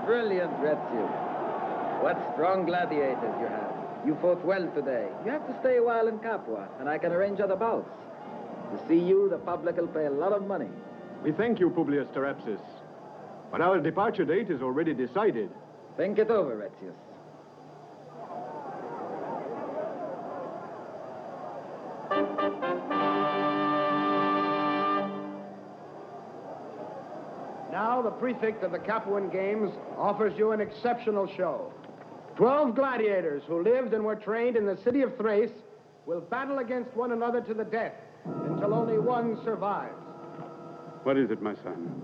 Brilliant, Retsu. What strong gladiators you have. You fought well today. You have to stay a while in Capua, and I can arrange other bouts. To see you, the public will pay a lot of money. We thank you, Publius Terepsis. But our departure date is already decided. Think it over, Retzius. Now, the prefect of the Capuan Games offers you an exceptional show. 12 gladiators who lived and were trained in the city of Thrace will battle against one another to the death until only one survives. What is it, my son?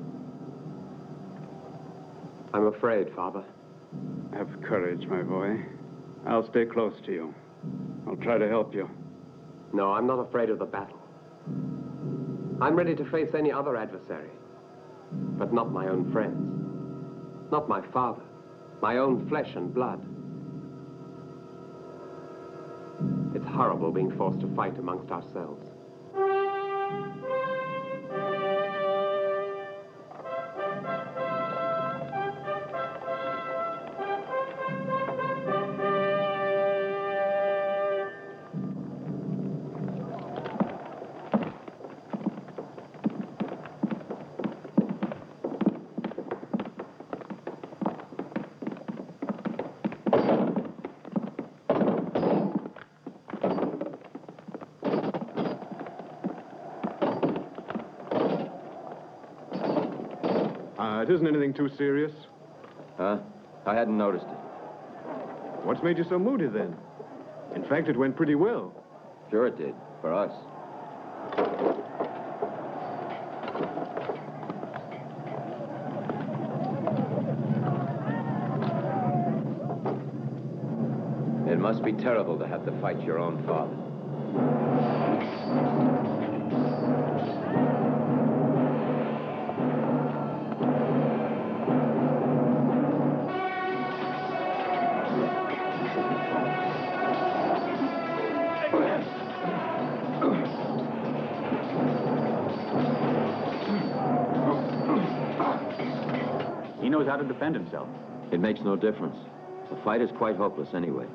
I'm afraid, Father. Have courage, my boy. I'll stay close to you. I'll try to help you. No, I'm not afraid of the battle. I'm ready to face any other adversary. But not my own friends. Not my father. My own flesh and blood. It's horrible being forced to fight amongst ourselves. it isn't anything too serious. Huh? I hadn't noticed it. What's made you so moody, then? In fact, it went pretty well. Sure it did, for us. It must be terrible to have to fight your own father. He knows how to defend himself. It makes no difference. The fight is quite hopeless anyway.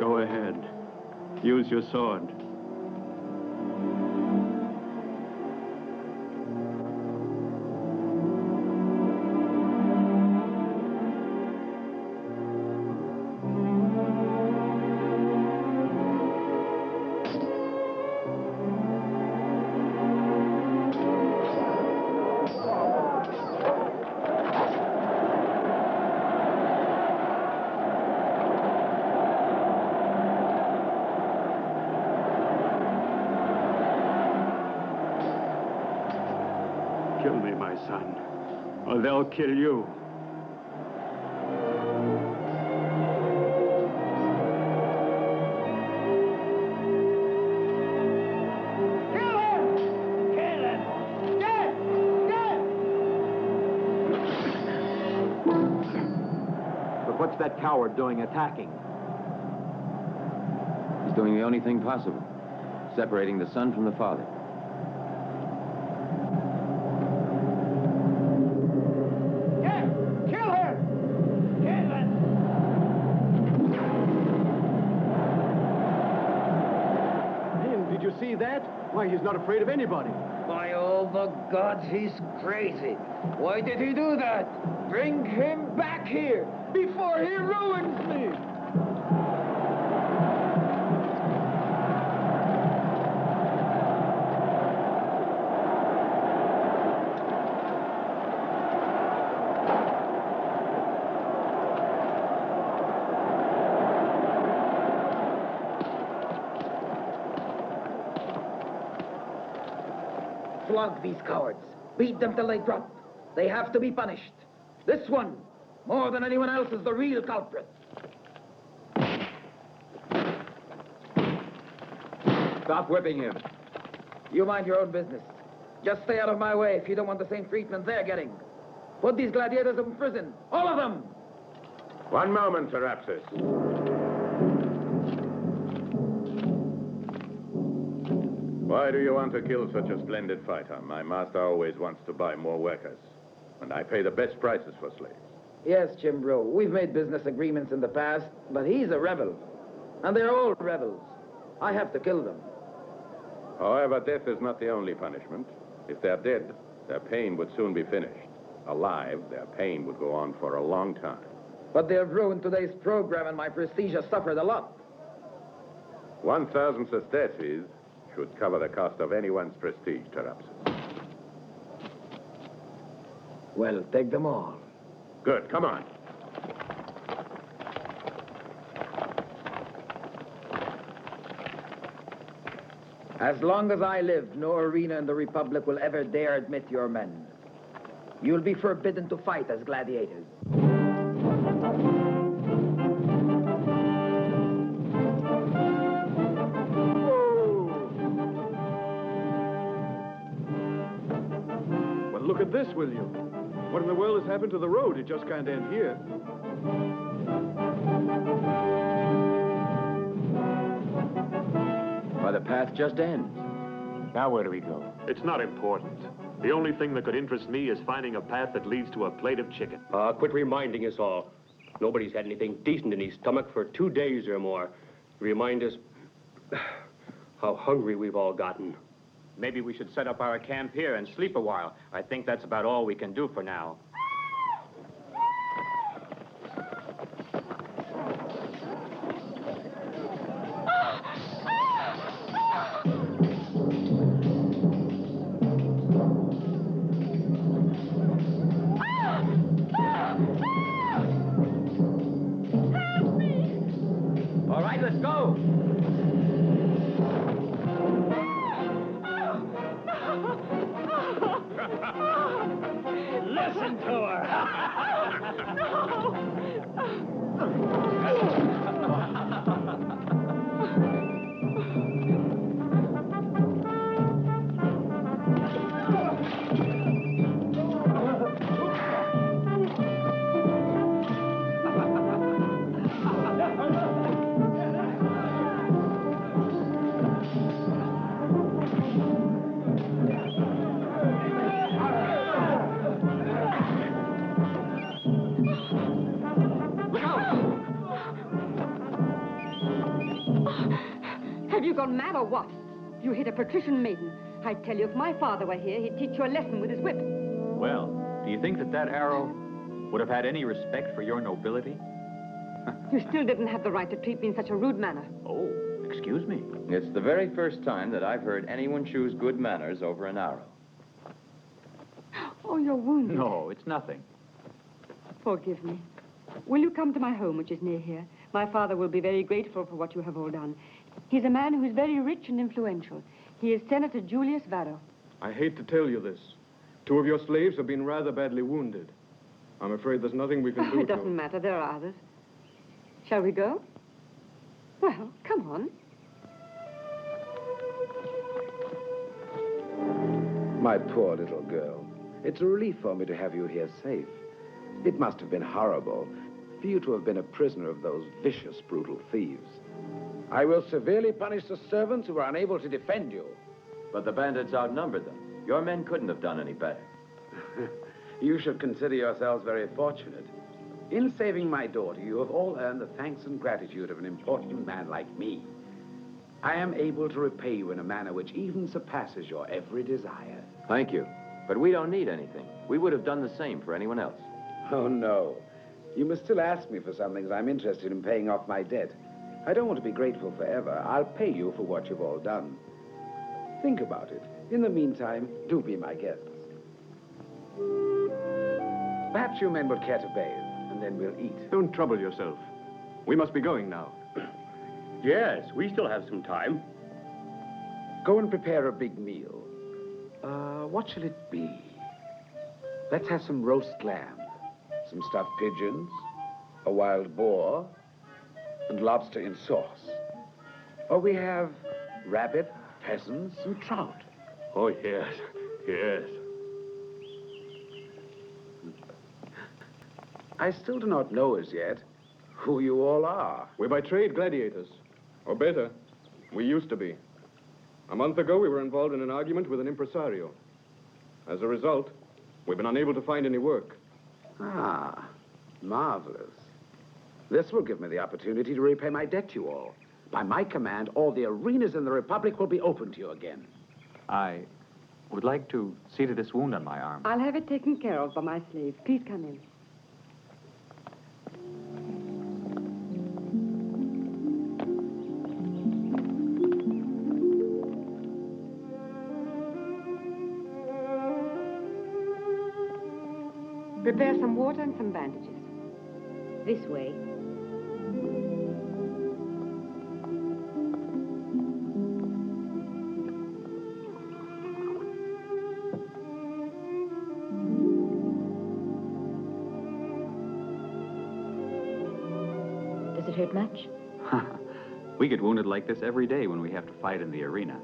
Go ahead. Use your sword. Kill me, my son, or they'll kill you. But what's that coward doing attacking? He's doing the only thing possible, separating the son from the father. Did you see that? Why, he's not afraid of anybody. By all the gods, he's crazy. Why did he do that? Bring him back here before he ruins me. Flog these cowards. Beat them till they drop. They have to be punished. This one, more than anyone else, is the real culprit. Stop whipping him. You mind your own business. Just stay out of my way if you don't want the same treatment they're getting. Put these gladiators in prison. All of them! One moment, Serapis. Why do you want to kill such a splendid fighter? My master always wants to buy more workers. And I pay the best prices for slaves. Yes, Chimbro, we've made business agreements in the past, but he's a rebel. And they're all rebels. I have to kill them. However, death is not the only punishment. If they're dead, their pain would soon be finished. Alive, their pain would go on for a long time. But they have ruined today's program, and my prestige has suffered a lot. 1,000 sesterces should cover the cost of anyone's prestige, Terapsis. Well, take them all. Good, come on. As long as I live, no arena in the Republic will ever dare admit your men. You'll be forbidden to fight as gladiators. Well, look at this, will you? What in the world has happened to the road? It just can't end here. Why, the path just ends. Now where do we go? It's not important. The only thing that could interest me is finding a path that leads to a plate of chicken. Quit reminding us all. Nobody's had anything decent in his stomach for 2 days or more. Remind us how hungry we've all gotten. Maybe we should set up our camp here and sleep a while. I think that's about all we can do for now. All right, let's go. Listen to her. Have you gone mad or what? You hit a patrician maiden. I tell you, if my father were here, he'd teach you a lesson with his whip. Well, do you think that that arrow would have had any respect for your nobility? You still didn't have the right to treat me in such a rude manner. Oh, excuse me. It's the very first time that I've heard anyone choose good manners over an arrow. Oh, you're wounded. No, it's nothing. Forgive me. Will you come to my home, which is near here? My father will be very grateful for what you have all done. He's a man who is very rich and influential. He is Senator Julius Varro. I hate to tell you this. 2 of your slaves have been rather badly wounded. I'm afraid there's nothing we can do. It doesn't matter. There are others. Shall we go? Well, come on. My poor little girl. It's a relief for me to have you here safe. It must have been horrible for you to have been a prisoner of those vicious, brutal thieves. I will severely punish the servants who are unable to defend you. But the bandits outnumbered them. Your men couldn't have done any better. You should consider yourselves very fortunate. In saving my daughter, you have all earned the thanks and gratitude of an important man like me. I am able to repay you in a manner which even surpasses your every desire. Thank you. But we don't need anything. We would have done the same for anyone else. Oh, no. You must still ask me for something, as I'm interested in paying off my debt. I don't want to be grateful forever. I'll pay you for what you've all done. Think about it. In the meantime, do be my guests. Perhaps you men would care to bathe, and then we'll eat. Don't trouble yourself. We must be going now. Yes, we still have some time. Go and prepare a big meal. What shall it be? Let's have some roast lamb, some stuffed pigeons, a wild boar, and lobster in sauce. Or we have rabbit, pheasants, and trout. Oh, yes, yes. I still do not know as yet who you all are. We're by trade gladiators. Or better, we used to be. A month ago, we were involved in an argument with an impresario. As a result, we've been unable to find any work. Ah, marvelous. This will give me the opportunity to repay my debt to you all. By my command, all the arenas in the Republic will be open to you again. I would like to see to this wound on my arm. I'll have it taken care of by my slave. Please come in. Prepare some water and some bandages. This way. Does it hurt much? We get wounded like this every day when we have to fight in the arena.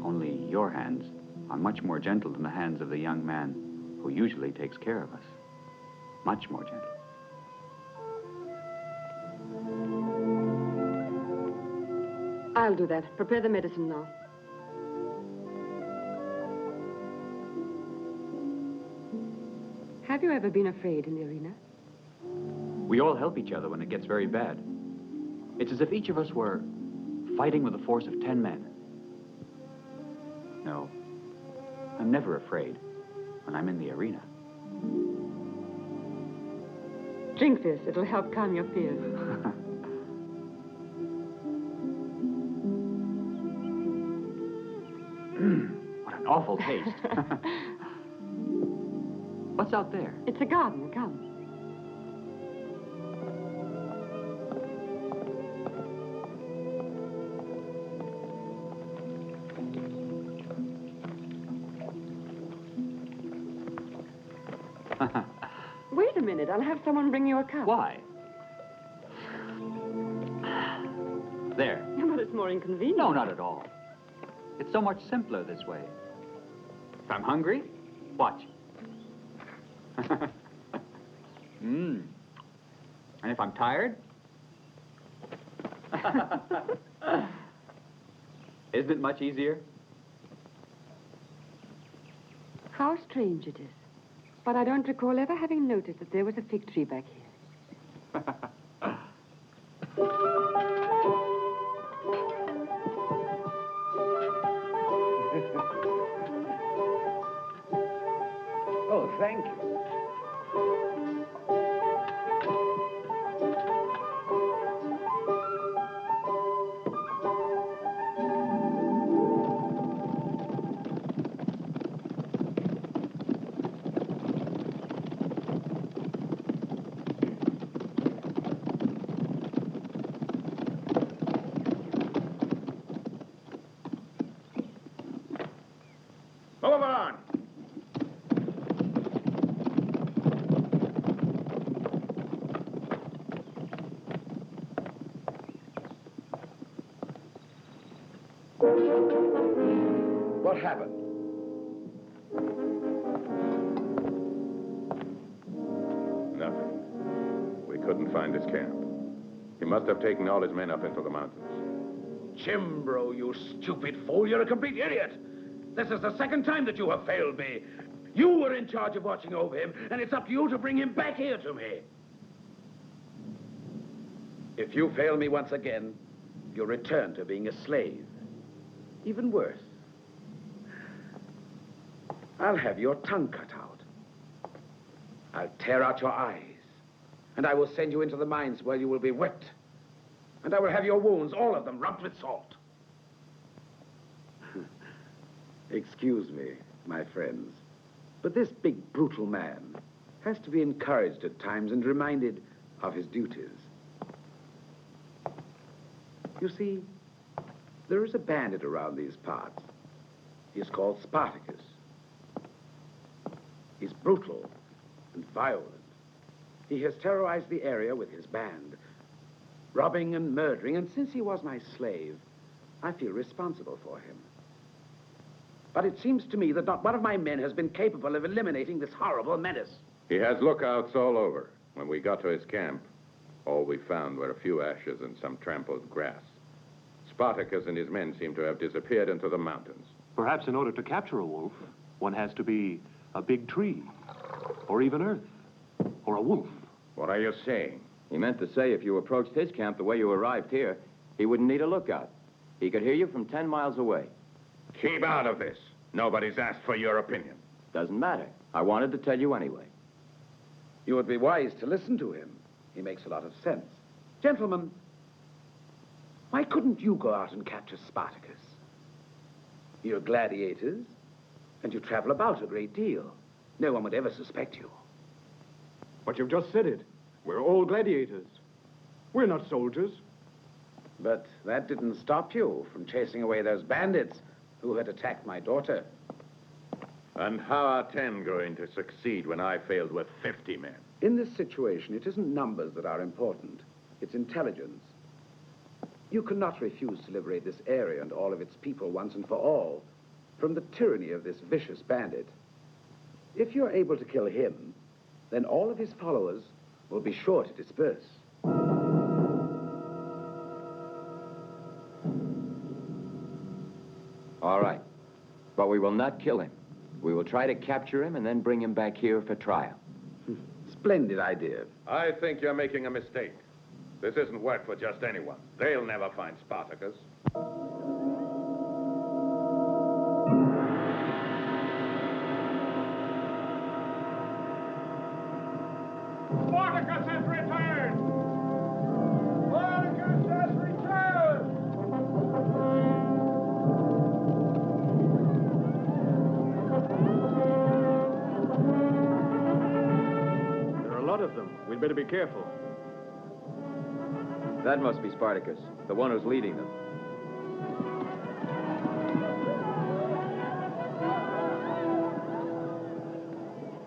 Only your hands are much more gentle than the hands of the young man who usually takes care of us. Much more gentle. I'll do that. Prepare the medicine now. Have you ever been afraid in the arena? We all help each other when it gets very bad. It's as if each of us were fighting with a force of 10 men. No, I'm never afraid when I'm in the arena. Drink this. It'll help calm your fears. What an awful taste. What's out there? It's a garden. Come. Wait a minute. I'll have someone bring you a cup. Why? There. But it's more inconvenient. No, not at all. It's so much simpler this way. If I'm hungry, watch. And if I'm tired? Isn't it much easier? How strange it is. But I don't recall ever having noticed that there was a fig tree back here. Oh, thank you. Move on! What happened? Nothing. We couldn't find his camp. He must have taken all his men up into the mountains. Chimbro, you stupid fool. You're a complete idiot. This is the second time that you have failed me. You were in charge of watching over him, and it's up to you to bring him back here to me. If you fail me once again, you'll return to being a slave. Even worse. I'll have your tongue cut out. I'll tear out your eyes. And I will send you into the mines where you will be whipped. And I will have your wounds, all of them, rubbed with salt. Excuse me, my friends, but this big, brutal man has to be encouraged at times and reminded of his duties. You see, there is a bandit around these parts. He is called Spartacus. He's brutal and violent. He has terrorized the area with his band, robbing and murdering, and since he was my slave, I feel responsible for him. But it seems to me that not one of my men has been capable of eliminating this horrible menace. He has lookouts all over. When we got to his camp, all we found were a few ashes and some trampled grass. Spartacus and his men seem to have disappeared into the mountains. Perhaps in order to capture a wolf, one has to be a big tree, or even earth, or a wolf. What are you saying? He meant to say if you approached his camp the way you arrived here, he wouldn't need a lookout. He could hear you from 10 miles away. Keep out of this. Nobody's asked for your opinion. Doesn't matter. I wanted to tell you anyway. You would be wise to listen to him. He makes a lot of sense. Gentlemen, why couldn't you go out and capture Spartacus? You're gladiators, and you travel about a great deal. No one would ever suspect you. But you've just said it. We're all gladiators. We're not soldiers. But that didn't stop you from chasing away those bandits who had attacked my daughter. And how are 10 going to succeed when I failed with 50 men? In this situation, it isn't numbers that are important. It's intelligence. You cannot refuse to liberate this area and all of its people once and for all from the tyranny of this vicious bandit. If you're able to kill him, then all of his followers will be sure to disperse. All right. But we will not kill him. We will try to capture him and then bring him back here for trial. Splendid idea. I think you're making a mistake. This isn't work for just anyone. They'll never find Spartacus. Spartacus has returned! Spartacus has returned! There are a lot of them. We'd better be careful. That must be Spartacus, the one who's leading them.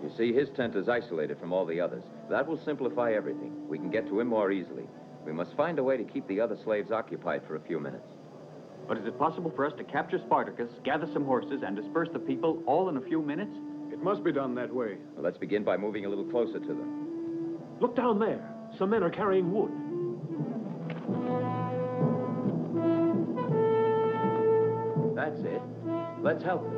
You see, his tent is isolated from all the others. That will simplify everything. We can get to him more easily. We must find a way to keep the other slaves occupied for a few minutes. But is it possible for us to capture Spartacus, gather some horses, and disperse the people all in a few minutes? It must be done that way. Well, let's begin by moving a little closer to them. Look down there. Some men are carrying wood. That's it. Let's help them.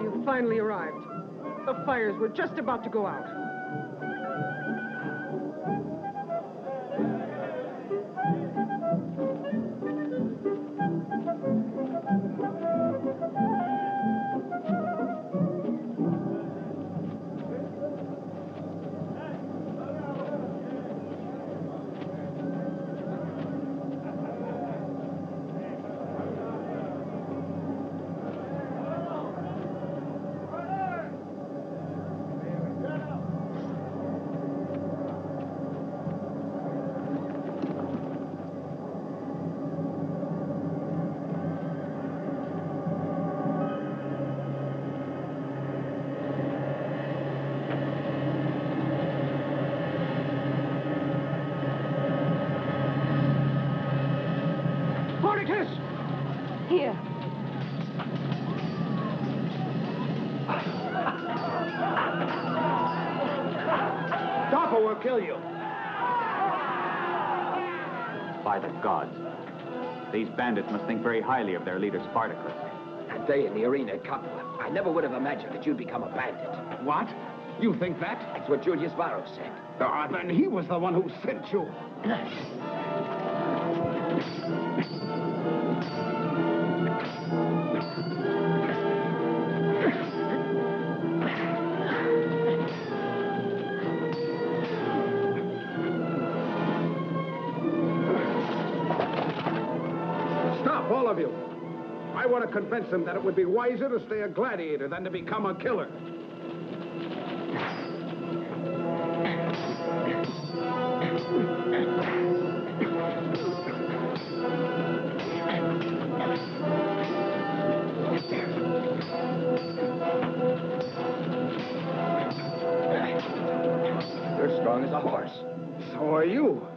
You finally arrived. The fires were just about to go out. Spartacus! Here. Dapo will kill you. By the gods. These bandits must think very highly of their leader, Spartacus. That day in the arena at Capua, I never would have imagined that you'd become a bandit. What? You think that? That's what Julius Varro said. Ah, then he was the one who sent you. Stop, all of you. I want to convince them that it would be wiser to stay a gladiator than to become a killer. You're strong as a horse. So are you.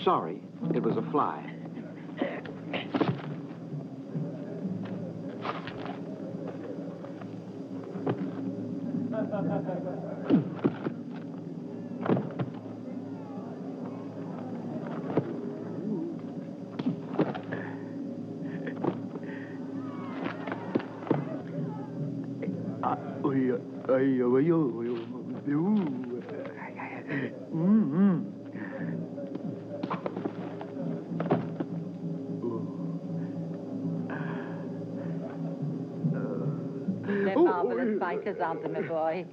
sorry. It was a fly. They're marvelous fighters, aren't they, my boy?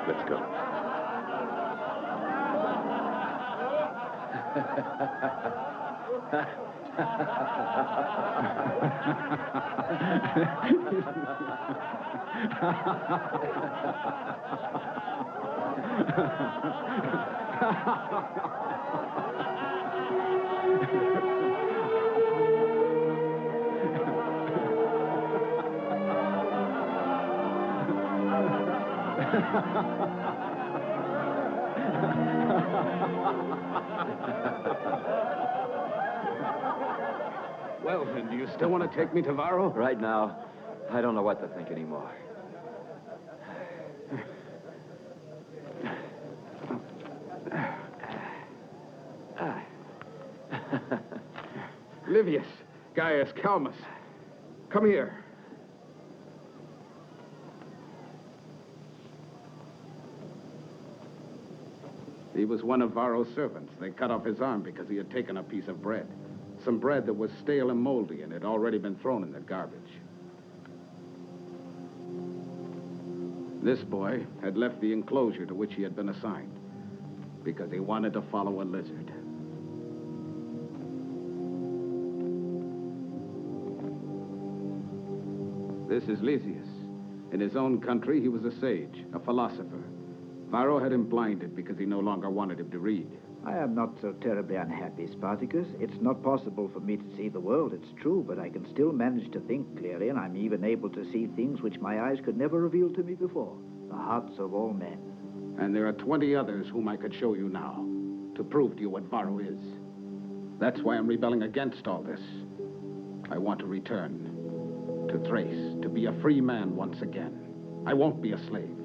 Let's go. Well, then, do you still want to take me to Varro? Right now, I don't know what to think anymore. Livius, Gaius, Calmus, come here. He was one of Varro's servants. They cut off his arm because he had taken a piece of bread. Some bread that was stale and moldy and had already been thrown in the garbage. This boy had left the enclosure to which he had been assigned because he wanted to follow a lizard. This is Lysias. In his own country, he was a sage, a philosopher. Varro had him blinded because he no longer wanted him to read. I am not so terribly unhappy, Spartacus. It's not possible for me to see the world, it's true, but I can still manage to think clearly, and I'm even able to see things which my eyes could never reveal to me before. The hearts of all men. And there are 20 others whom I could show you now, to prove to you what Varro is. That's why I'm rebelling against all this. I want to return to Thrace, to be a free man once again. I won't be a slave.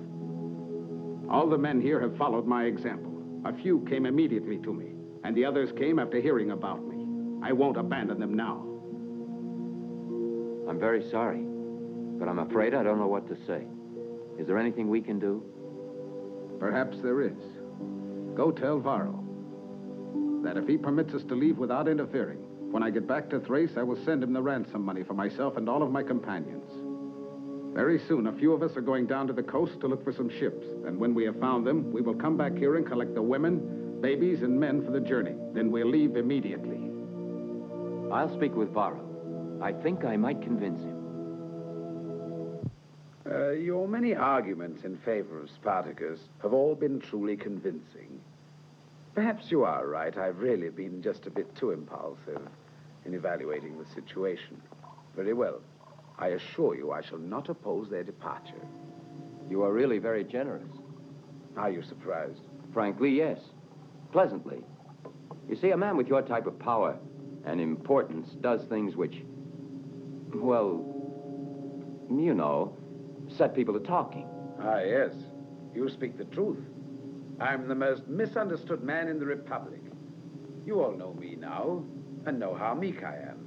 All the men here have followed my example. A few came immediately to me, and the others came after hearing about me. I won't abandon them now. I'm very sorry, but I'm afraid I don't know what to say. Is there anything we can do? Perhaps there is. Go tell Varro that if he permits us to leave without interfering, when I get back to Thrace, I will send him the ransom money for myself and all of my companions. Very soon, a few of us are going down to the coast to look for some ships. And when we have found them, we will come back here and collect the women, babies, and men for the journey. Then we'll leave immediately. I'll speak with Varro. I think I might convince him. Your many arguments in favor of Spartacus have all been truly convincing. Perhaps you are right. I've really been just a bit too impulsive in evaluating the situation. Very well. I assure you I shall not oppose their departure. You are really very generous. Are you surprised? Frankly, yes. Pleasantly. You see, a man with your type of power and importance does things which, well, you know, set people to talking. Ah, yes. You speak the truth. I'm the most misunderstood man in the Republic. You all know me now, and know how meek I am.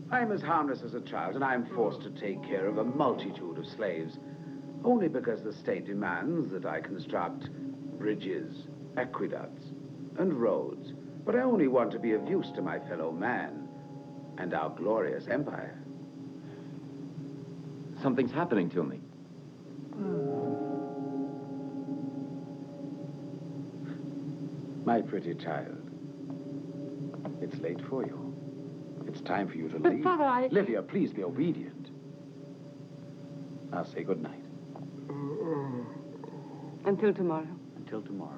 I'm as harmless as a child, and I'm forced to take care of a multitude of slaves. Only because the state demands that I construct bridges, aqueducts, and roads. But I only want to be of use to my fellow man and our glorious empire. Something's happening to me. My pretty child, it's late for you. It's time for you to But, leave. Father, Livia, please be obedient. I'll say good night. Until tomorrow. Until tomorrow.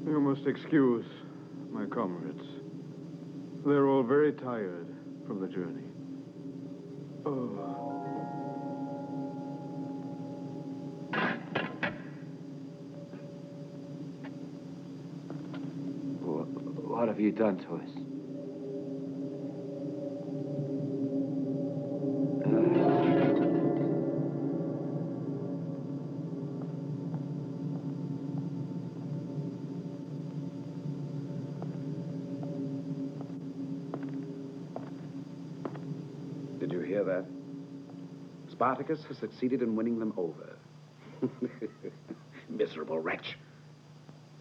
You must excuse my comrades. They're all very tired from the journey. What have you done to us? Did you hear that? Spartacus has succeeded in winning them over. Miserable wretch.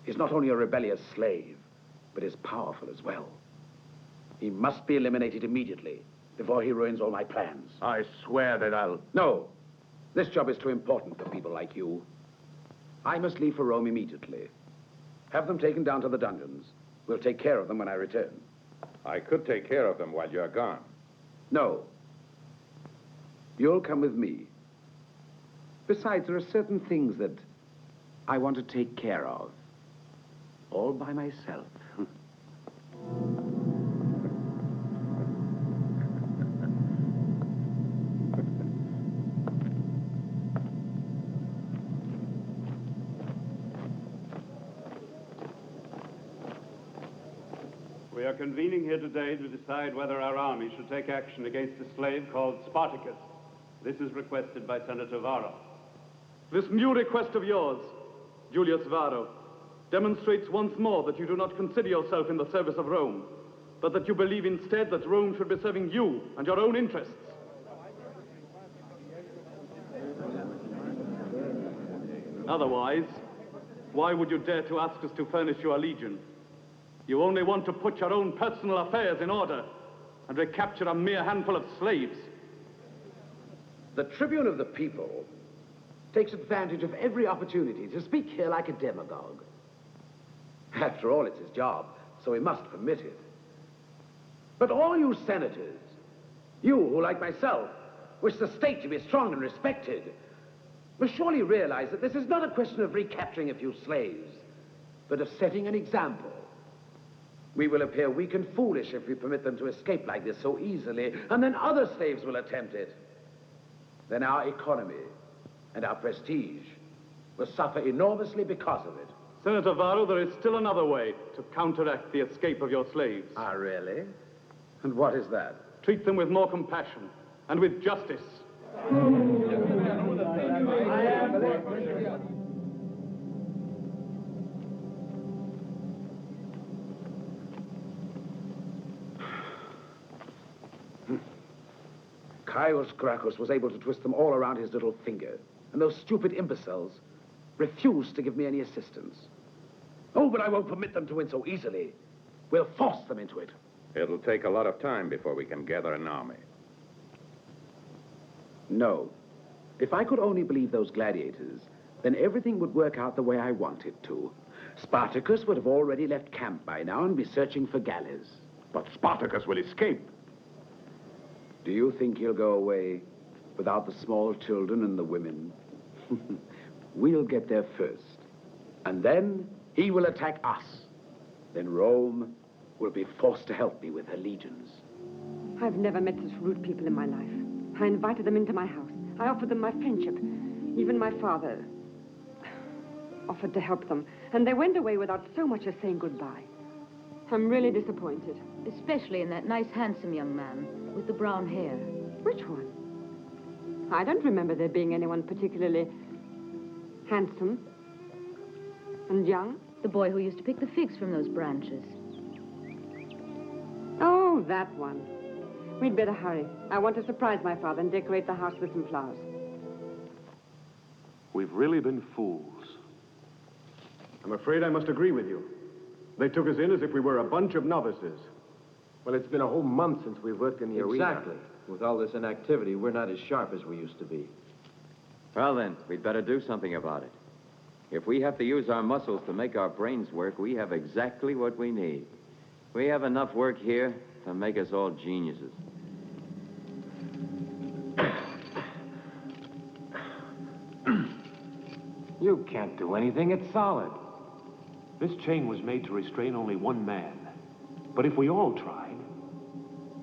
He's not only a rebellious slave, but is powerful as well. He must be eliminated immediately before he ruins all my plans. I swear that I'll... No. This job is too important for people like you. I must leave for Rome immediately. Have them taken down to the dungeons. We'll take care of them when I return. I could take care of them while you're gone. No. You'll come with me. Besides, there are certain things that I want to take care of. All by myself. We are convening here today to decide whether our army should take action against a slave called Spartacus. This is requested by Senator Varro. This new request of yours, Julius Varro, demonstrates once more that you do not consider yourself in the service of Rome, but that you believe instead that Rome should be serving you and your own interests. Otherwise, why would you dare to ask us to furnish you a legion? You only want to put your own personal affairs in order and recapture a mere handful of slaves. The tribune of the people takes advantage of every opportunity to speak here like a demagogue. After all, it's his job, so we must permit it. But all you senators, you who, like myself, wish the state to be strong and respected, must surely realize that this is not a question of recapturing a few slaves, but of setting an example. We will appear weak and foolish if we permit them to escape like this so easily, and then other slaves will attempt it. Then our economy and our prestige will suffer enormously because of it. Senator Varro, there is still another way to counteract the escape of your slaves. Ah, really? And what is that? Treat them with more compassion and with justice. Caius Gracchus was able to twist them all around his little finger, and those stupid imbeciles refused to give me any assistance. Oh, but I won't permit them to win so easily. We'll force them into it. It'll take a lot of time before we can gather an army. No. If I could only believe those gladiators, then everything would work out the way I want it to. Spartacus would have already left camp by now and be searching for galleys. But Spartacus will escape. Do you think he'll go away without the small children and the women? We'll get there first. And then he will attack us. Then Rome will be forced to help me with her legions. I've never met such rude people in my life. I invited them into my house. I offered them my friendship. Even my father offered to help them. And they went away without so much as saying goodbye. I'm really disappointed. Especially in that nice, handsome young man with the brown hair. Which one? I don't remember there being anyone particularly handsome and young. The boy who used to pick the figs from those branches. Oh, that one. We'd better hurry. I want to surprise my father and decorate the house with some flowers. We've really been fools. I'm afraid I must agree with you. They took us in as if we were a bunch of novices. Well, it's been a whole month since we've worked in the arena. Exactly. With all this inactivity, we're not as sharp as we used to be. Well, then, we'd better do something about it. If we have to use our muscles to make our brains work, we have exactly what we need. We have enough work here to make us all geniuses. You can't do anything. It's solid. This chain was made to restrain only one man. But if we all tried,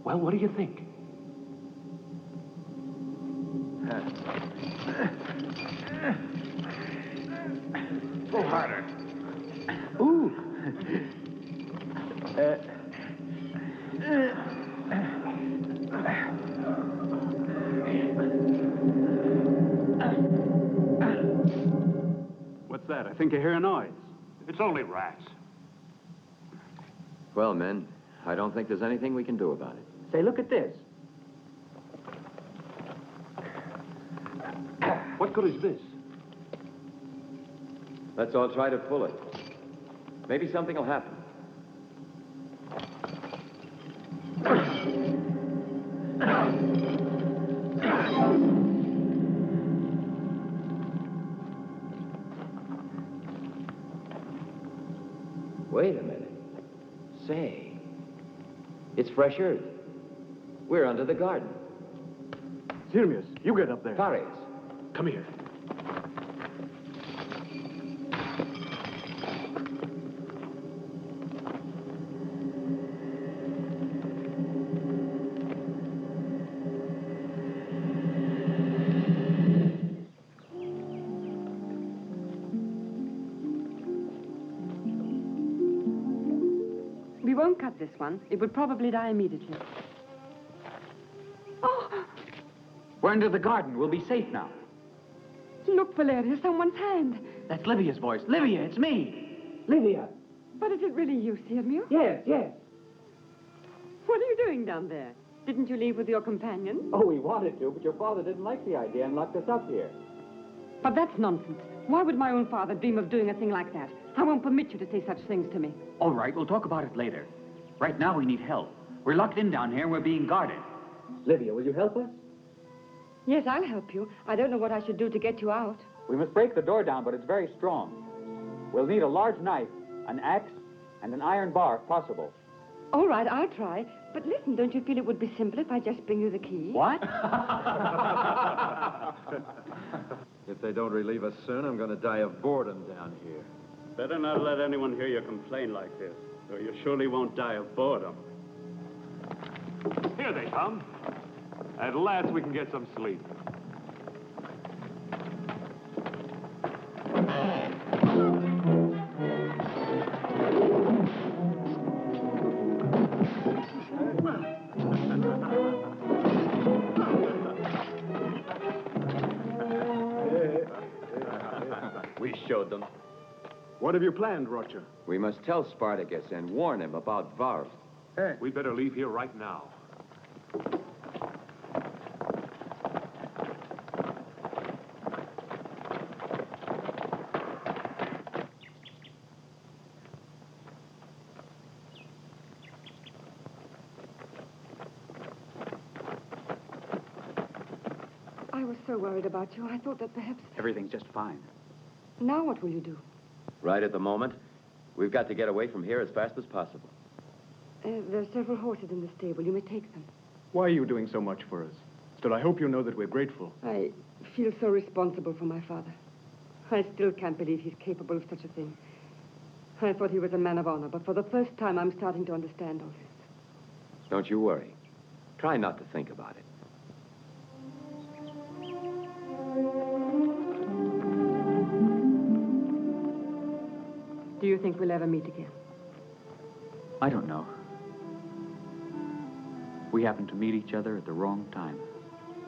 well, what do you think? Pull harder. Ooh. What's that? I think I hear a noise. It's only rats. Well, men, I don't think there's anything we can do about it. Say, look at this. What good is this? Let's all try to pull it. Maybe something will happen. Wait a minute. Say, it's fresh earth. We're under the garden. Sirmius, you get up there. Pares. Come here. We won't cut this one. It would probably die immediately. Oh! We're under the garden. We'll be safe now. Look, Valeria, someone's hand. That's Livia's voice. Livia, it's me. Livia. But is it really you, Sirmio? Yes, yes. What are you doing down there? Didn't you leave with your companion? Oh, we wanted to, but your father didn't like the idea and locked us up here. But that's nonsense. Why would my own father dream of doing a thing like that? I won't permit you to say such things to me. All right, we'll talk about it later. Right now, we need help. We're locked in down here and we're being guarded. Livia, will you help us? Yes, I'll help you. I don't know what I should do to get you out. We must break the door down, but it's very strong. We'll need a large knife, an axe, and an iron bar if possible. All right, I'll try. But listen, don't you feel it would be simpler if I just bring you the key? What? If they don't relieve us soon, I'm going to die of boredom down here. Better not let anyone hear you complain like this, or you surely won't die of boredom. Here they come. At last we can get some sleep. We showed them. What have you planned, Roger? We must tell Spartacus and warn him about Varus. We'd better leave here right now. I was so worried about you. I thought that perhaps... Everything's just fine. Now what will you do? Right at the moment, we've got to get away from here as fast as possible. There are several horses in the stable. You may take them. Why are you doing so much for us? Still, I hope you know that we're grateful. I feel so responsible for my father. I still can't believe he's capable of such a thing. I thought he was a man of honor, but for the first time, I'm starting to understand all this. Don't you worry. Try not to think about it. Do you think we'll ever meet again? I don't know. We happened to meet each other at the wrong time.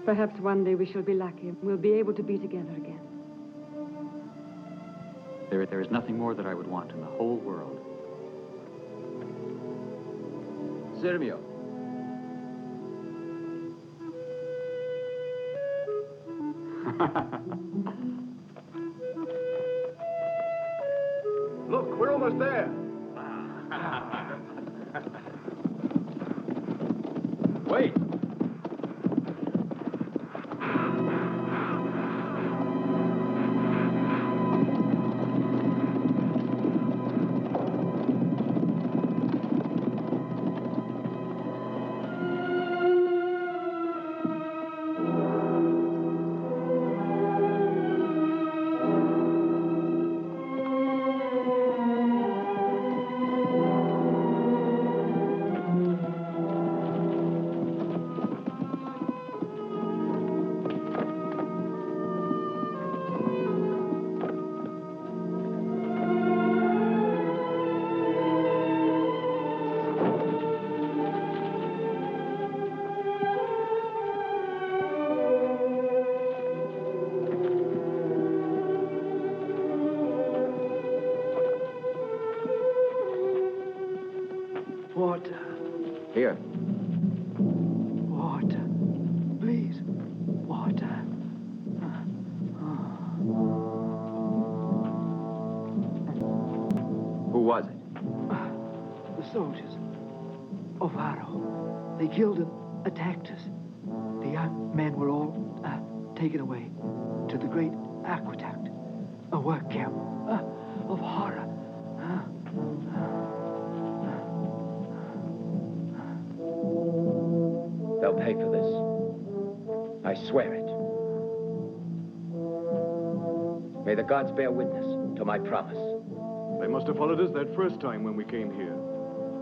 Perhaps one day we shall be lucky and we'll be able to be together again. There is nothing more that I would want in the whole world. Sirmio. Look, we're almost there. Wait. Water. Here. Water. Please. Water. Who was it? The soldiers. Ovaro. They killed and attacked us. The young men were all taken away to the great aqueduct, a work camp of horror. They'll pay for this. I swear it. May the gods bear witness to my promise. They must have followed us that first time when we came here.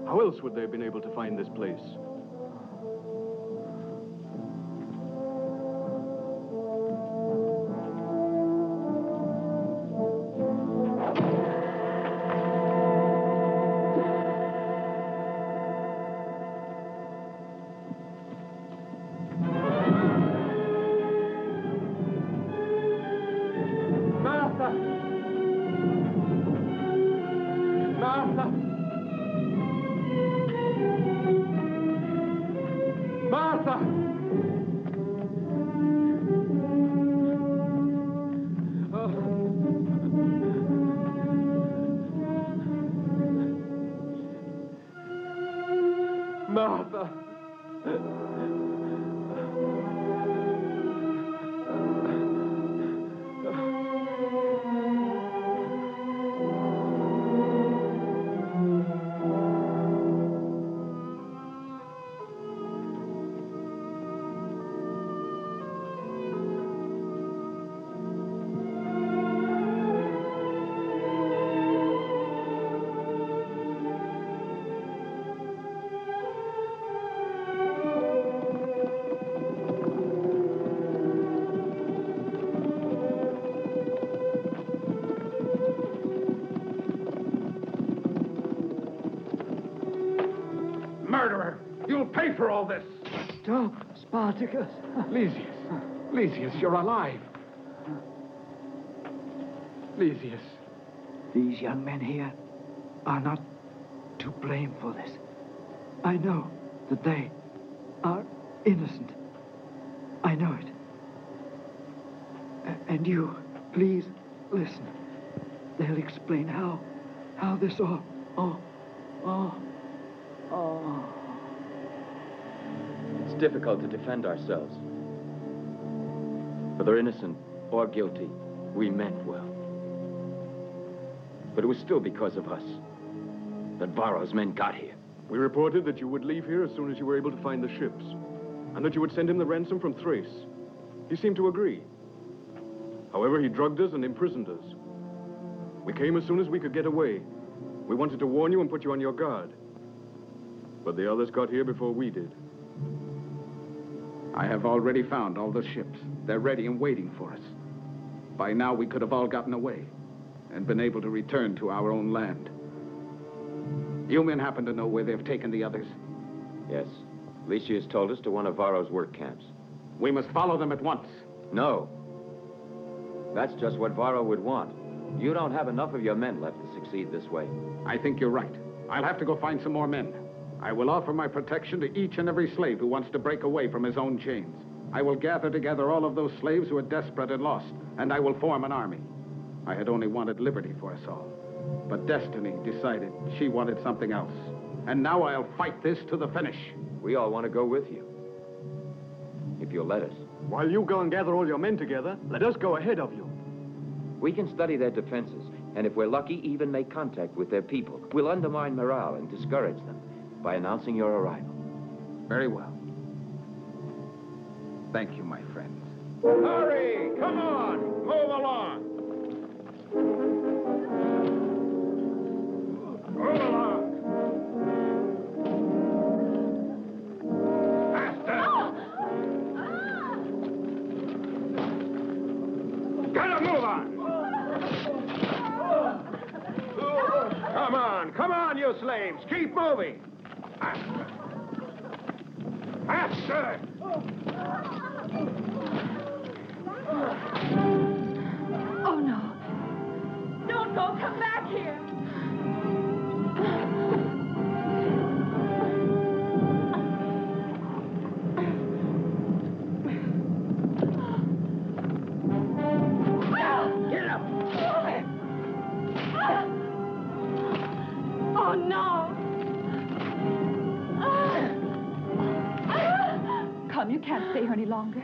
How else would they have been able to find this place? Martha! Murderer! You'll pay for all this! Stop, Spartacus. Lysias. Lysias, you're alive. Lysias. These young men here are not to blame for this. I know that they are innocent. I know it. And you, please listen. They'll explain how this all. It's difficult to defend ourselves. Whether innocent or guilty, we meant well. But it was still because of us that Varro's men got here. We reported that you would leave here as soon as you were able to find the ships, and that you would send him the ransom from Thrace. He seemed to agree. However, he drugged us and imprisoned us. We came as soon as we could get away. We wanted to warn you and put you on your guard. But the others got here before we did. I have already found all the ships. They're ready and waiting for us. By now, we could have all gotten away and been able to return to our own land. You men happen to know where they've taken the others? Yes. Lysias told us to one of Varro's work camps. We must follow them at once. No. That's just what Varro would want. You don't have enough of your men left to succeed this way. I think you're right. I'll have to go find some more men. I will offer my protection to each and every slave who wants to break away from his own chains. I will gather together all of those slaves who are desperate and lost, and I will form an army. I had only wanted liberty for us all. But destiny decided she wanted something else. And now I'll fight this to the finish. We all want to go with you. If you'll let us. While you go and gather all your men together, let us go ahead of you. We can study their defenses, and if we're lucky, even make contact with their people. We'll undermine morale and discourage them by announcing your arrival. Very well. Thank you, my friends. Hurry! Come on! Move along! Move along! Faster! Get a move on! Come on, you slaves! Keep moving! Faster! Faster! Oh, no. Don't go. Come back here. Get up! Oh, no. Come, you can't stay here any longer.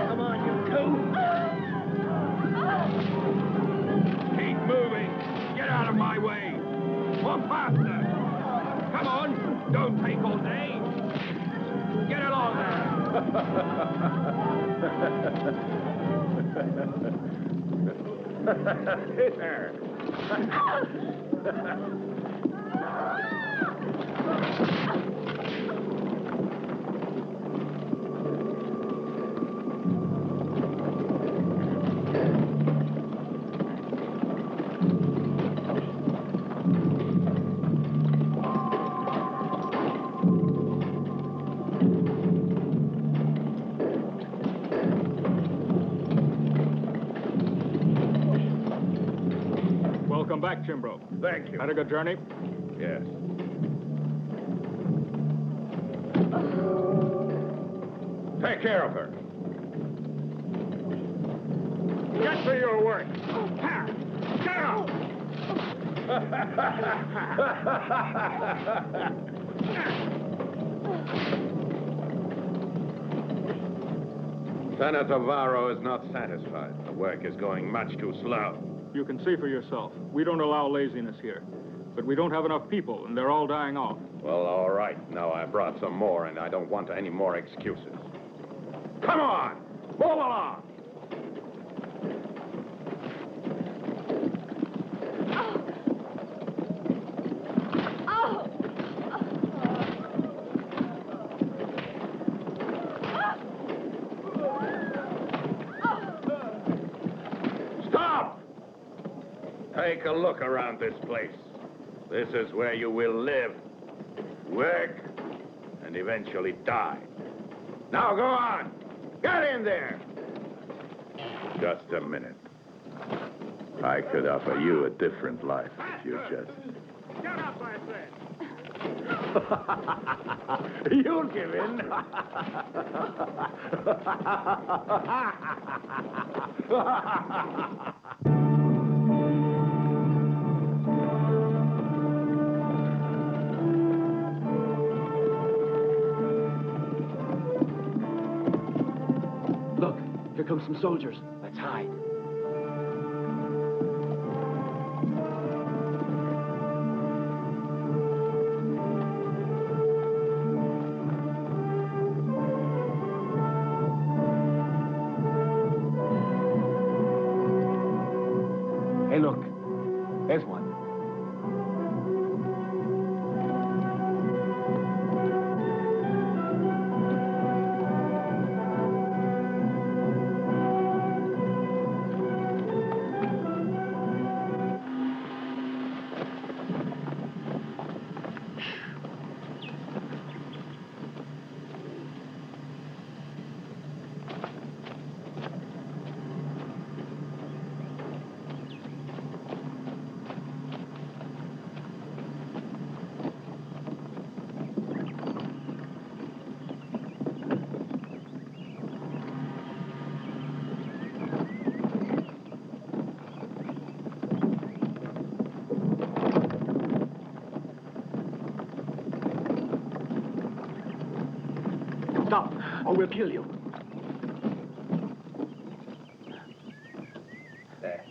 Come on, you two! Keep moving! Get out of my way! More faster! Come on! Don't take all day! Get along there! Welcome back, Chimbro. Thank you. Had a good journey? Yes. Take care of her. Get to your work. Get out! Senator Varro is not satisfied. The work is going much too slow. You can see for yourself. We don't allow laziness here. But we don't have enough people, and they're all dying off. Well, all right. Now I brought some more, and I don't want any more excuses. Come on! Move along! Stop! Take a look around this place. This is where you will live, work, and eventually die. Now go on! Get in there! Just a minute. I could offer you a different life if you just... Get up, I said! You'll give in. Look, here come some soldiers. Let's hide. Hey, look. There's one. Stop, or we'll kill you. There.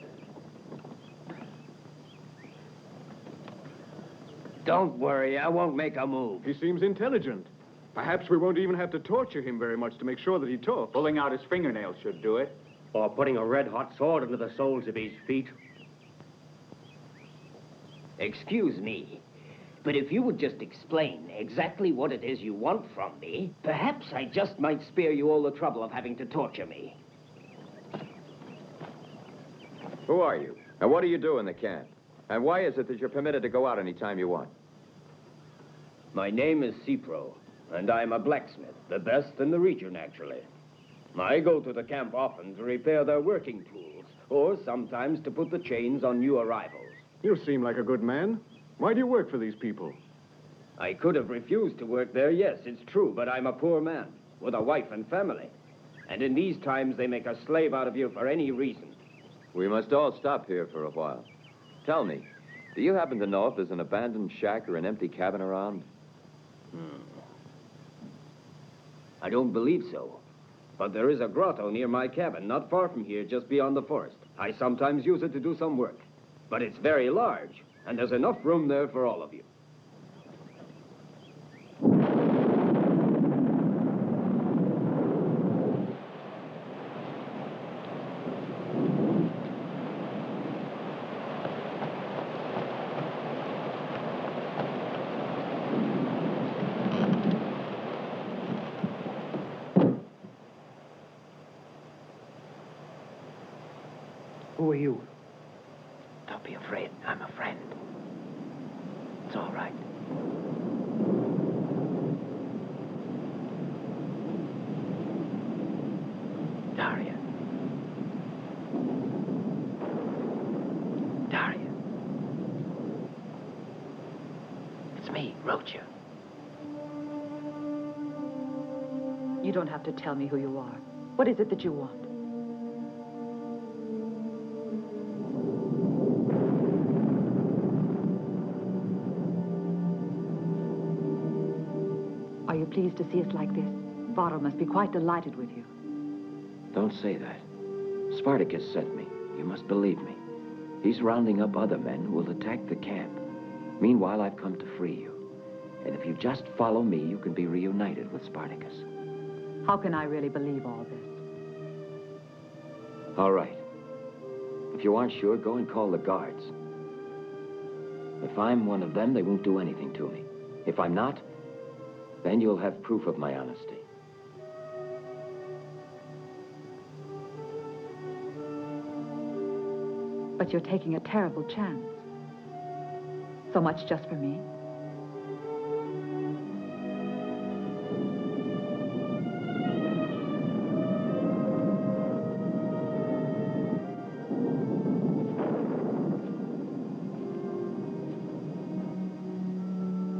Don't worry, I won't make a move. He seems intelligent. Perhaps we won't even have to torture him very much to make sure that he talks. Pulling out his fingernails should do it. Or putting a red-hot sword into the soles of his feet. Excuse me, but if you would just explain exactly what it is you want from me, perhaps I just might spare you all the trouble of having to torture me. Who are you? And what do you do in the camp? And why is it that you're permitted to go out any time you want? My name is Cipro, and I'm a blacksmith, the best in the region, actually. I go to the camp often to repair their working tools, or sometimes to put the chains on new arrivals. You seem like a good man. Why do you work for these people? I could have refused to work there, yes, it's true, but I'm a poor man, with a wife and family. And in these times, they make a slave out of you for any reason. We must all stop here for a while. Tell me, do you happen to know if there's an abandoned shack or an empty cabin around? I don't believe so. But there is a grotto near my cabin, not far from here, just beyond the forest. I sometimes use it to do some work. But it's very large, and there's enough room there for all of you. Who are you? Don't be afraid. I'm a friend. It's all right. Daria. Daria. It's me, Rocha. You don't have to tell me who you are. What is it that you want? Are you pleased to see us like this? Varo must be quite delighted with you. Don't say that. Spartacus sent me. You must believe me. He's rounding up other men who will attack the camp. Meanwhile, I've come to free you. And if you just follow me, you can be reunited with Spartacus. How can I really believe all this? All right. If you aren't sure, go and call the guards. If I'm one of them, they won't do anything to me. If I'm not, then you'll have proof of my honesty. But you're taking a terrible chance. So much just for me?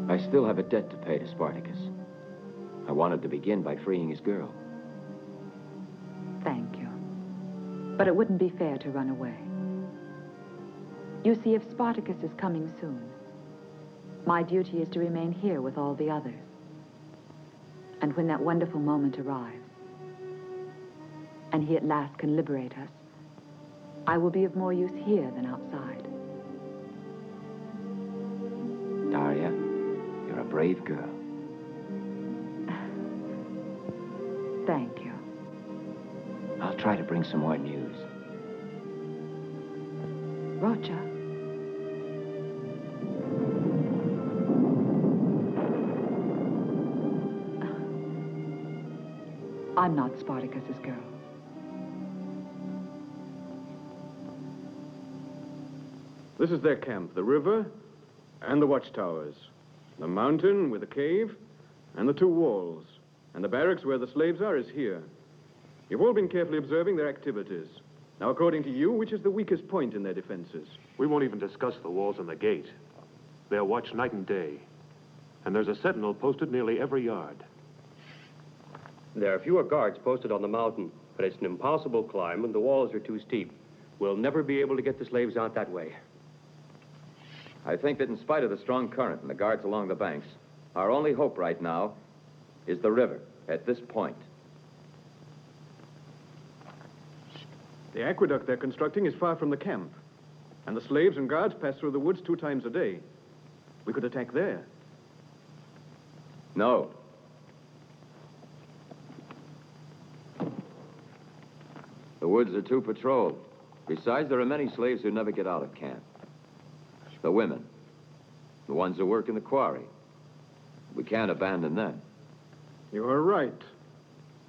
I still have a debt to pay to Spartacus. I wanted to begin by freeing his girl. Thank you. But it wouldn't be fair to run away. You see, if Spartacus is coming soon, my duty is to remain here with all the others. And when that wonderful moment arrives, and he at last can liberate us, I will be of more use here than outside. Daria, you're a brave girl. Thank you. I'll try to bring some more news. Rocha. I'm not Spartacus's girl. This is their camp, the river and the watchtowers. The mountain with the cave and the two walls. And the barracks where the slaves are is here. You've all been carefully observing their activities. Now, according to you, which is the weakest point in their defenses? We won't even discuss the walls and the gate. They're watched night and day. And there's a sentinel posted nearly every yard. There are fewer guards posted on the mountain, but it's an impossible climb and the walls are too steep. We'll never be able to get the slaves out that way. I think that in spite of the strong current and the guards along the banks, our only hope right now is the river. at this point. The aqueduct they're constructing is far from the camp. And the slaves and guards pass through the woods 2 times a day. We could attack there. No. The woods are too patrolled. Besides, there are many slaves who never get out of camp. The women. The ones who work in the quarry. We can't abandon them. You are right.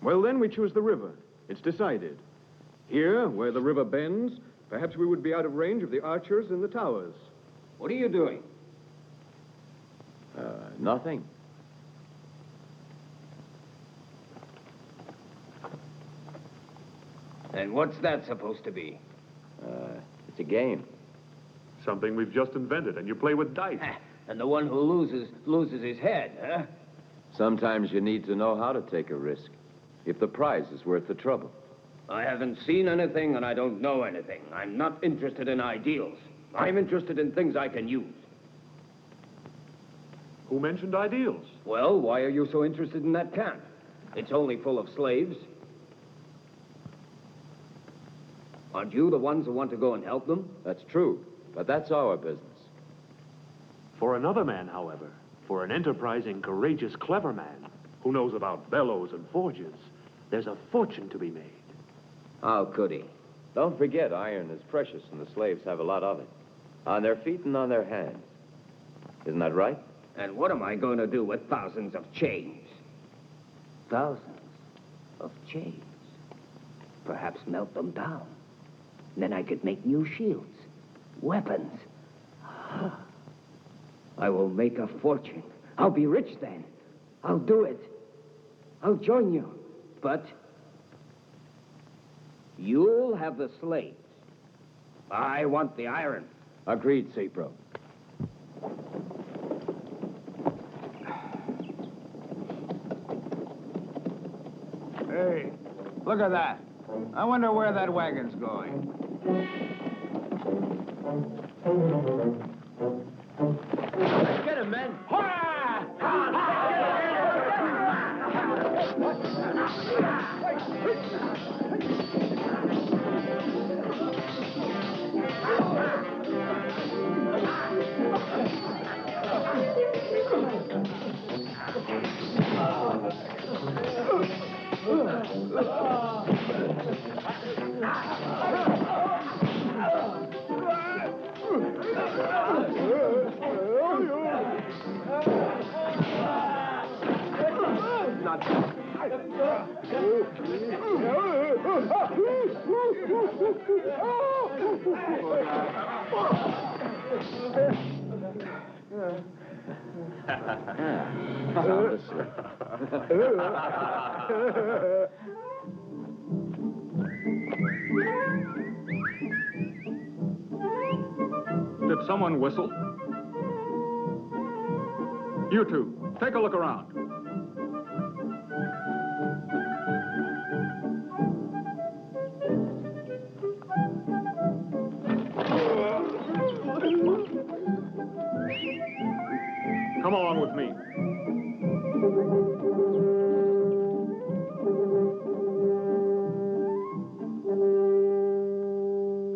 Well, then we choose the river. It's decided. Here, where the river bends, perhaps we would be out of range of the archers in the towers. What are you doing? Nothing. And what's that supposed to be? It's a game. Something we've just invented, and you play with dice. And the one who loses his head, huh? Sometimes you need to know how to take a risk, if the prize is worth the trouble. I haven't seen anything, and I don't know anything. I'm not interested in ideals. I'm interested in things I can use. Who mentioned ideals? Well, why are you so interested in that camp? It's only full of slaves. Aren't you the ones who want to go and help them? That's true, but that's our business. For another man, however, for an enterprising, courageous, clever man who knows about bellows and forges, there's a fortune to be made. How could he? Don't forget, iron is precious, and the slaves have a lot of it. On their feet and on their hands. Isn't that right? And what am I going to do with thousands of chains? Thousands of chains. Perhaps melt them down. Then I could make new shields, weapons. I will make a fortune. I'll be rich then. I'll do it. I'll join you. But you'll have the slaves. I want the iron. Agreed, Cipro. Hey, look at that. I wonder where that wagon's going. Get him, men! Did someone whistle? You two, take a look around. Come along with me.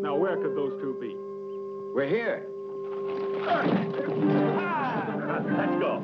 Now, where could those two be? We're here. Let's go.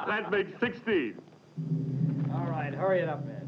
That makes 16. All right, hurry it up, man.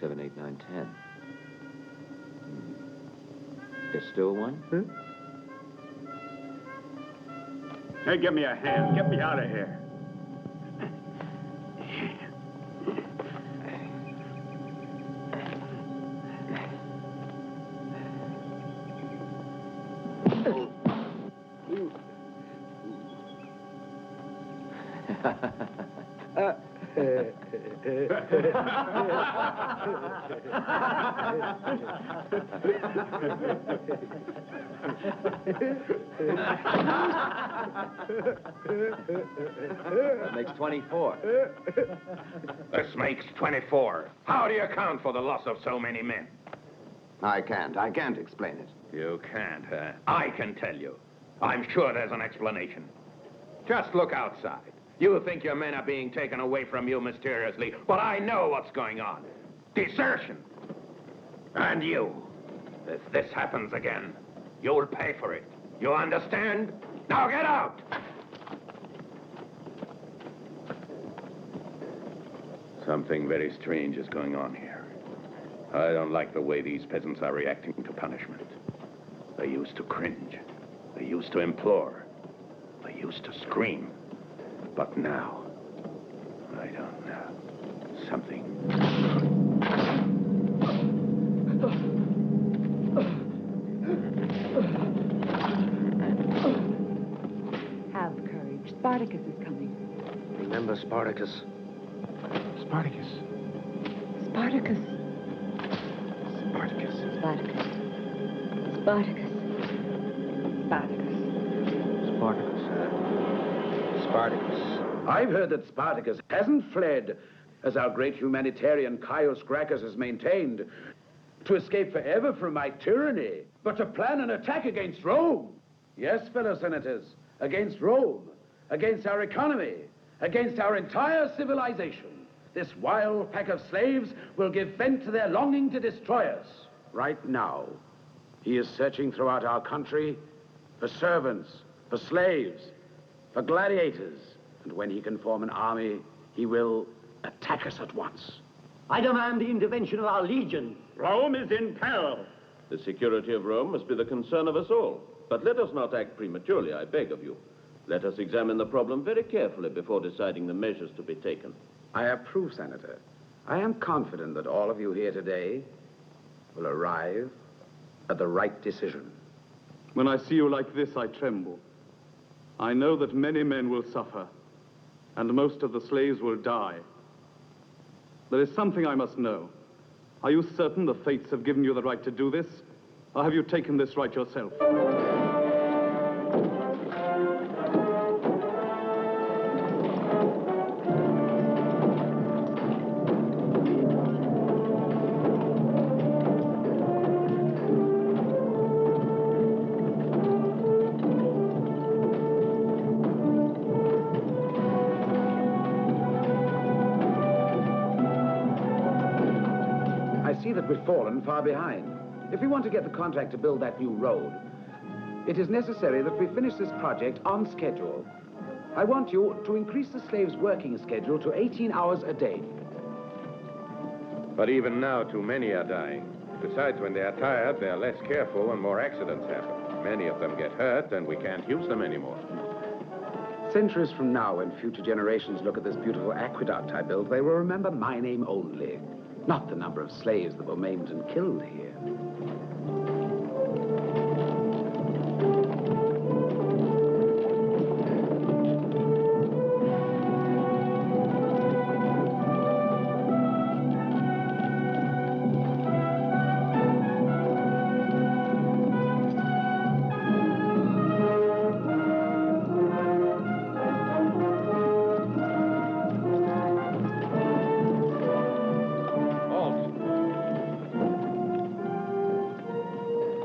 6, 7, 8, 9, 10. There's still one? Hey, give me a hand. Get me out of here. That makes 24. This makes 24. How do you account for the loss of so many men? I can't explain it. You can't, huh? I can tell you. I'm sure there's an explanation. Just look outside. You think your men are being taken away from you mysteriously, but I know what's going on. Desertion. And you, if this happens again, you'll pay for it. You understand? Now get out! Something very strange is going on here. I don't like the way these peasants are reacting to punishment. They used to cringe. They used to implore. They used to scream. But now, I don't know. Something. Have courage. Spartacus is coming. Remember Spartacus. Spartacus. Spartacus. Spartacus. Spartacus. Spartacus. Spartacus. Spartacus. Spartacus. I've heard that Spartacus hasn't fled, as our great humanitarian Caius Gracchus has maintained, to escape forever from my tyranny, but to plan an attack against Rome. Yes, fellow senators, against Rome, against our economy, against our entire civilization. This wild pack of slaves will give vent to their longing to destroy us. Right now, he is searching throughout our country for servants, for slaves, for gladiators. And when he can form an army, he will attack us at once. I demand the intervention of our legion. Rome is in peril. The security of Rome must be the concern of us all. But let us not act prematurely, I beg of you. Let us examine the problem very carefully before deciding the measures to be taken. I approve, Senator. I am confident that all of you here today will arrive at the right decision. When I see you like this, I tremble. I know that many men will suffer, and most of the slaves will die. There is something I must know. Are you certain the fates have given you the right to do this, or have you taken this right yourself? We've fallen far behind. If we want to get the contract to build that new road, it is necessary that we finish this project on schedule. I want you to increase the slaves' working schedule to 18 hours a day. But even now, too many are dying. Besides, when they are tired, they are less careful and more accidents happen. Many of them get hurt, and we can't use them anymore. Centuries from now, when future generations look at this beautiful aqueduct I built, they will remember my name only. Not the number of slaves that were maimed and killed here.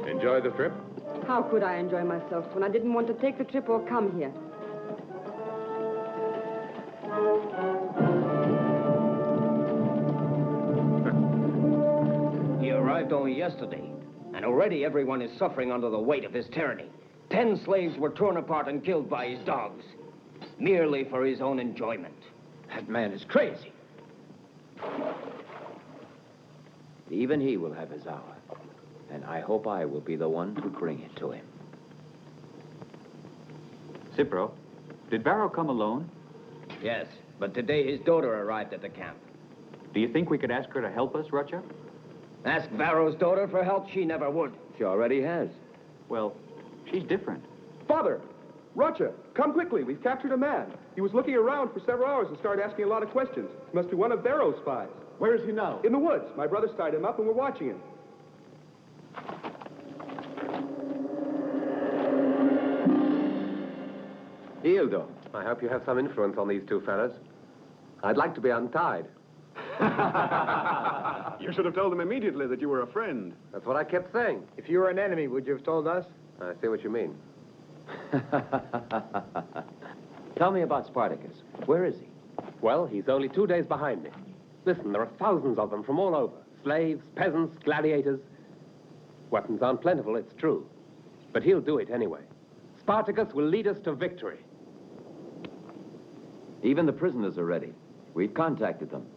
Enjoy the trip? How could I enjoy myself when I didn't want to take the trip or come here? He arrived only yesterday, and already everyone is suffering under the weight of his tyranny. 10 slaves were torn apart and killed by his dogs, merely for his own enjoyment. That man is crazy. Even he will have his hour. And I hope I will be the one to bring it to him. Cipro, did Varro come alone? Yes, but today his daughter arrived at the camp. Do you think we could ask her to help us, Roger? Ask Varro's daughter for help, she never would. She already has. Well, she's different. Father! Roger, come quickly. We've captured a man. He was looking around for several hours and started asking a lot of questions. He must be one of Varro's spies. Where is he now? In the woods. My brother's tied him up and we're watching him. Ildo, I hope you have some influence on these two fellas. I'd like to be untied. You should have told him immediately that you were a friend. That's what I kept saying. If you were an enemy, would you have told us? I see what you mean. Tell me about Spartacus. Where is he? Well, he's only 2 days behind me. Listen, there are thousands of them from all over. Slaves, peasants, gladiators. Weapons aren't plentiful, it's true. But he'll do it anyway. Spartacus will lead us to victory. Even the prisoners are ready. We've contacted them.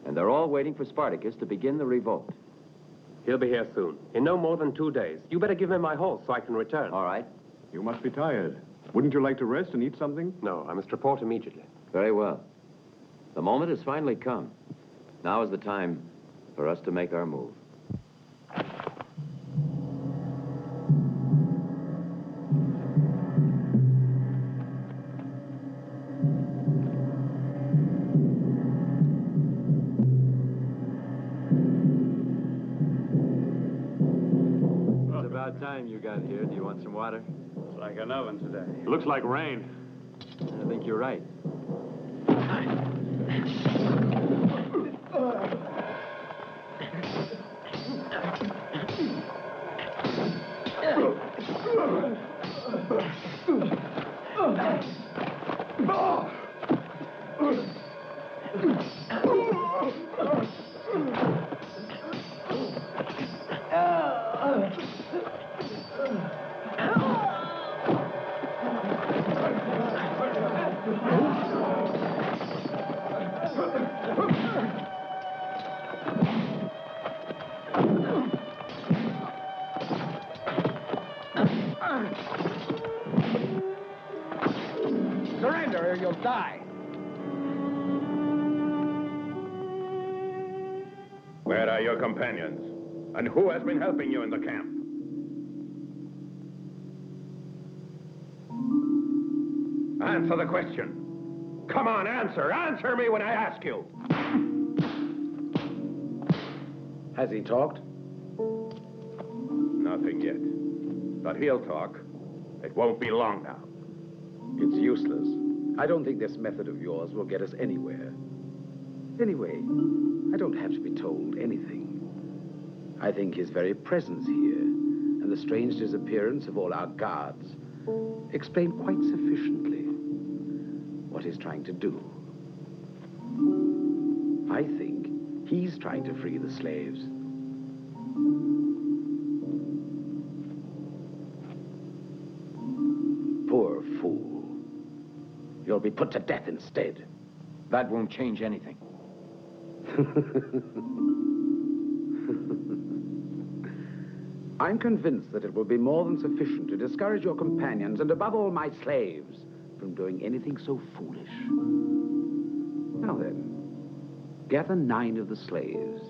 And they're all waiting for Spartacus to begin the revolt. He'll be here soon. In no more than 2 days. You better give me my horse so I can return. All right. You must be tired. Wouldn't you like to rest and eat something? No, I must report immediately. Very well. The moment has finally come. Now is the time for us to make our move. It's about time you got here. Do you want some water? It's like an oven today. Looks like rain. I think you're right. Surrender or you'll die. Where are your companions? And who has been helping you in the camp? Answer the question. Come on, answer. Answer me when I ask you. Has he talked? Nothing yet. But he'll talk. It won't be long now. It's useless. I don't think this method of yours will get us anywhere. Anyway, I don't have to be told anything. I think his very presence here and the strange disappearance of all our guards explain quite sufficiently what he's trying to do. I think he's trying to free the slaves. Poor fool. You'll be put to death instead. That won't change anything. I'm convinced that it will be more than sufficient to discourage your companions and above all my slaves from doing anything so foolish. Now then, gather 9 of the slaves.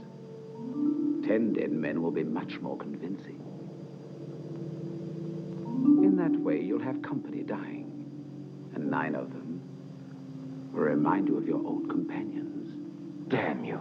10 dead men will be much more convincing. In that way, you'll have company dying, and 9 of them will remind you of your old companions. Damn you.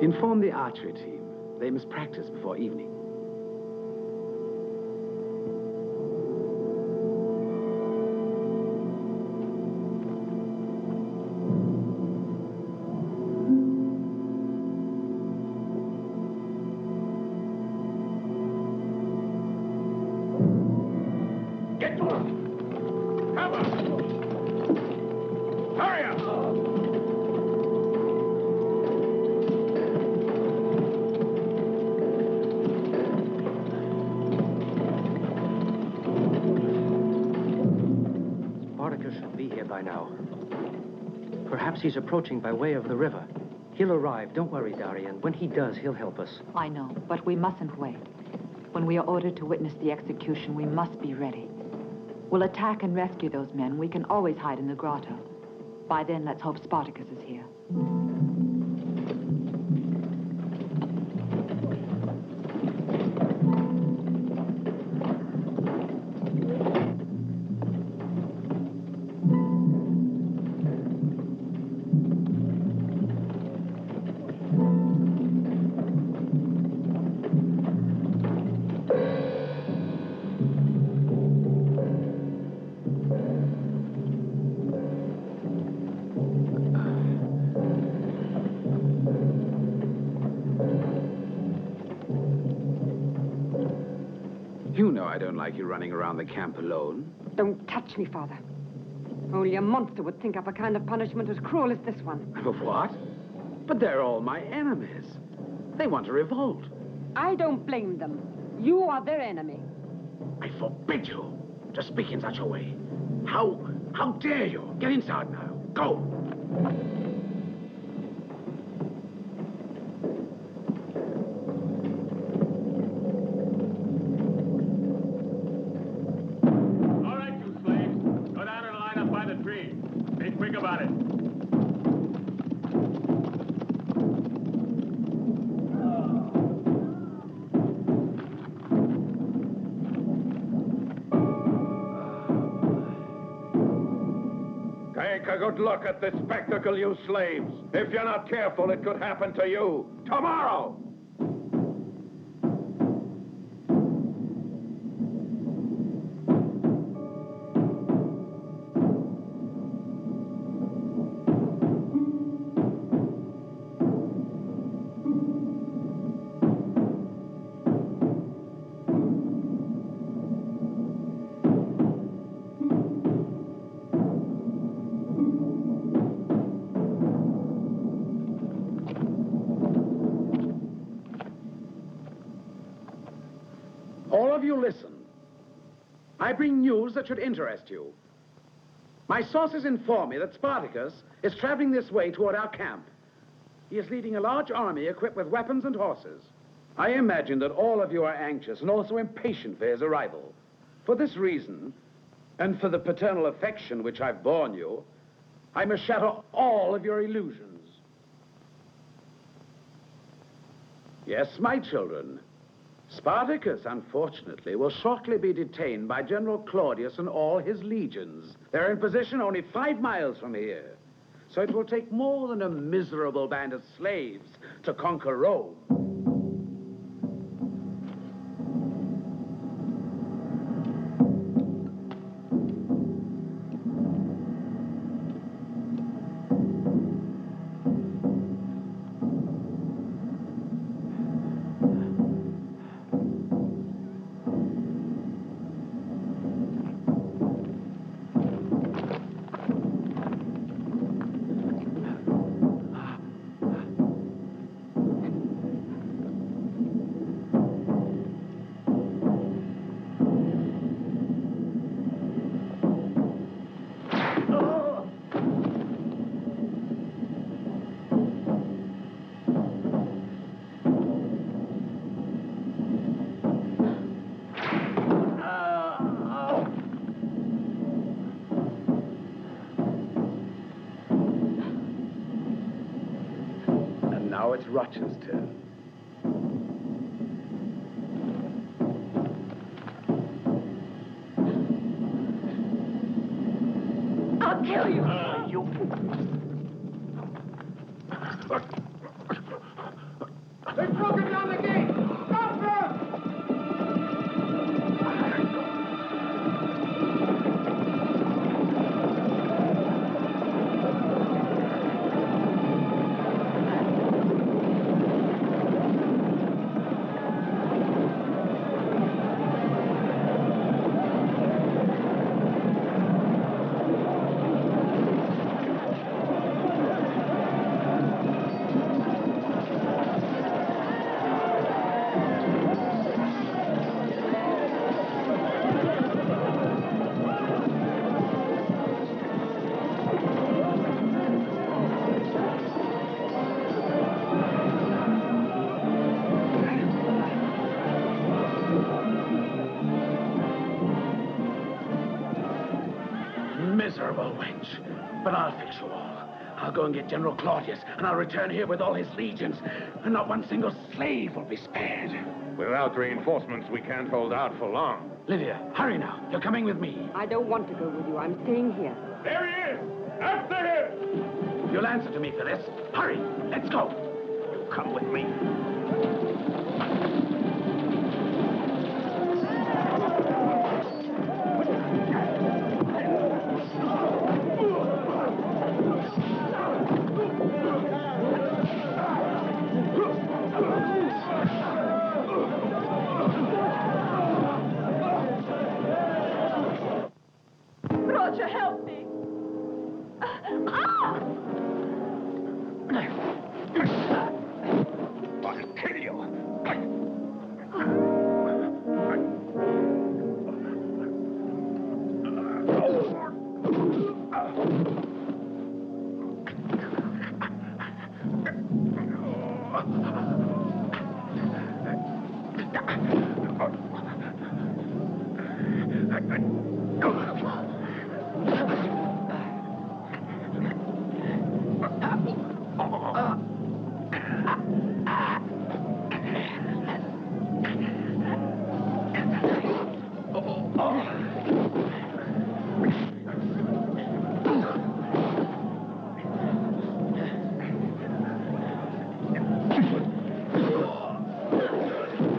Inform the archery team. They must practice before evening. it! Come on! Hurry up! Spartacus should be here by now. Perhaps he's approaching by way of the river. He'll arrive. Don't worry, Darian. When he does, he'll help us. I know, but we mustn't wait. When we are ordered to witness the execution, we must be ready. We'll attack and rescue those men. We can always hide in the grotto. By then, let's hope Spartacus is here. You know I don't like you running around the camp alone. Don't touch me, Father. Only a monster would think up a kind of punishment as cruel as this one. What? But they're all my enemies. They want to revolt. I don't blame them. You are their enemy. I forbid you to speak in such a way. How dare you? Get inside now. Go! All right, you slaves. Go down and line up by the tree. Be quick about it. Take a good look at this spectacle, you slaves. If you're not careful, it could happen to you tomorrow. All of you listen. I bring news that should interest you. My sources inform me that Spartacus is traveling this way toward our camp. He is leading a large army equipped with weapons and horses. I imagine that all of you are anxious and also impatient for his arrival. For this reason, and for the paternal affection which I've borne you, I must shatter all of your illusions. Yes, my children. Spartacus, unfortunately, will shortly be detained by General Claudius and all his legions. They're in position only 5 miles from here. So it will take more than a miserable band of slaves to conquer Rome. Now it's Roch's turn. I'll kill you. You... They've broken down the gate. Stop them! wench. But I'll fix you all. I'll go and get General Claudius, and I'll return here with all his legions, and not one single slave will be spared. Without reinforcements, we can't hold out for long. Livia, hurry now. You're coming with me. I don't want to go with you. I'm staying here. There he is! After him! You'll answer to me for this. Hurry, let's go. You come with me. Roger, help me. Ah! I'll kill you.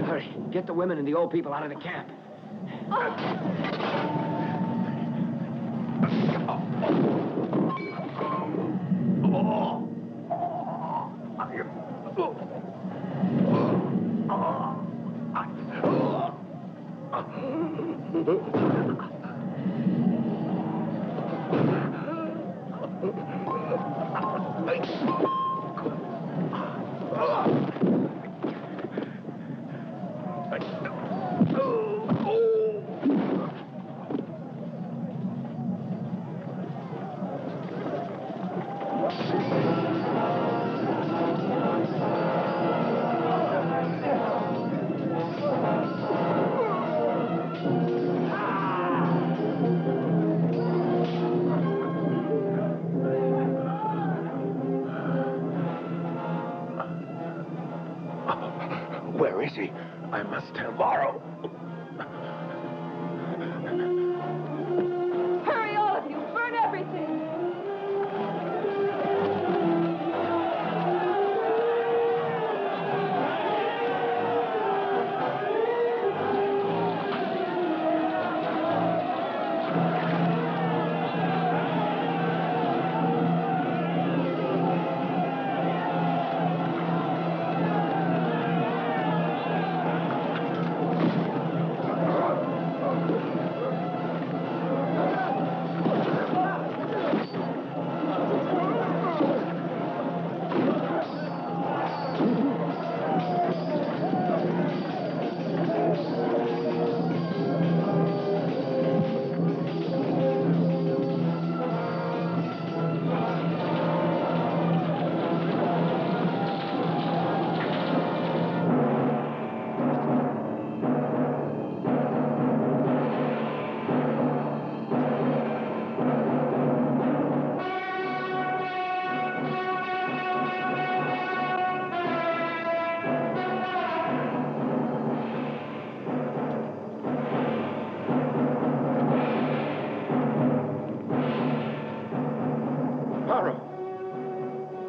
Hurry, get the women and the old people out of the camp. Where is he? I must tell Varro. Hurry, all of you. Burn everything.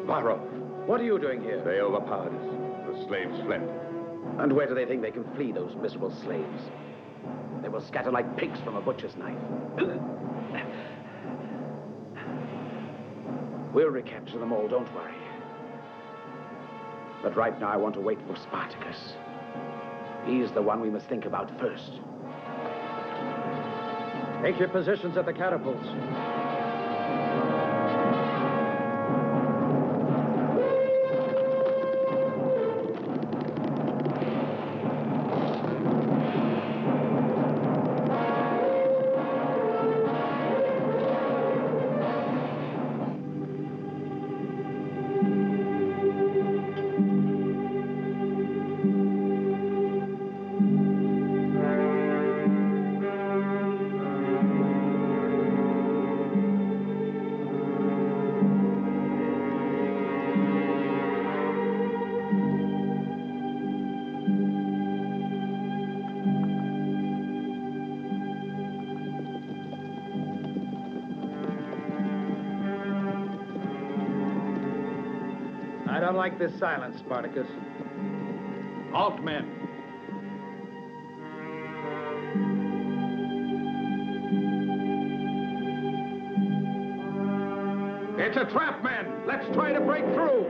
Varro, what are you doing here? They overpowered us. The slaves fled. And where do they think they can flee, those miserable slaves? They will scatter like pigs from a butcher's knife. We'll recapture them all, don't worry. But right now I want to wait for Spartacus. He's the one we must think about first. Take your positions at the catapults. don't like this silence, Spartacus. Halt, men. It's a trap, men. Let's try to break through.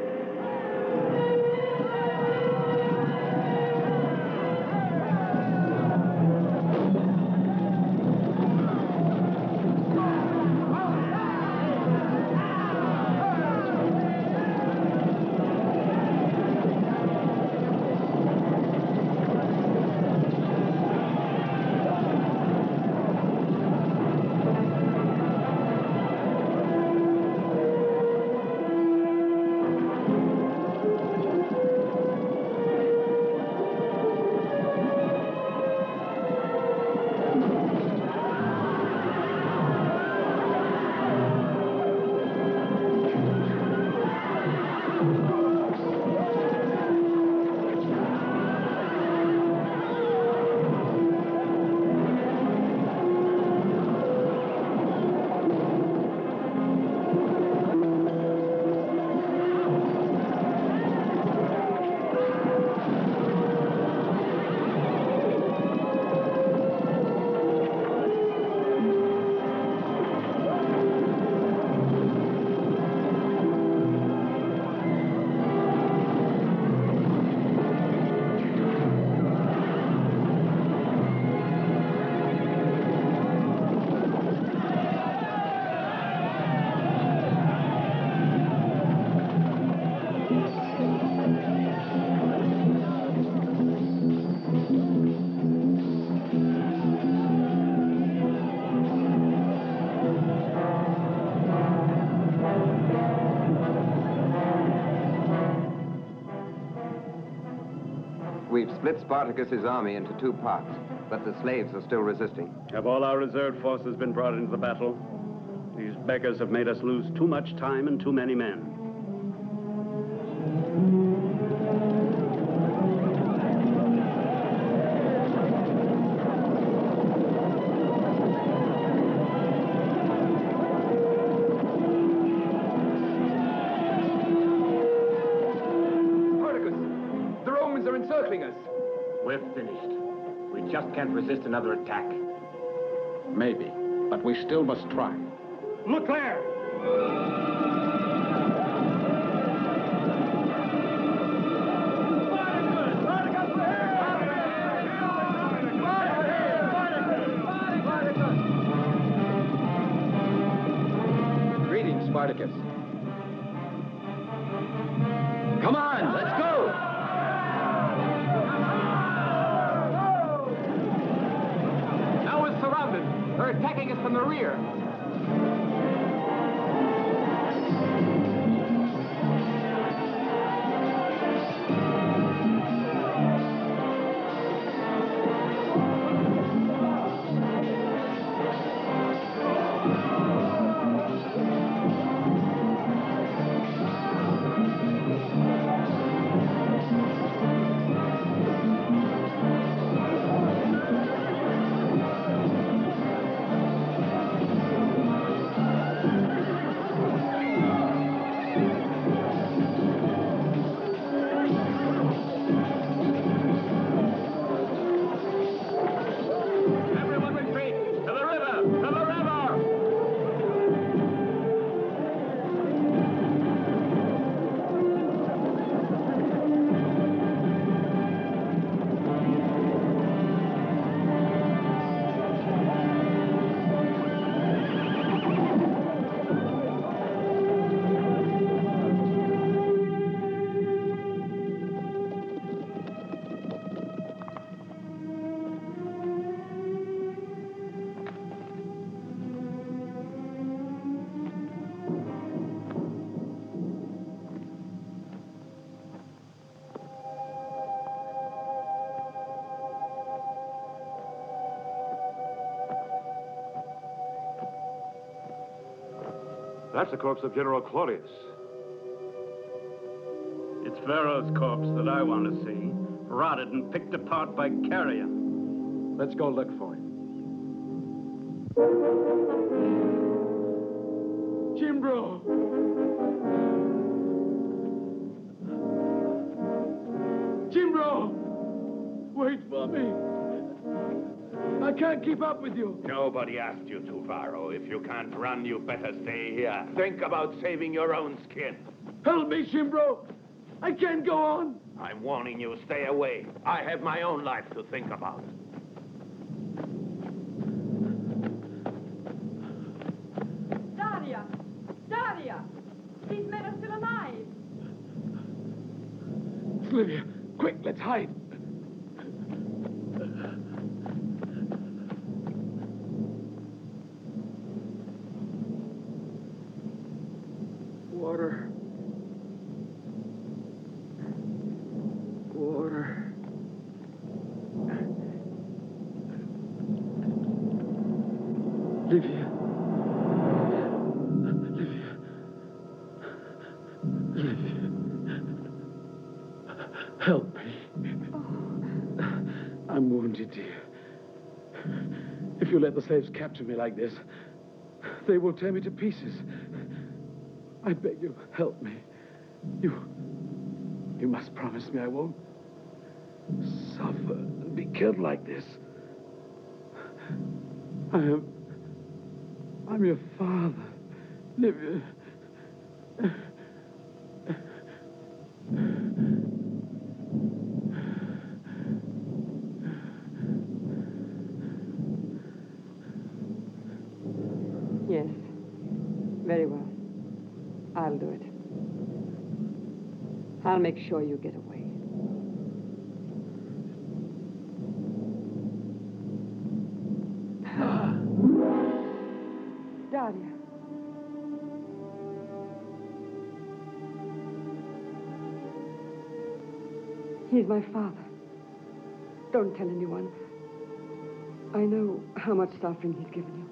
We've split Spartacus's army into two parts, but the slaves are still resisting. Have all our reserve forces been brought into the battle? These beggars have made us lose too much time and too many men. We're finished. We just can't resist another attack. Maybe, but we still must try. Look there! Greetings, Spartacus. Come on, let's go! Surrounded. They're attacking us from the rear. That's the corpse of General Claudius. It's Pharaoh's corpse that I want to see, rotted and picked apart by carrion. Let's go look for him. Jimbro! for me. I can't keep up with you. Nobody asked you to, Varro. If you can't run, you better stay here. Think about saving your own skin. Help me, Shimbro. I can't go on. I'm warning you, stay away. I have my own life to think about. Daria! Daria! These men are still alive. It's Livia. Quick, let's hide. Water. Water. Livia. Livia. Livia. Help me. I'm wounded, dear. If you let the slaves capture me like this, they will tear me to pieces. I beg you, help me. You must promise me I won't suffer and be killed like this. I'm your father. Livia. Yes. Very well. I'll do it. I'll make sure you get away. Daria. He's my father. Don't tell anyone. I know how much suffering he's given you.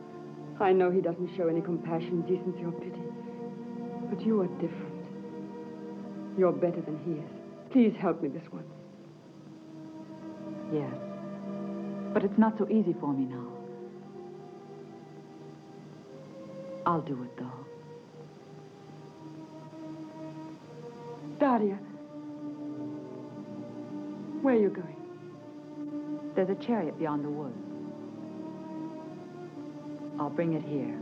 I know he doesn't show any compassion, decency, or pity. But you are different. You're better than he is. Please help me this once. Yes. But it's not so easy for me now. I'll do it, though. Daria. Where are you going? There's a chariot beyond the woods. I'll bring it here.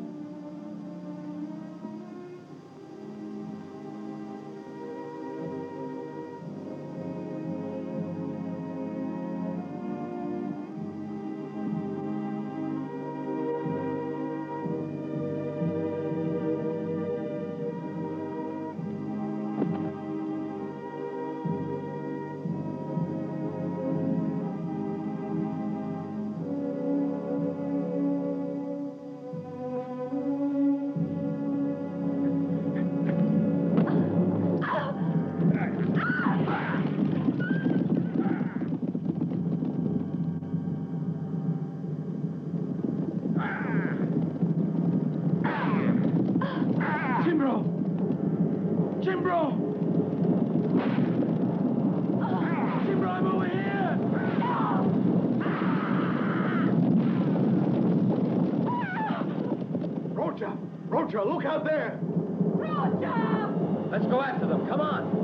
Roger, look out there! Roger! Let's go after them. Come on.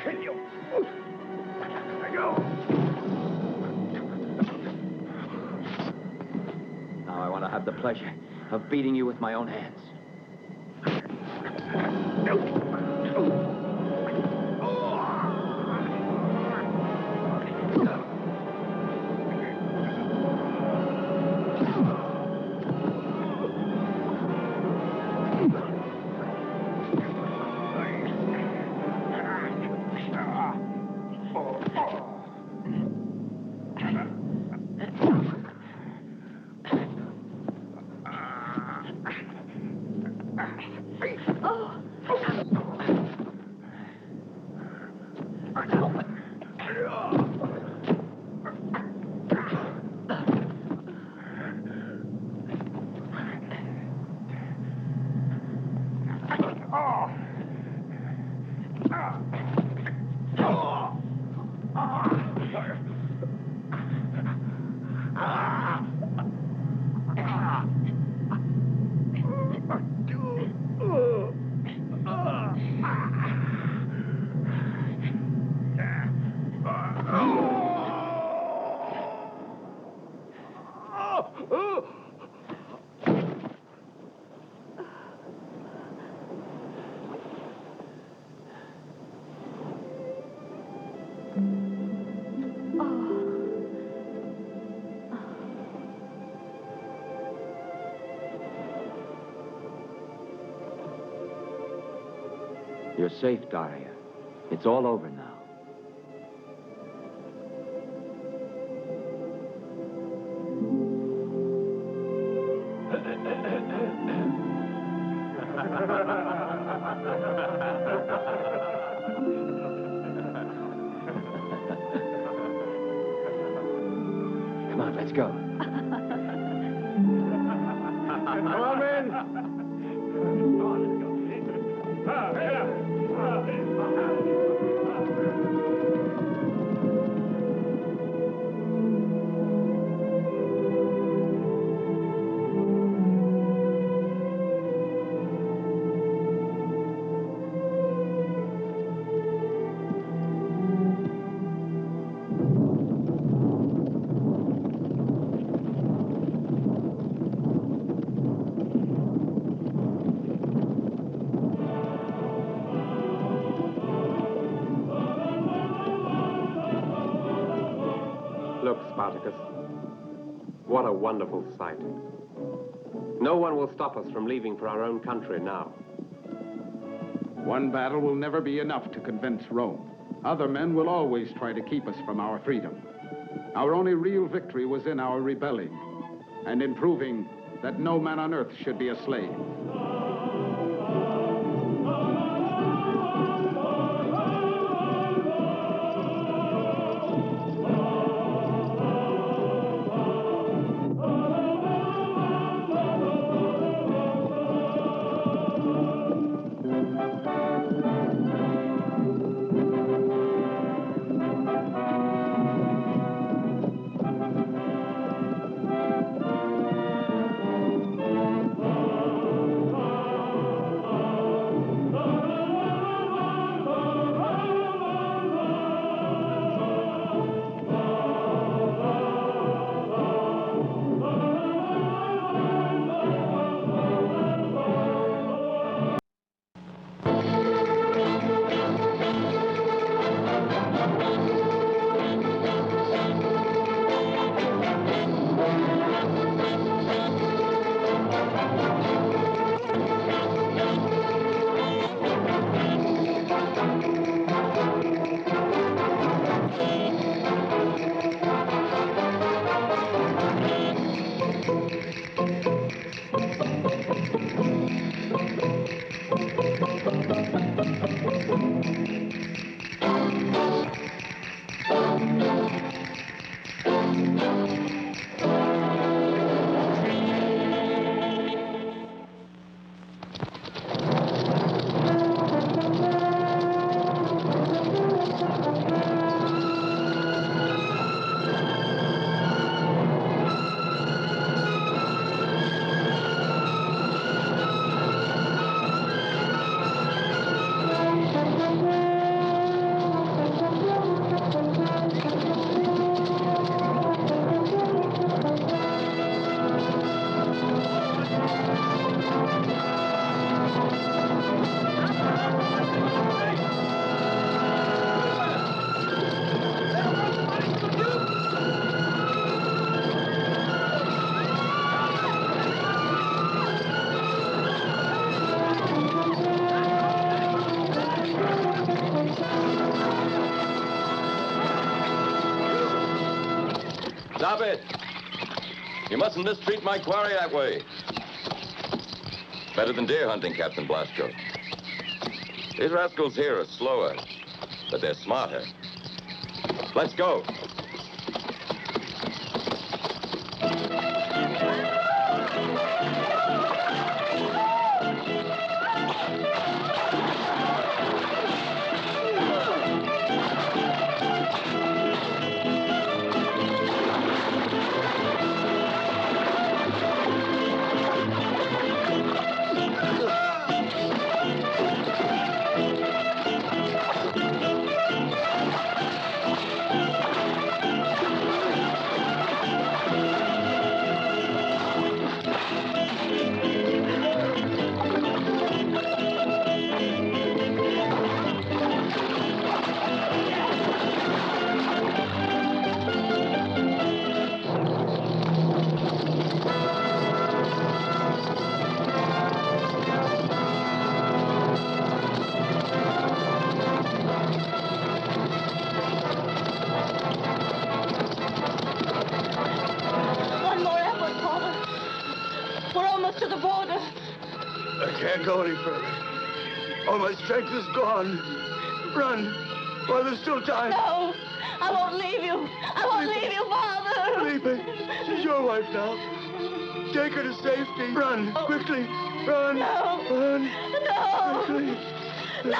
kill you. Let go. Now I want to have the pleasure of beating you with my own hands. You're safe, Daria. It's all over now. Come on, let's go. Come on, men. Look, Spartacus. What a wonderful sight. No one will stop us from leaving for our own country now. One battle will never be enough to convince Rome. Other men will always try to keep us from our freedom. Our only real victory was in our rebelling and in proving that no man on earth should be a slave. Stop it! You mustn't mistreat my quarry that way. Better than deer hunting, Captain Blasco. These rascals here are slower, but they're smarter. Let's go. One more effort, Father. We're almost to the border. I can't go any further. All my strength is gone. Run, while there's still time. No, I won't leave you. I won't leave you, Father. Felipe, she's your wife now. Take her to safety. Run, quickly. Run. No. Run. No. Quickly. No.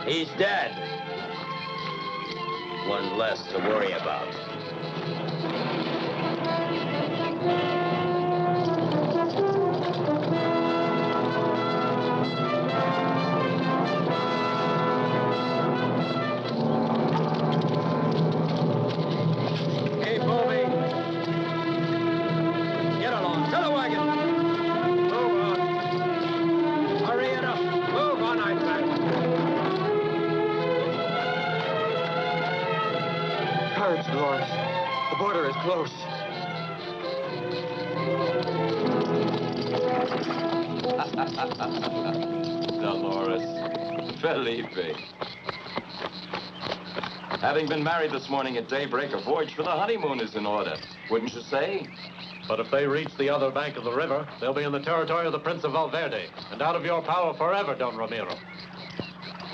He's dead. One less to worry about. Keep moving. Get along. To the wagon. Move on. Hurry it up. Move on, I say. Courage, Dolores. The border is close. Dolores. Felipe. Having been married this morning at daybreak, a voyage for the honeymoon is in order. Wouldn't you say? But if they reach the other bank of the river, they'll be in the territory of the Prince of Valverde, and out of your power forever, Don Ramiro.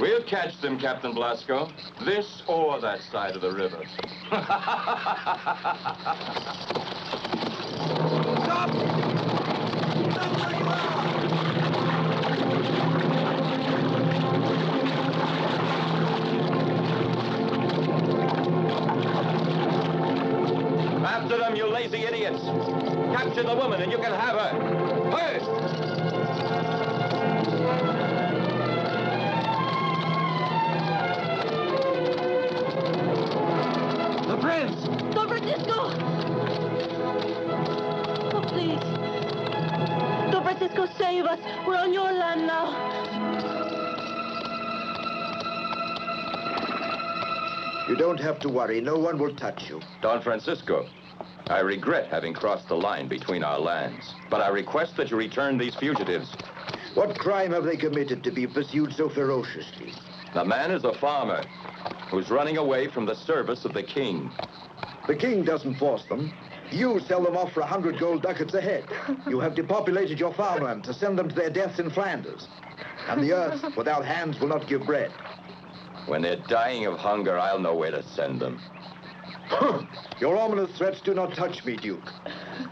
We'll catch them, Captain Blasco. This or that side of the river. After them, you lazy idiots. Capture the woman and you can have her. First! The Prince! Don Francisco! Oh, please. Don Francisco, save us. We're on your land now. You don't have to worry. No one will touch you. Don Francisco, I regret having crossed the line between our lands, but I request that you return these fugitives. What crime have they committed to be pursued so ferociously? The man is a farmer who's running away from the service of the king. The king doesn't force them. You sell them off for 100 gold ducats a head. You have depopulated your farmland to send them to their deaths in Flanders. And the earth without hands will not give bread. When they're dying of hunger, I'll know where to send them. Your ominous threats do not touch me, Duke.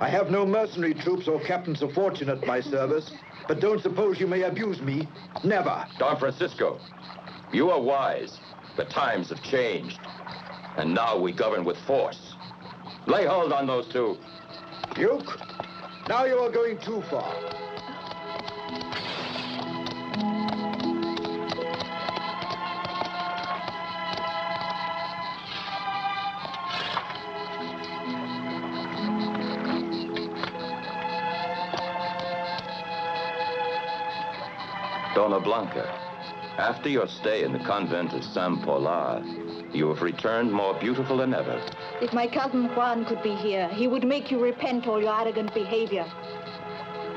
I have no mercenary troops or captains of fortune at my service, but don't suppose you may abuse me. Never. Don Francisco, you are wise. The times have changed. And now we govern with force. Lay hold on those two. Duke, now you are going too far. Donna Blanca, after your stay in the convent of San Polar, you have returned more beautiful than ever. If my cousin Juan could be here, he would make you repent all your arrogant behavior.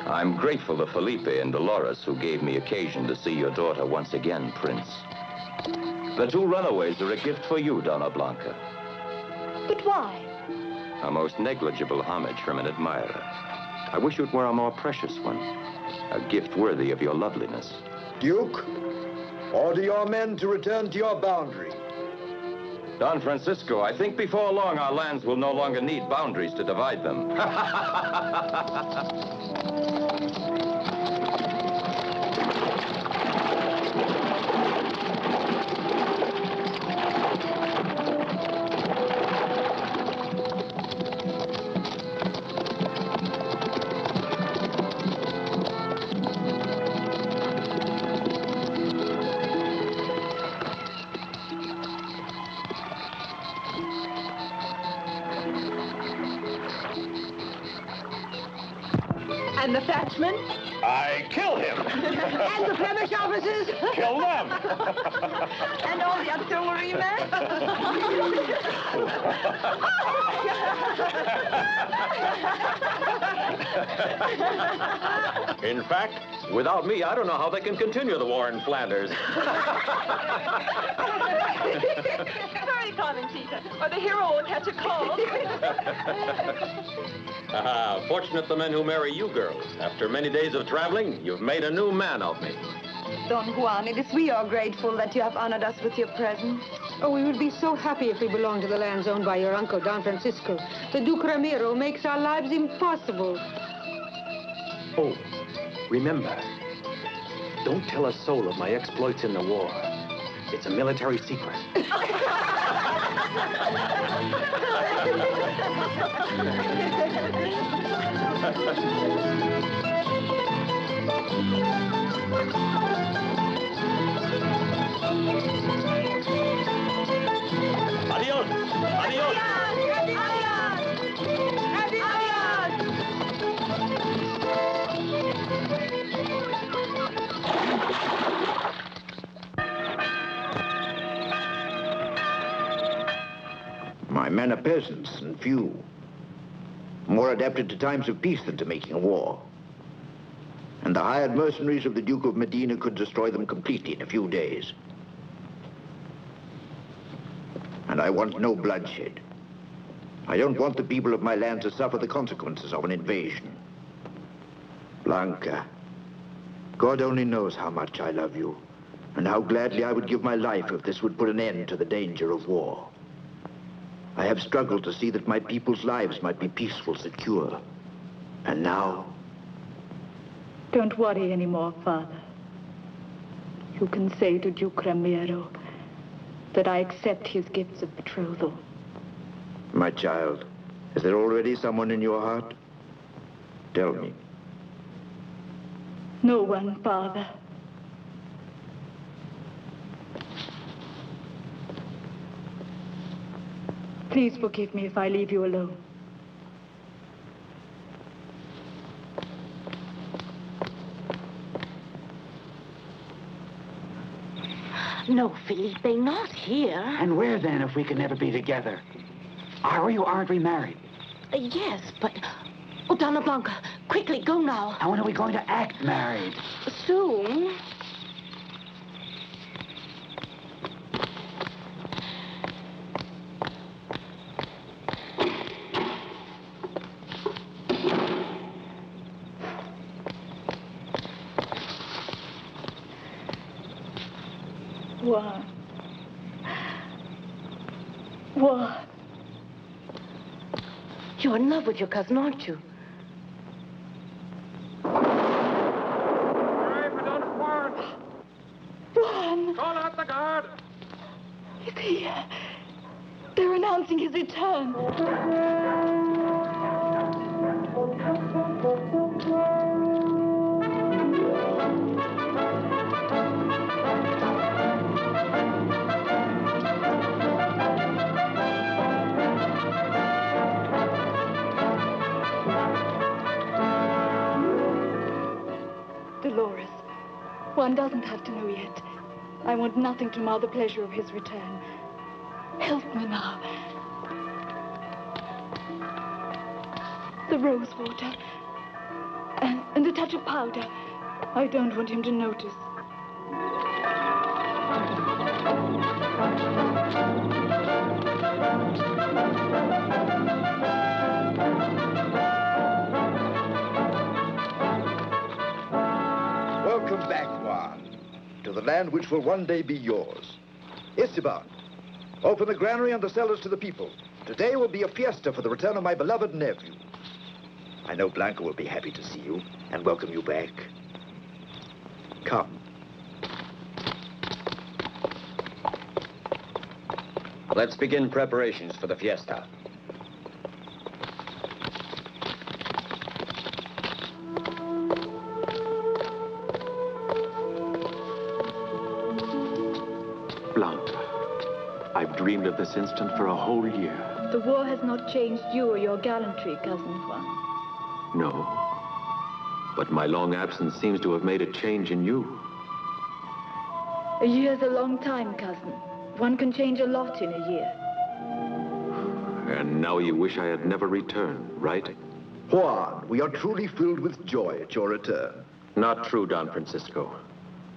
I'm grateful to Felipe and Dolores, who gave me occasion to see your daughter once again, Prince. The two runaways are a gift for you, Donna Blanca. But why? A most negligible homage from an admirer. I wish it were a more precious one. A gift worthy of your loveliness. Duke, order your men to return to your boundary. Don Francisco, I think before long our lands will no longer need boundaries to divide them. And the Thatchman? I kill him. And the Flemish officers? Kill them. And all the artillery men? In fact, without me, I don't know how they can continue the war in Flanders. Hurry, Carmencita, or the hero will catch a cold. Fortunate the men who marry you girls. After many days of traveling, you've made a new man of me. Don Juan, it is we are grateful that you have honored us with your presence. Oh, we would be so happy if we belonged to the lands owned by your uncle, Don Francisco. The Duke Ramiro makes our lives impossible. Oh, remember, don't tell a soul of my exploits in the war. It's a military secret. Adios! Adios! My men are peasants and few. More adapted to times of peace than to making a war. And the hired mercenaries of the Duke of Medina could destroy them completely in a few days. And I want no bloodshed. I don't want the people of my land to suffer the consequences of an invasion. Blanca, God only knows how much I love you, and how gladly I would give my life if this would put an end to the danger of war. I have struggled to see that my people's lives might be peaceful, secure. And now... Don't worry anymore, Father. You can say to Duke Ramiro that I accept his gifts of betrothal. My child, is there already someone in your heart? Tell me. No one, Father. Please forgive me if I leave you alone. No, Felipe, not here. And where then, if we can never be together? Are we or aren't we married? Yes, but... Oh, Donna Blanca, quickly, go now. And when are we going to act married? Soon. Juan. Juan. You're in love with your cousin, aren't you? Juan! Call out the guard! Is he... They're announcing his return. Juan doesn't have to know yet. I want nothing to mar the pleasure of his return. Help me now. The rose water. And a touch of powder. I don't want him to notice. Welcome back, Juan, to the land which will one day be yours. Esteban, open the granary and the cellars to the people. Today will be a fiesta for the return of my beloved nephew. I know Blanca will be happy to see you and welcome you back. Come. Let's begin preparations for the fiesta. Blanca, I've dreamed of this instant for a whole year. The war has not changed you or your gallantry, Cousin Juan. No, but my long absence seems to have made a change in you. A year's a long time, cousin. One can change a lot in a year. And now you wish I had never returned, right? Juan, we are truly filled with joy at your return. Not true, Don Francisco.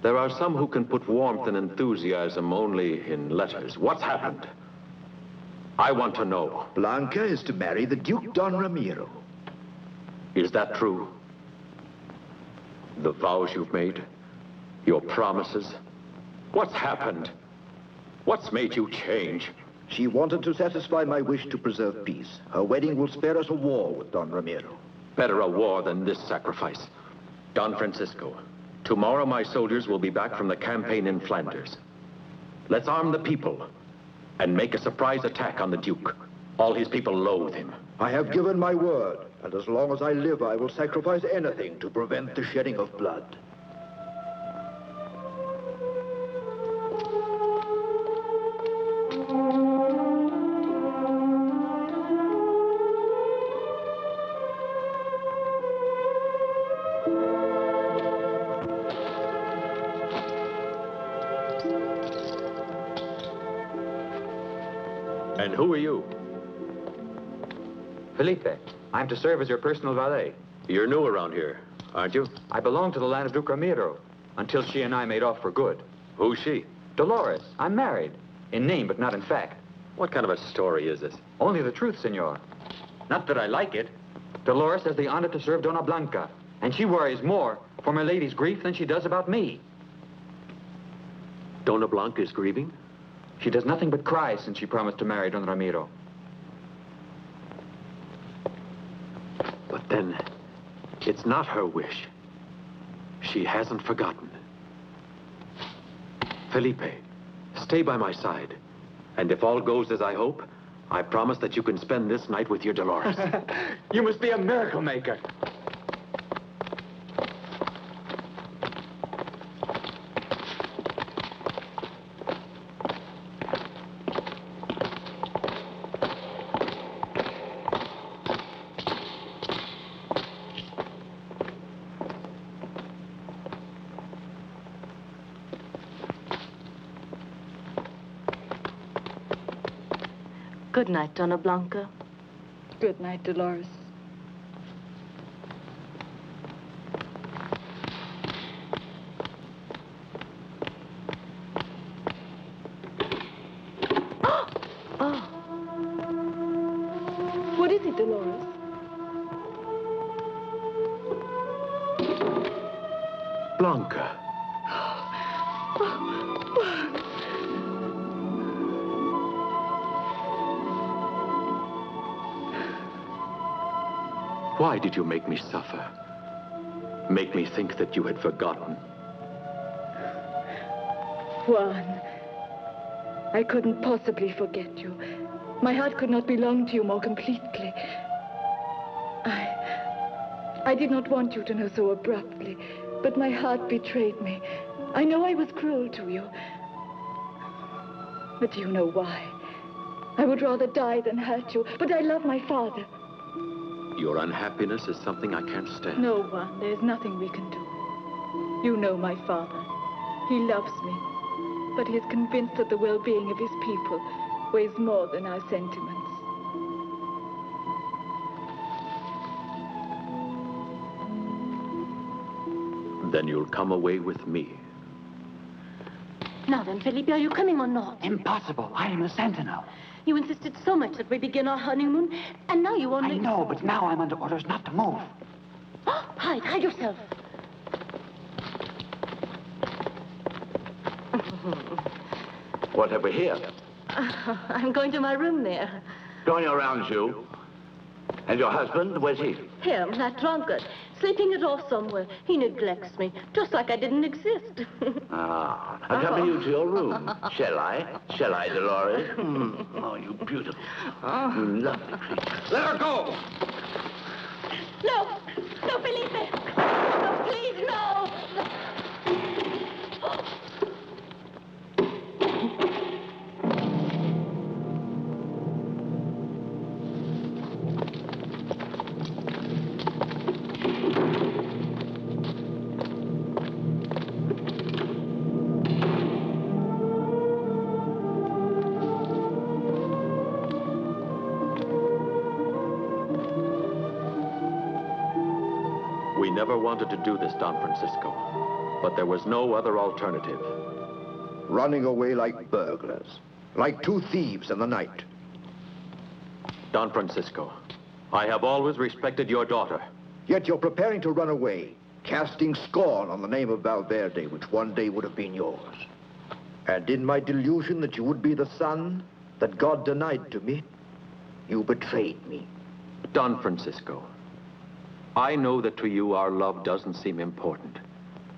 There are some who can put warmth and enthusiasm only in letters. What's happened? I want to know. Blanca is to marry the Duke Don Ramiro. Is that true? The vows you've made? Your promises? What's happened? What's made you change? She wanted to satisfy my wish to preserve peace. Her wedding will spare us a war with Don Ramiro. Better a war than this sacrifice. Don Francisco, tomorrow my soldiers will be back from the campaign in Flanders. Let's arm the people and make a surprise attack on the Duke. All his people loathe him. I have given my word, and as long as I live, I will sacrifice anything to prevent the shedding of blood. And who are you? Felipe, I'm to serve as your personal valet. You're new around here, aren't you? I belong to the land of Duke Ramiro, until she and I made off for good. Who's she? Dolores. I'm married. In name, but not in fact. What kind of a story is this? Only the truth, senor. Not that I like it. Dolores has the honor to serve Dona Blanca, and she worries more for my lady's grief than she does about me. Dona Blanca is grieving? She does nothing but cry since she promised to marry Don Ramiro. But then, it's not her wish. She hasn't forgotten. Felipe, stay by my side. And if all goes as I hope, I promise that you can spend this night with your Dolores. You must be a miracle maker. Good night, Dona Blanca. Good night, Dolores. Oh. What is it, Dolores? Blanca. Why did you make me suffer? Make me think that you had forgotten? Juan, I couldn't possibly forget you. My heart could not belong to you more completely. I did not want you to know so abruptly, but my heart betrayed me. I know I was cruel to you. But do you know why? I would rather die than hurt you, but I love my father. Your unhappiness is something I can't stand. No, Juan, there's nothing we can do. You know my father. He loves me, but he is convinced that the well-being of his people weighs more than our sentiments. Then you'll come away with me. Now then, Felipe, are you coming or not? Impossible. I am a sentinel. You insisted so much that we begin our honeymoon, and now you only... I know, but now I'm under orders not to move. Hide yourself. What have we here? I'm going to my room there. Going around you. And your husband, where's he? Him, that drunkard, sleeping it off somewhere. He neglects me, just like I didn't exist. Ah, accompany you to your room. Shall I? Shall I, Dolores? Oh, you beautiful. You lovely creature. Let her go! No! No, Felipe! No, please, no! We never wanted to do this, Don Francisco, but there was no other alternative. Running away like burglars, like two thieves in the night. Don Francisco, I have always respected your daughter. Yet you're preparing to run away, casting scorn on the name of Valverde, which one day would have been yours. And in my delusion that you would be the son that God denied to me, you betrayed me. Don Francisco, I know that to you our love doesn't seem important.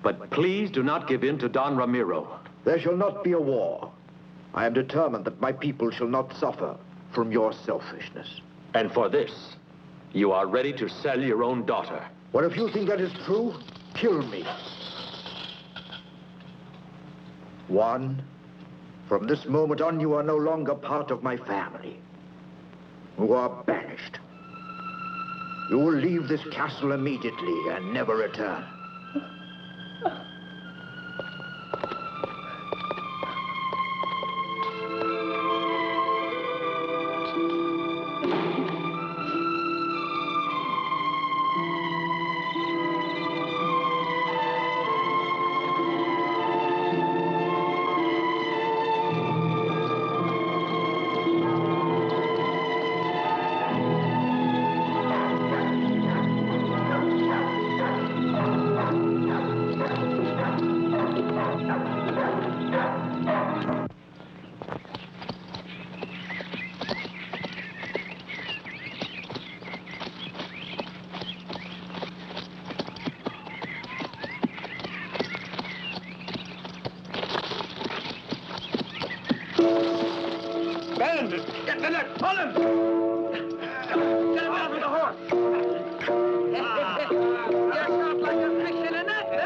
But please do not give in to Don Ramiro. There shall not be a war. I am determined that my people shall not suffer from your selfishness. And for this, you are ready to sell your own daughter. Well, if you think that is true, kill me. Juan, from this moment on, you are no longer part of my family. You are banished. You will leave this castle immediately and never return. Bandit! Get the net! Pull him! Get him out with the horse! You're shot like a fish in a net, eh?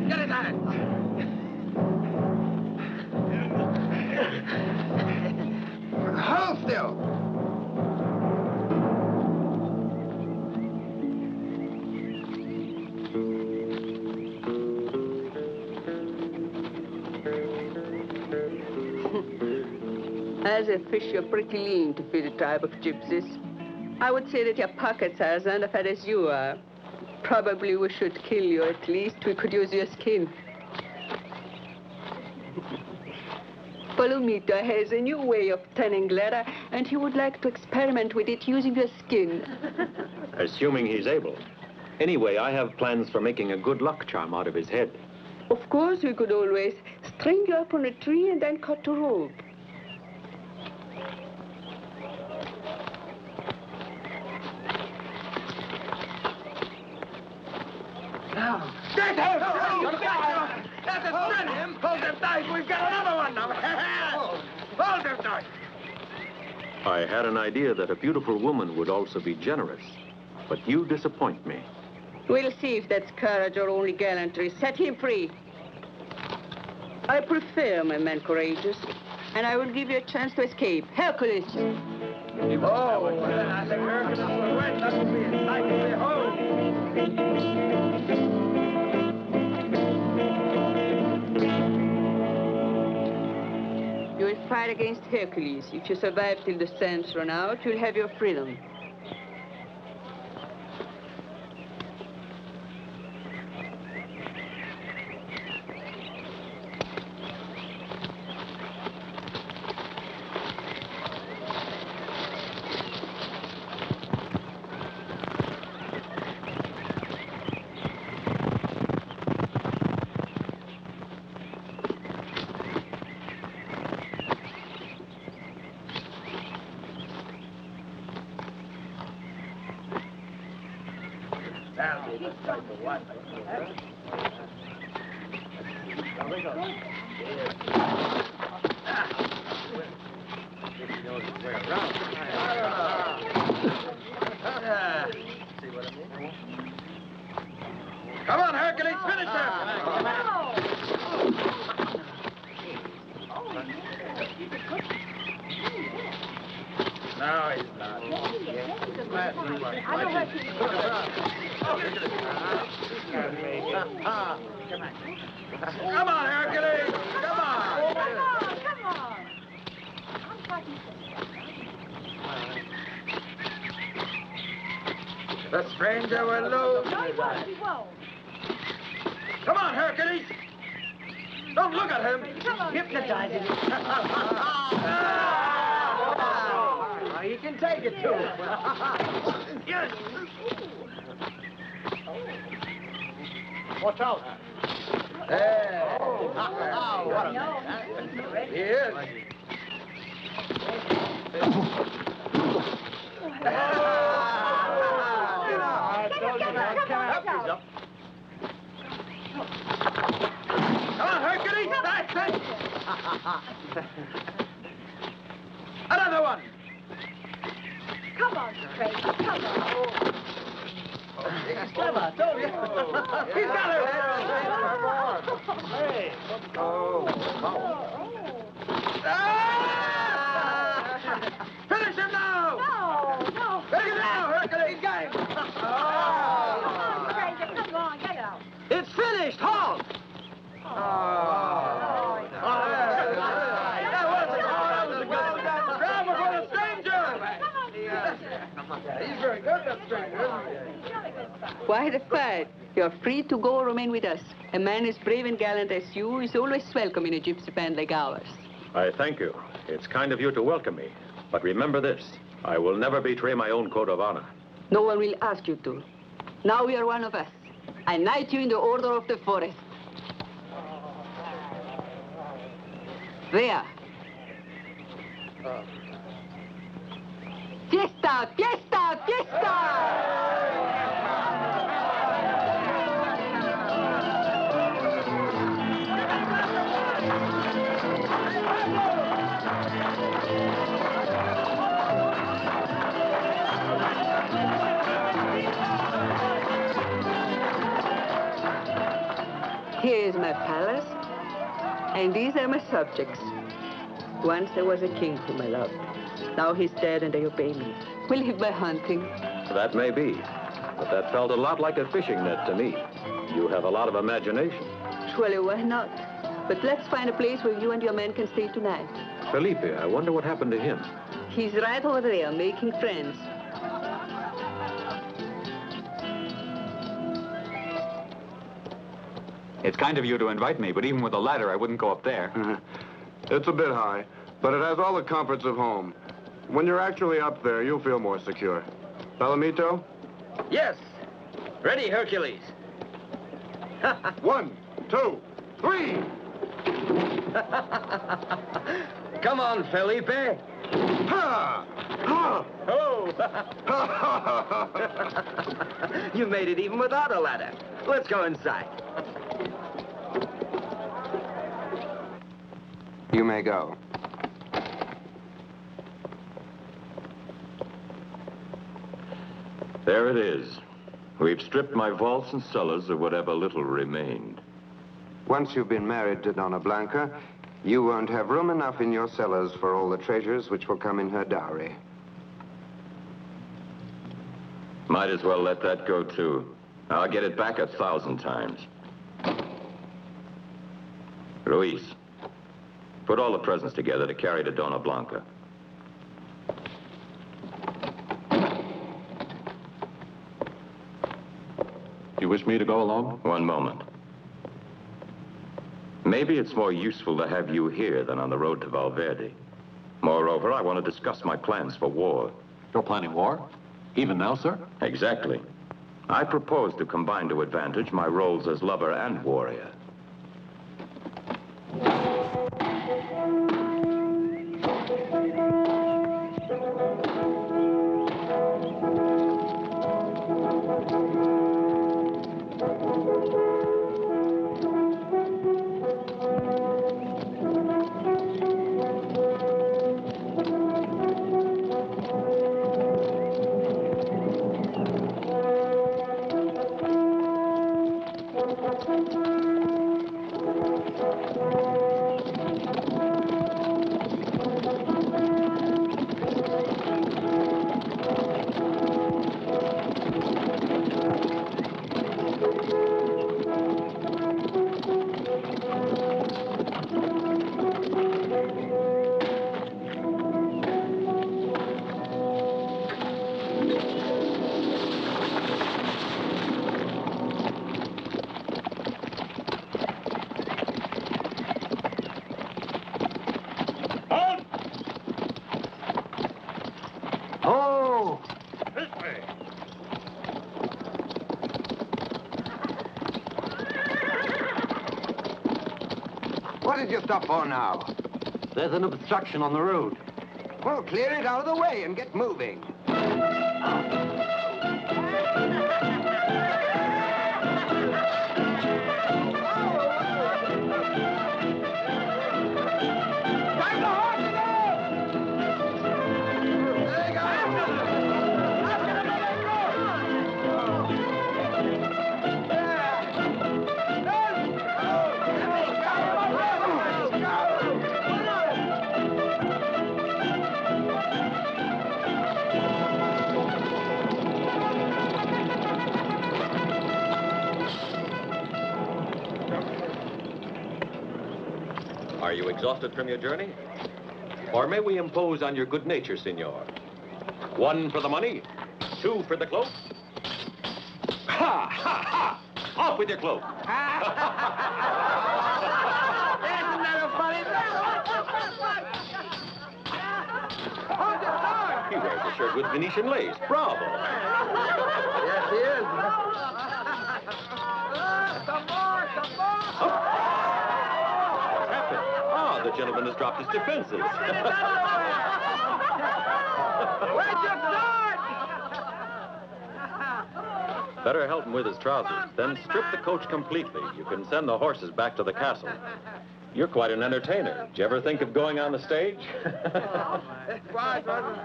Get his hand! Hold still! As a fish, you're pretty lean to feed a tribe of gypsies. I would say that your pockets are as underfed as you are. Probably we should kill you. At least we could use your skin. Palomito has a new way of turning leather, and he would like to experiment with it using your skin. Assuming he's able. Anyway, I have plans for making a good luck charm out of his head. Of course, we could always string you up on a tree and then cut a rope. Now. Get him! That's a friend him! Hold him tight! We've got another one now! Hold him tight! I had an idea that a beautiful woman would also be generous, but you disappoint me. We'll see if that's courage or only gallantry. Set him free. I prefer my men courageous, and I will give you a chance to escape. Hercules! Oh, I think Hercules will win. That will be a sight to behold. You will fight against Hercules. If you survive till the sands run out, you'll have your freedom. Come on, Hercules, finish him! No, he's not. Come on, Hercules! Come on! Come on! The stranger will lose. No, he won't. Come on, Hercules! Don't look at him! Come on, Hypnotizing him. He can take it, too. Yes! Watch out. There. What a man. He is. Come on, Hercules! That's it! Another one! Come on, Craig. Come on. He's clever, don't you? He's got it! Hey! Finish him now! No. Finish him now, Hercules! He's got him! Craig, come on, get out. It's finished! Halt! He's very good, that stranger. Why the fight? You're free to go or remain with us. A man as brave and gallant as you is always welcome in a gypsy band like ours. I thank you. It's kind of you to welcome me. But remember this, I will never betray my own code of honor. No one will ask you to. Now you are one of us. I knight you in the order of the forest. There. Fiesta! Fiesta! Fiesta! Here is my palace, and these are my subjects. Once there was a king whom I loved. Now he's dead and they obey me. We live by hunting. That may be, but that felt a lot like a fishing net to me. You have a lot of imagination. Surely, why not? But let's find a place where you and your men can stay tonight. Felipe, I wonder what happened to him. He's right over there, making friends. It's kind of you to invite me, but even with a ladder, I wouldn't go up there. It's a bit high, but it has all the comforts of home. When you're actually up there, you'll feel more secure. Palamito? Yes. Ready, Hercules. 1, 2, 3. Come on, Felipe. Ha! Ha! Oh! You made it even without a ladder. Let's go inside. You may go. There it is. We've stripped my vaults and cellars of whatever little remained. Once you've been married to Donna Blanca, you won't have room enough in your cellars for all the treasures which will come in her dowry. Might as well let that go, too. I'll get it back 1,000 times. Luis, Put all the presents together to carry to Dona Blanca. You wish me to go along? One moment. Maybe it's more useful to have you here than on the road to Valverde. Moreover, I want to discuss my plans for war. You're planning war? Even now, sir? Exactly. I propose to combine to advantage my roles as lover and warrior. Oh! This way. What did you stop for now? There's an obstruction on the road. Well, clear it out of the way and get moving. Are you exhausted from your journey? Or may we impose on your good nature, senor? 1 for the money, 2 for the cloak. Ha! Ha! Ha! Off with your cloak! Isn't that a funny He wears a shirt with Venetian lace. Bravo! Yes, he is. Some more! What's happened? Ah, the gentleman has dropped his defenses. Where'd you start? Better help him with his trousers, then strip the coach completely. You can send the horses back to the castle. You're quite an entertainer. Did you ever think of going on the stage? It's wise, wasn't it?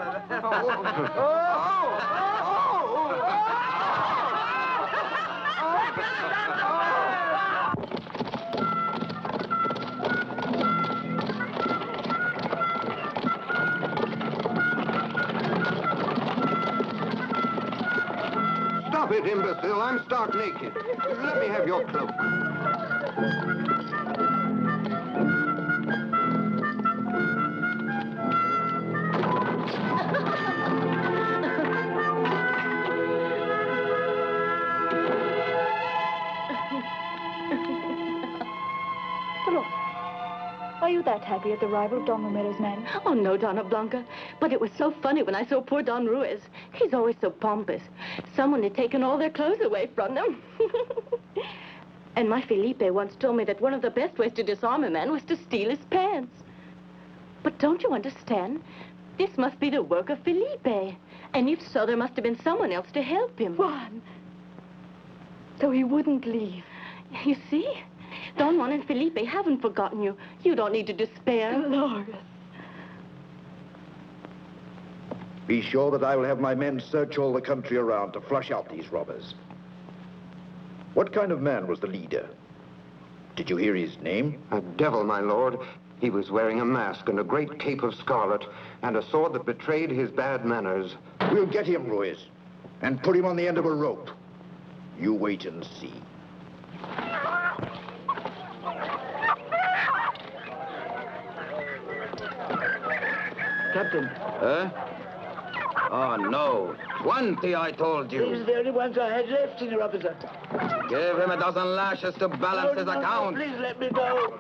Stop it, imbecile. I'm stark naked. Let me have your cloak. Dolores, are you that happy at the arrival of Don Romero's men? Oh, no, Donna Blanca. But it was so funny when I saw poor Don Ruiz. He's always so pompous. Someone had taken all their clothes away from them. And my Felipe once told me that one of the best ways to disarm a man was to steal his pants. But don't you understand? This must be the work of Felipe. And if so, there must have been someone else to help him. Juan. So he wouldn't leave. You see? Don Juan and Felipe haven't forgotten you. You don't need to despair. Dolores. Be sure that I will have my men search all the country around to flush out these robbers. What kind of man was the leader? Did you hear his name? A devil, my lord. He was wearing a mask and a great cape of scarlet and a sword that betrayed his bad manners. We'll get him, Ruiz, and put him on the end of a rope. You wait and see. Captain. Huh? Oh, no. 20, I told you. These are the only ones I had left, Senior Officer. Give him a dozen lashes to balance his account. Please let me go.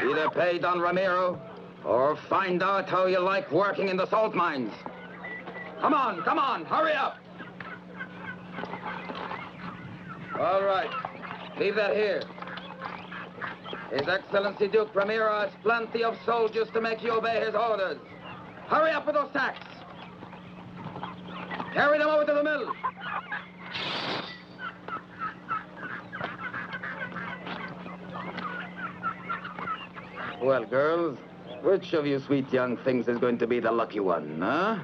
Either pay Don Ramiro, or find out how you like working in the salt mines. Come on, hurry up. All right, leave that here. His Excellency Duke Ramiro has plenty of soldiers to make you obey his orders. Hurry up with those sacks. Carry them over to the mill. Well, girls, which of you sweet young things is going to be the lucky one, huh?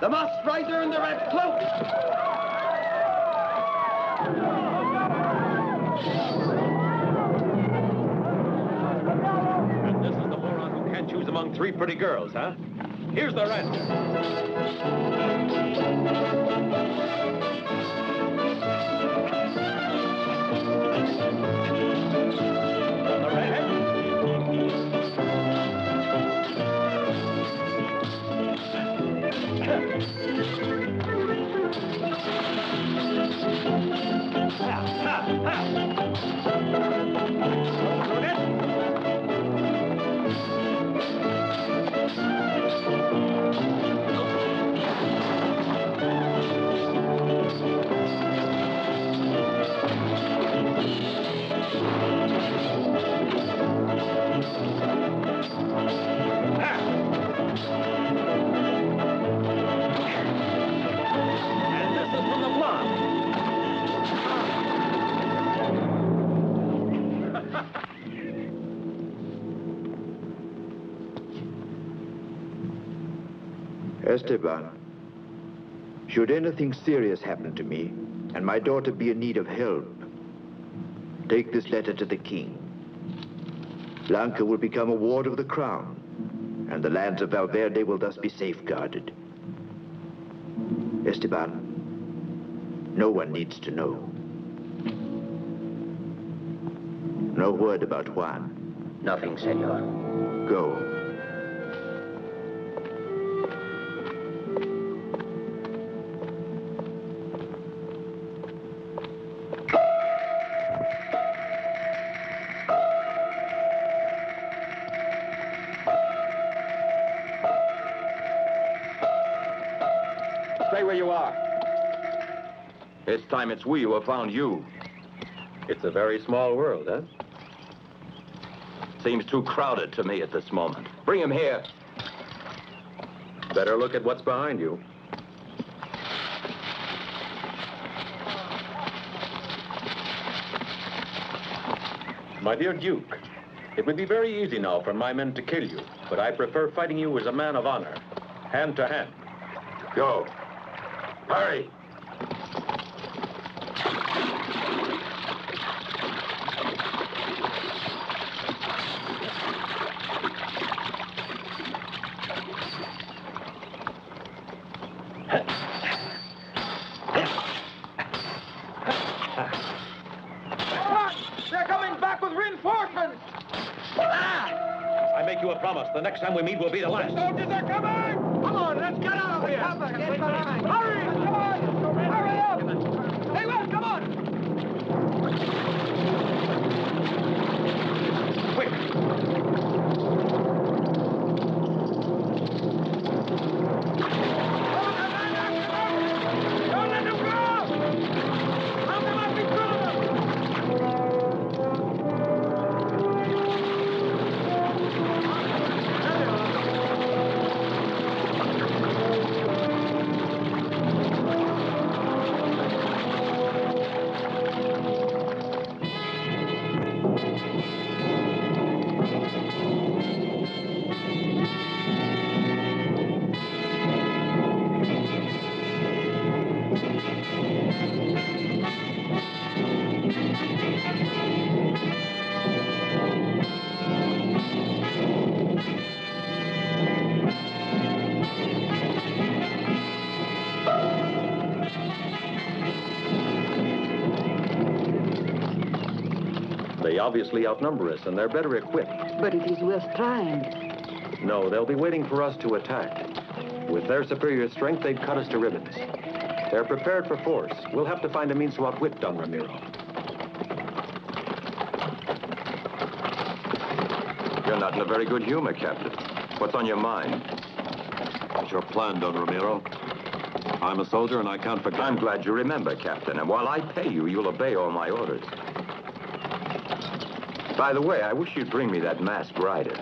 The masked rider in the red cloak! And this is the moron who can't choose among three pretty girls, huh? Here's the rancher. Esteban, should anything serious happen to me, and my daughter be in need of help, take this letter to the king. Blanca will become a ward of the crown, and the lands of Valverde will thus be safeguarded. Esteban, no one needs to know. No word about Juan. Nothing, senor. Go. Stay where you are. This time it's we who have found you. It's a very small world, huh? Seems too crowded to me at this moment. Bring him here. Better look at what's behind you. My dear Duke, it would be very easy now for my men to kill you, but I prefer fighting you as a man of honor, hand to hand. Go. Hurry. They're coming back with reinforcements! I make you a promise. The next time we meet will be the last. Soldiers are coming! Come on, let's get out of here! Hurry! Come on! Hurry up! Hey, well, come on! Don't let them go! How they must be They obviously outnumber us, and they're better equipped. But it is worth trying. No, they'll be waiting for us to attack. With their superior strength, they'd cut us to ribbons. They're prepared for force. We'll have to find a means to outwit Don Ramiro. You're not in a very good humor, Captain. What's on your mind? What's your plan, Don Ramiro? I'm a soldier and I can't forget. I'm glad you remember, Captain. And while I pay you, you'll obey all my orders. By the way, I wish you'd bring me that masked rider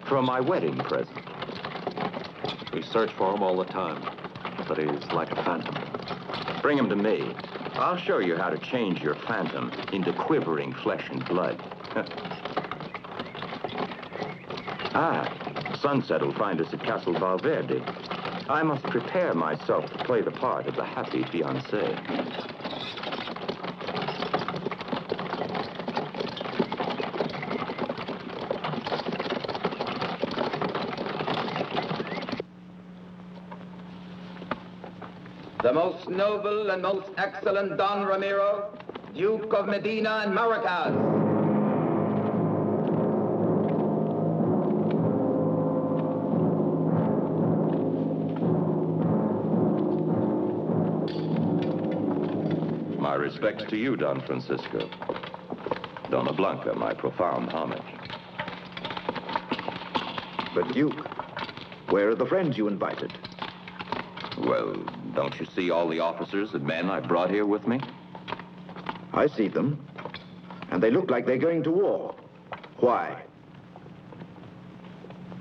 for my wedding present. We search for him all the time, but he's like a phantom. Bring him to me. I'll show you how to change your phantom into quivering flesh and blood. Sunset will find us at Castle Valverde. I must prepare myself to play the part of the happy fiancé. The most noble and most excellent Don Ramiro, Duke of Medina and Maracas. My respects to you, Don Francisco. Dona Blanca, my profound homage. But, Duke, where are the friends you invited? Well, don't you see all the officers and men I brought here with me? I see them, and they look like they're going to war. Why?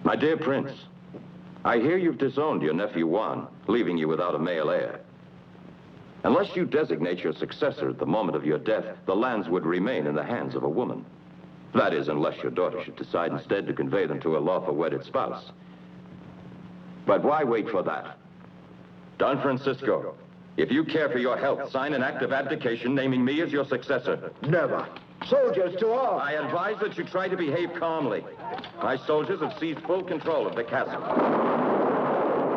My dear Prince, I hear you've disowned your nephew Juan, leaving you without a male heir. Unless you designate your successor at the moment of your death, the lands would remain in the hands of a woman. That is, unless your daughter should decide instead to convey them to a lawful wedded spouse. But why wait for that? Don Francisco, if you care for your health, sign an act of abdication naming me as your successor. Never. Soldiers to arms! I advise that you try to behave calmly. My soldiers have seized full control of the castle.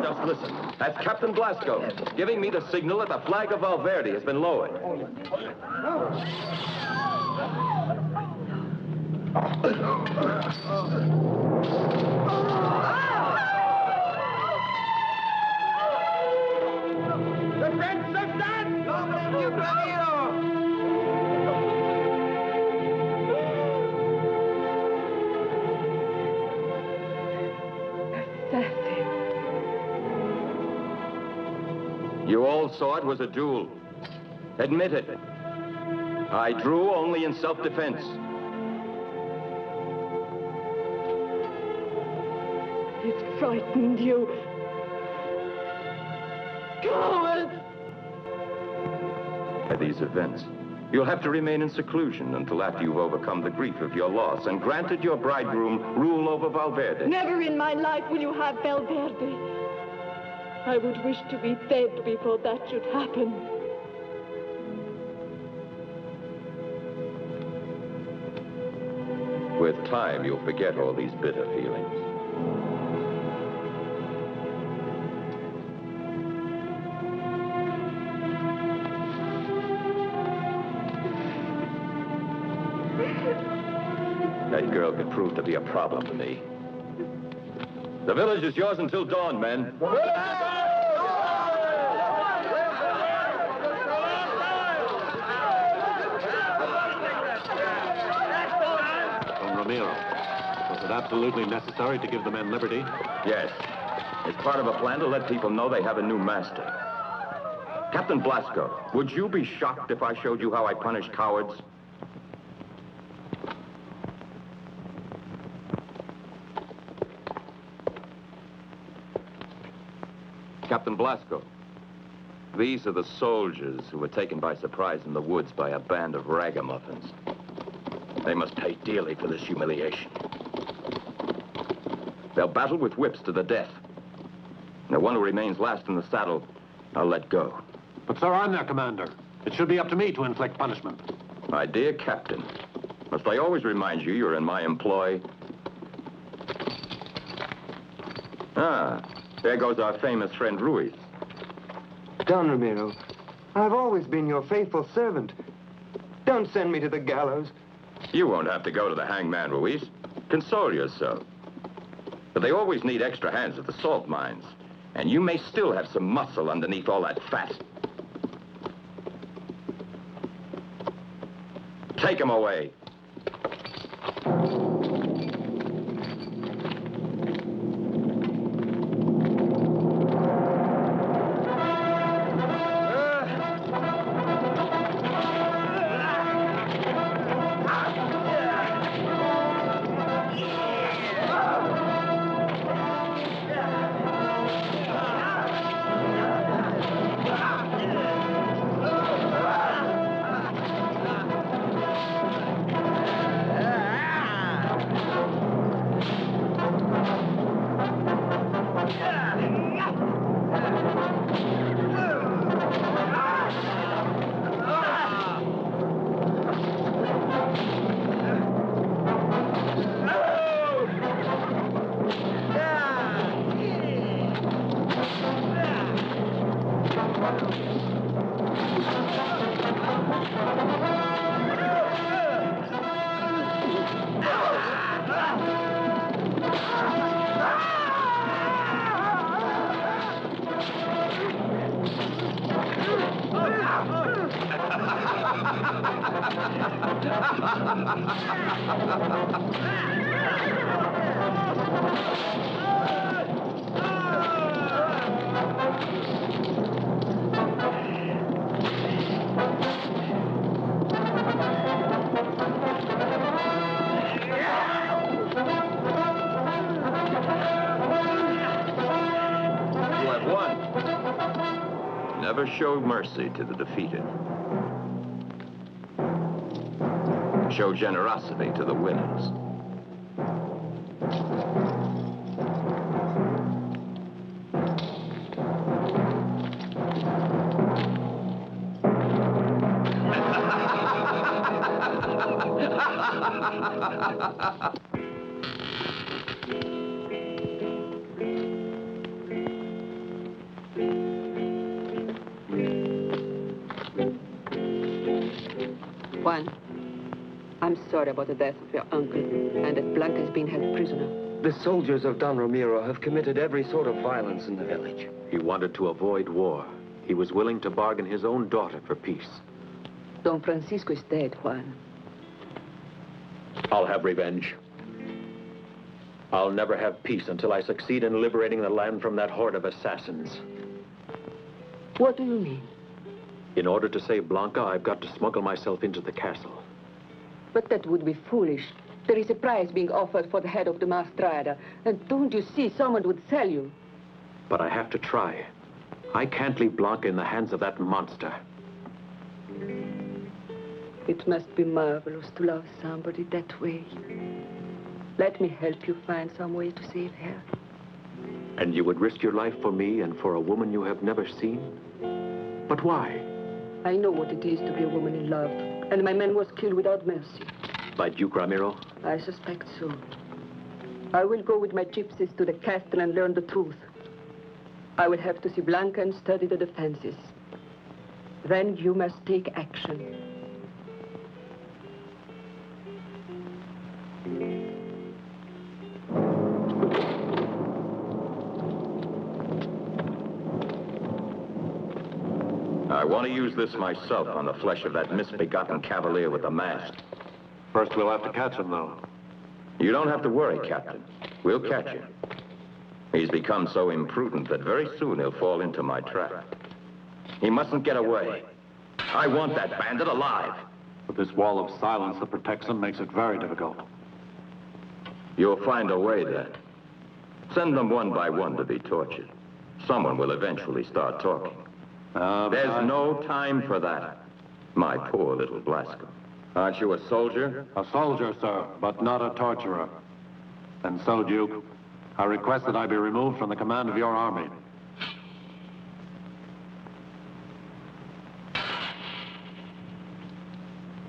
Just listen. That's Captain Blasco, giving me the signal that the flag of Valverde has been lowered. The French have done! Nombre de Ramiro! You all saw it was a duel. Admit it. I drew only in self-defense. It frightened you. Coward! By these events, you'll have to remain in seclusion until after you've overcome the grief of your loss and granted your bridegroom rule over Valverde. Never in my life will you have Valverde. I would wish to be dead before that should happen. With time, you'll forget all these bitter feelings. That girl could prove to be a problem to me. The village is yours until dawn, men. Don Ramiro, was it absolutely necessary to give the men liberty? Yes. It's part of a plan to let people know they have a new master. Captain Blasco, would you be shocked if I showed you how I punish cowards? Captain Blasco, these are the soldiers who were taken by surprise in the woods by a band of ragamuffins. They must pay dearly for this humiliation. They'll battle with whips to the death. And the one who remains last in the saddle, I'll let go. But, sir, I'm their commander. It should be up to me to inflict punishment. My dear Captain, must I always remind you you're in my employ? There goes our famous friend Ruiz. Don Ramiro, I've always been your faithful servant. Don't send me to the gallows. You won't have to go to the hangman, Ruiz. Console yourself. But they always need extra hands at the salt mines. And you may still have some muscle underneath all that fat. Take him away. Never show mercy to the defeated. Show generosity to the winners. Juan, I'm sorry about the death of your uncle and that Blanca's been held prisoner. The soldiers of Don Ramiro have committed every sort of violence in the village. He wanted to avoid war. He was willing to bargain his own daughter for peace. Don Francisco is dead, Juan. I'll have revenge. I'll never have peace until I succeed in liberating the land from that horde of assassins. What do you mean? In order to save Blanca, I've got to smuggle myself into the castle. But that would be foolish. There is a prize being offered for the head of the masked rider. And don't you see, someone would sell you. But I have to try. I can't leave Blanca in the hands of that monster. It must be marvelous to love somebody that way. Let me help you find some way to save her. And you would risk your life for me and for a woman you have never seen? But why? I know what it is to be a woman in love. And my man was killed without mercy. By Duke Ramiro? I suspect so. I will go with my gypsies to the castle and learn the truth. I will have to see Blanca and study the defenses. Then you must take action. I want to use this myself on the flesh of that misbegotten cavalier with the mask. First, we'll have to catch him, though. You don't have to worry, Captain. We'll catch him. He's become so imprudent that very soon he'll fall into my trap. He mustn't get away. I want that bandit alive. But this wall of silence that protects him makes it very difficult. You'll find a way, then. Send them one by one to be tortured. Someone will eventually start talking. There's no time for that, my poor little Blasco. Aren't you a soldier? A soldier, sir, but not a torturer. And so, Duke, I request that I be removed from the command of your army.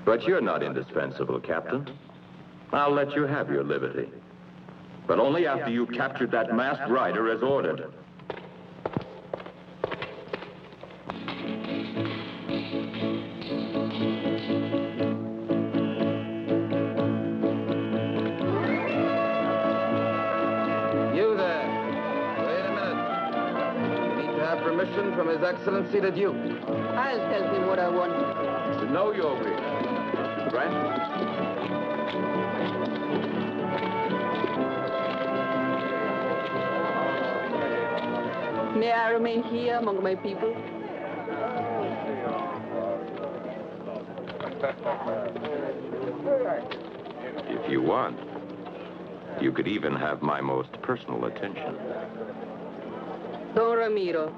But you're not indispensable, Captain. I'll let you have your liberty. But only after you've captured that masked rider as ordered. You permission from His Excellency the Duke. I'll tell him what I want. To know your wish. Grant? May I remain here among my people? If you want, you could even have my most personal attention. Don Ramiro,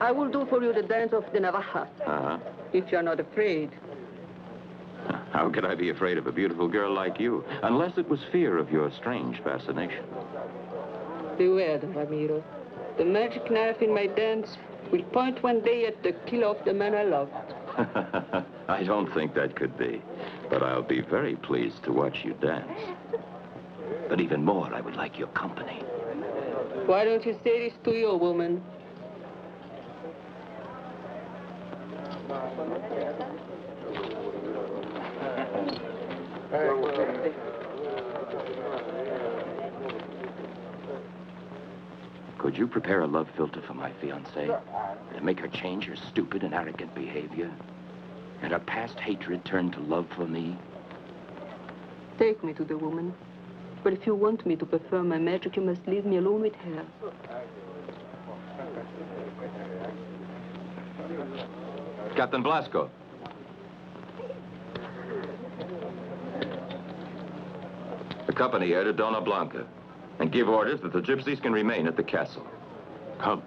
I will do for you the dance of the Navaja, Uh-huh. if you're not afraid. How could I be afraid of a beautiful girl like you? Unless it was fear of your strange fascination. Beware, Don Ramiro. The magic knife in my dance will point one day at the killer of the man I love. I don't think that could be. But I'll be very pleased to watch you dance. But even more, I would like your company. Why don't you say this to your woman? Could you prepare a love filter for my fiancée? To make her change her stupid and arrogant behavior? And her past hatred turn to love for me? Take me to the woman. But if you want me to perform my magic, you must leave me alone with her. Captain Blasco. Accompany her to Dona Blanca and give orders that the gypsies can remain at the castle. Come.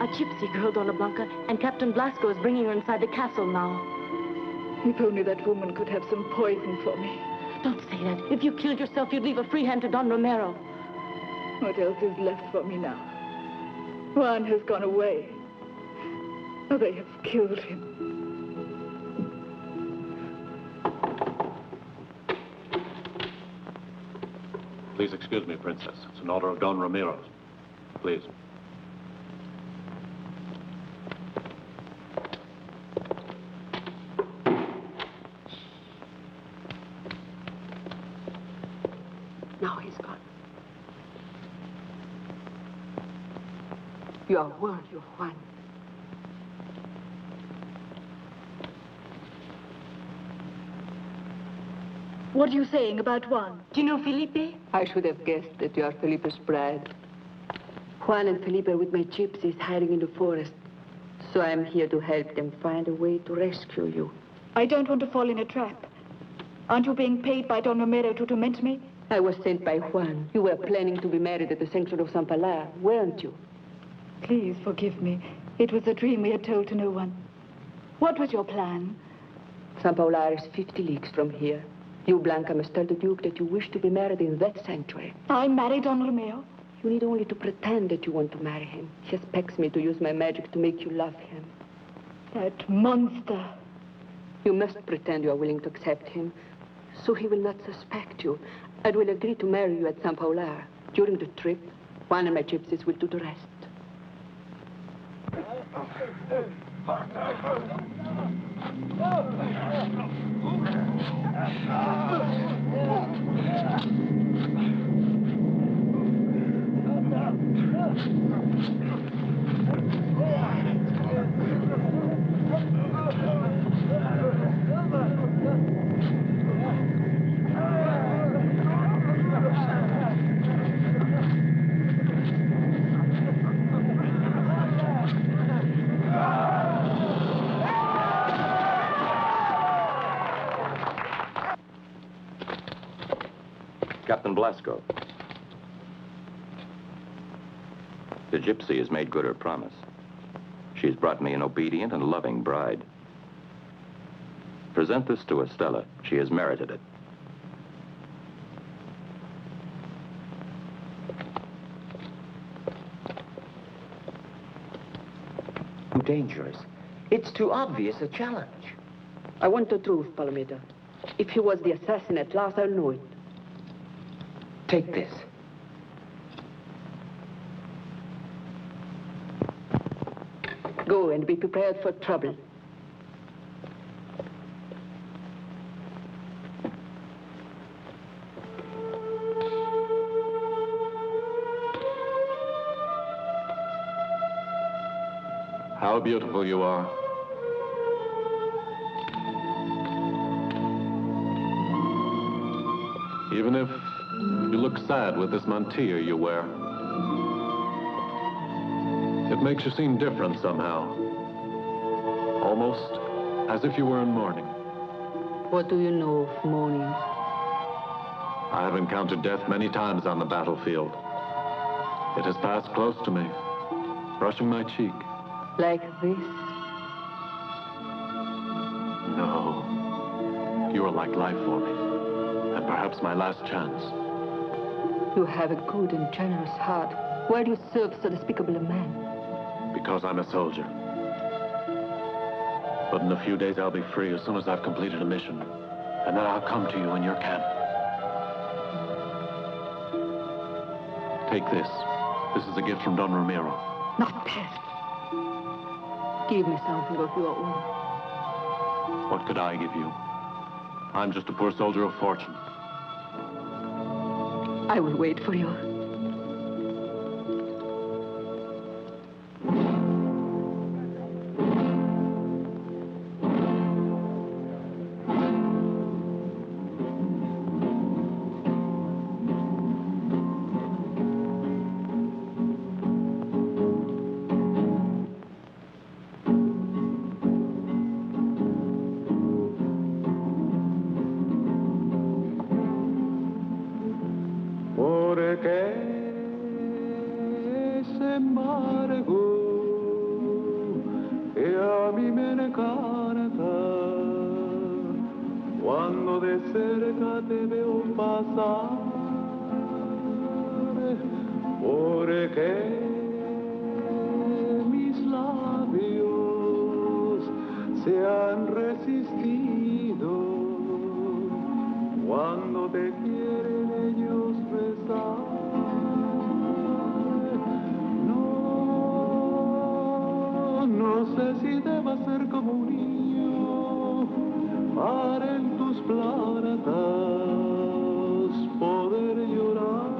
A gypsy girl, Dona Blanca, and Captain Blasco is bringing her inside the castle now. If only that woman could have some poison for me. Don't say that. If you killed yourself, you'd leave a free hand to Don Romero. What else is left for me now? Juan has gone away. Oh, they have killed him. Please excuse me, Princess. It's an order of Don Ramirez. Please. Now he's gone. You are warned, you Juan. What are you saying about Juan? Do you know Felipe? I should have guessed that you are Felipe's bride. Juan and Felipe are with my gypsies hiding in the forest. So I'm here to help them find a way to rescue you. I don't want to fall in a trap. Aren't you being paid by Don Romero to torment me? I was sent by Juan. You were planning to be married at the sanctuary of San Pilar, weren't you? Please forgive me. It was a dream we had told to no one. What was your plan? San Pilar is 50 leagues from here. You, Blanca, must tell the Duke that you wish to be married in that sanctuary. I married Don Romeo? You need only to pretend that you want to marry him. He expects me to use my magic to make you love him. That monster. You must pretend you are willing to accept him, so he will not suspect you, and will agree to marry you at San Pilar. During the trip, Juan and my gypsies will do the rest. Captain Blasco. The gypsy has made good her promise. She's brought me an obedient and loving bride. Present this to Estella. She has merited it. Too dangerous. It's too obvious a challenge. I want the truth, Palomita. If he was the assassin at last, I'll know it. Take this. Go and be prepared for trouble. How beautiful you are. Even if you look sad with this mantilla you wear, it makes you seem different somehow. Almost as if you were in mourning. What do you know of mourning? I have encountered death many times on the battlefield. It has passed close to me, brushing my cheek. Like this? No. You are like life for me, and perhaps my last chance. You have a good and generous heart. Why do you serve so despicable a man? Because I'm a soldier. But in a few days I'll be free as soon as I've completed a mission. And then I'll come to you in your camp. Take this. This is a gift from Don Ramiro. Not pest. Give me something of your own. What could I give you? I'm just a poor soldier of fortune. I will wait for you. Cuando de cerca te veo pasar, porque mis labios se han resistido cuando te quieren ellos besar. No sé si deba ser como un niño para en tus plantas poder llorar.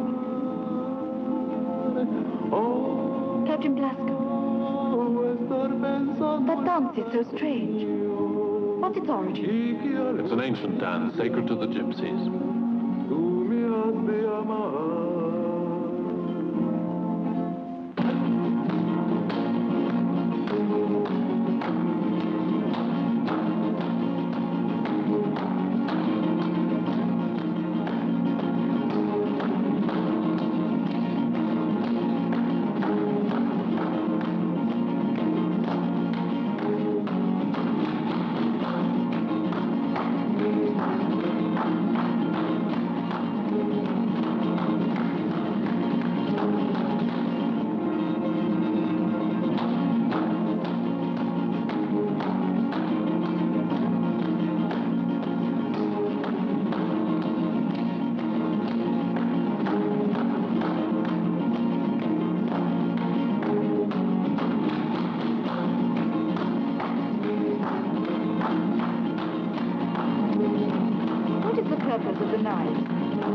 Oh, Captain Blasco, estar pensando that dance is so strange. What's its origin? It's an ancient dance sacred to the gypsies. Tú me has de amar.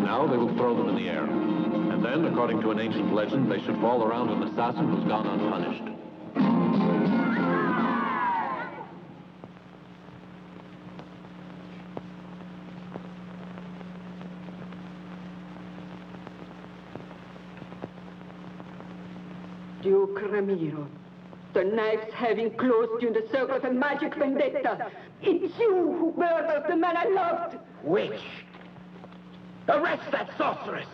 Now they will throw them in the air. And then, according to an ancient legend, they should fall around an assassin who's gone unpunished. Duke Ramiro, the knives have enclosed you in the circle of a magic vendetta. It's you who murdered the man I loved. Witch! Arrest that sorceress!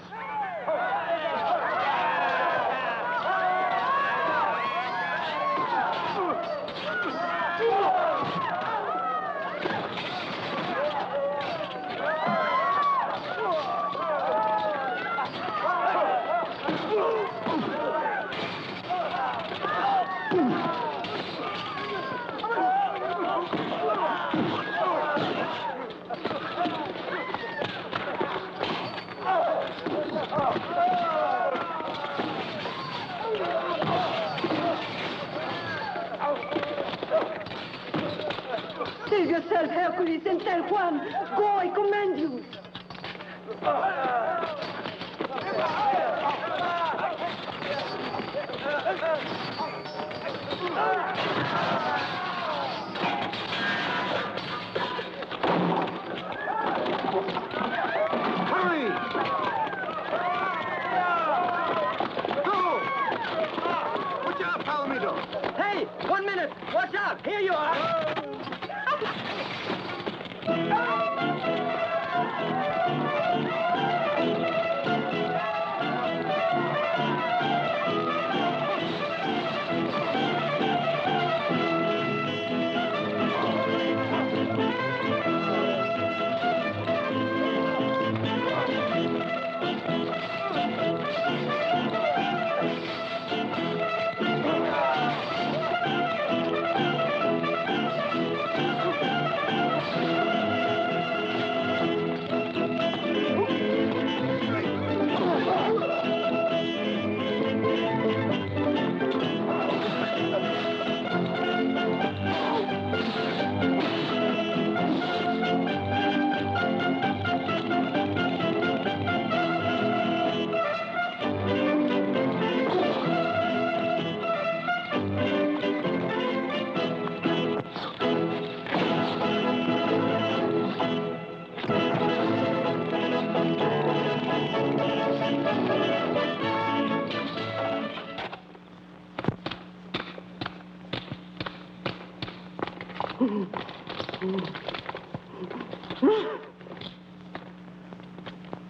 yourself, Hercules, and tell Juan, go, I command you. Hurry! Go! Watch out, Palomito! Hey, 1 minute. Watch out. Here you are.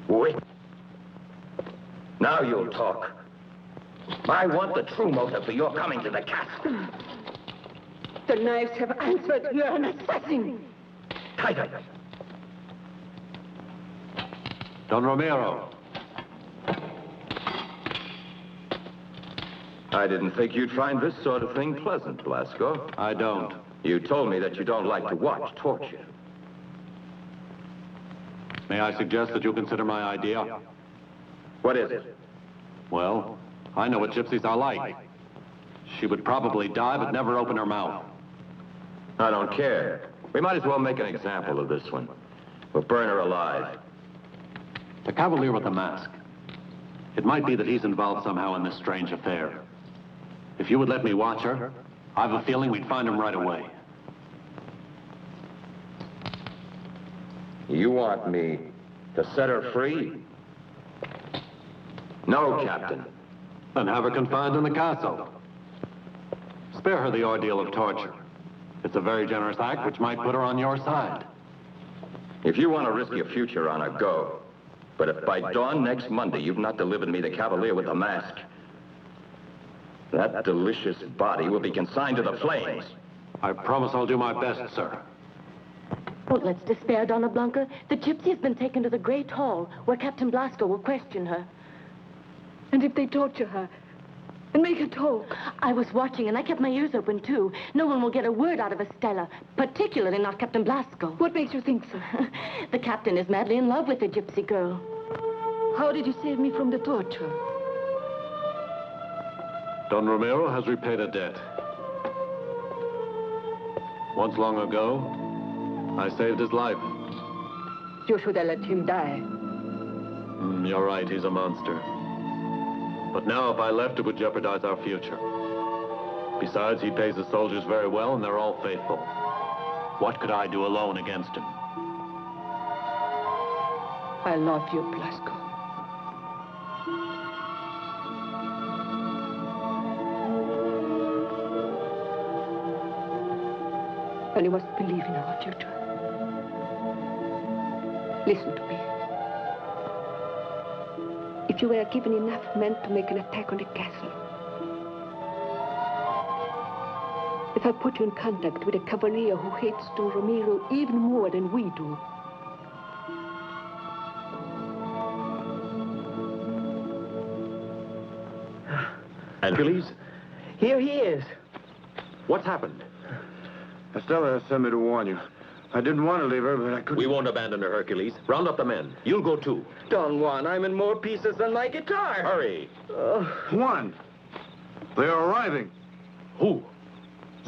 Wait. Now you'll talk. I want the true motive for your coming to the castle. The knives have answered. You're an assassin. Tighter. Don Ramiro. I didn't think you'd find this sort of thing pleasant, Blasco. I don't. You told me that you don't like to watch torture. May I suggest that you consider my idea? What is it? Well, I know what gypsies are like. She would probably die, but never open her mouth. I don't care. We might as well make an example of this one. We'll burn her alive. The cavalier with the mask. It might be that he's involved somehow in this strange affair. If you would let me watch her, I have a feeling we'd find him right away. You want me to set her free? No, Captain. Then have her confined in the castle. Spare her the ordeal of torture. It's a very generous act which might put her on your side. If you want to risk your future on her, go. But if by dawn next Monday you've not delivered me the cavalier with the mask, that delicious body will be consigned to the flames. I promise I'll do my best, sir. Don't let's despair, Donna Blanca. The gypsy has been taken to the Great Hall, where Captain Blasco will question her. And if they torture her and make her talk? I was watching, and I kept my ears open, too. No one will get a word out of Estella, particularly not Captain Blasco. What makes you think so? The captain is madly in love with the gypsy girl. How did you save me from the torture? Don Ramiro has repaid a debt. Once long ago, I saved his life. You should have let him die. You're right, he's a monster. But now if I left, it would jeopardize our future. Besides, he pays his soldiers very well, and they're all faithful. What could I do alone against him? I love you, Blasco. And you must believe in our future. Listen to me. If you were given enough men to make an attack on the castle, if I put you in contact with a cavalier who hates Don Ramiro even more than we do, Hercules? Here he is. What's happened? Estella sent me to warn you. I didn't want to leave her, but I couldn't. We won't abandon her, Hercules. Round up the men. You'll go too. Don Juan, I'm in more pieces than my guitar. Hurry. Juan! They are arriving. Who?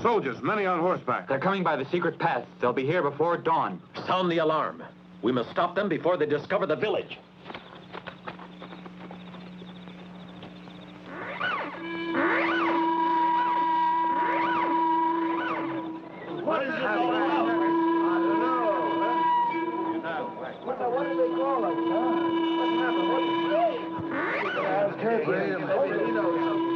Soldiers, many on horseback. They're coming by the secret paths. They'll be here before dawn. Sound the alarm. We must stop them before they discover the village. What is it all about? I don't know. What do they call us, huh? What happened? What did you say? You can ask her. Maybe he knows something.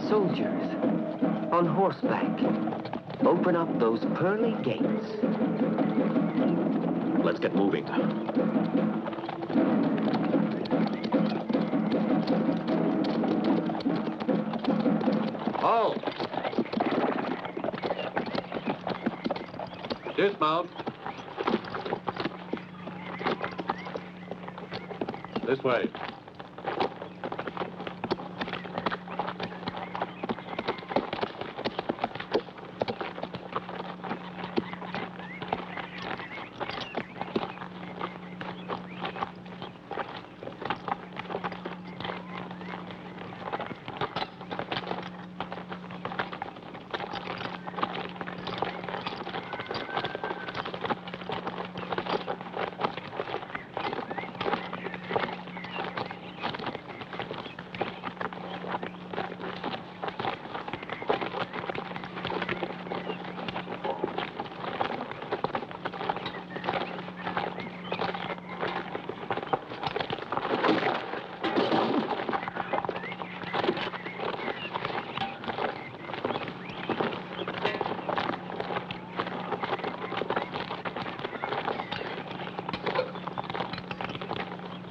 Soldiers, on horseback, open up those pearly gates. Let's get moving. Halt! Dismount. This way.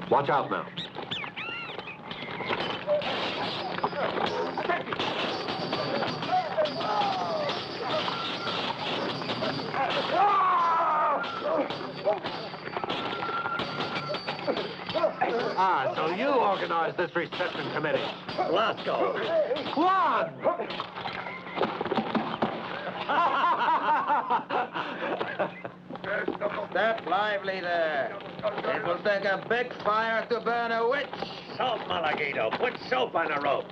Watch out now. Ah, so you organized this reception committee. Glasgow. Juan! Step lively there. It will take a big fire to burn a witch. Soap, Malaguito. Put soap on a rope.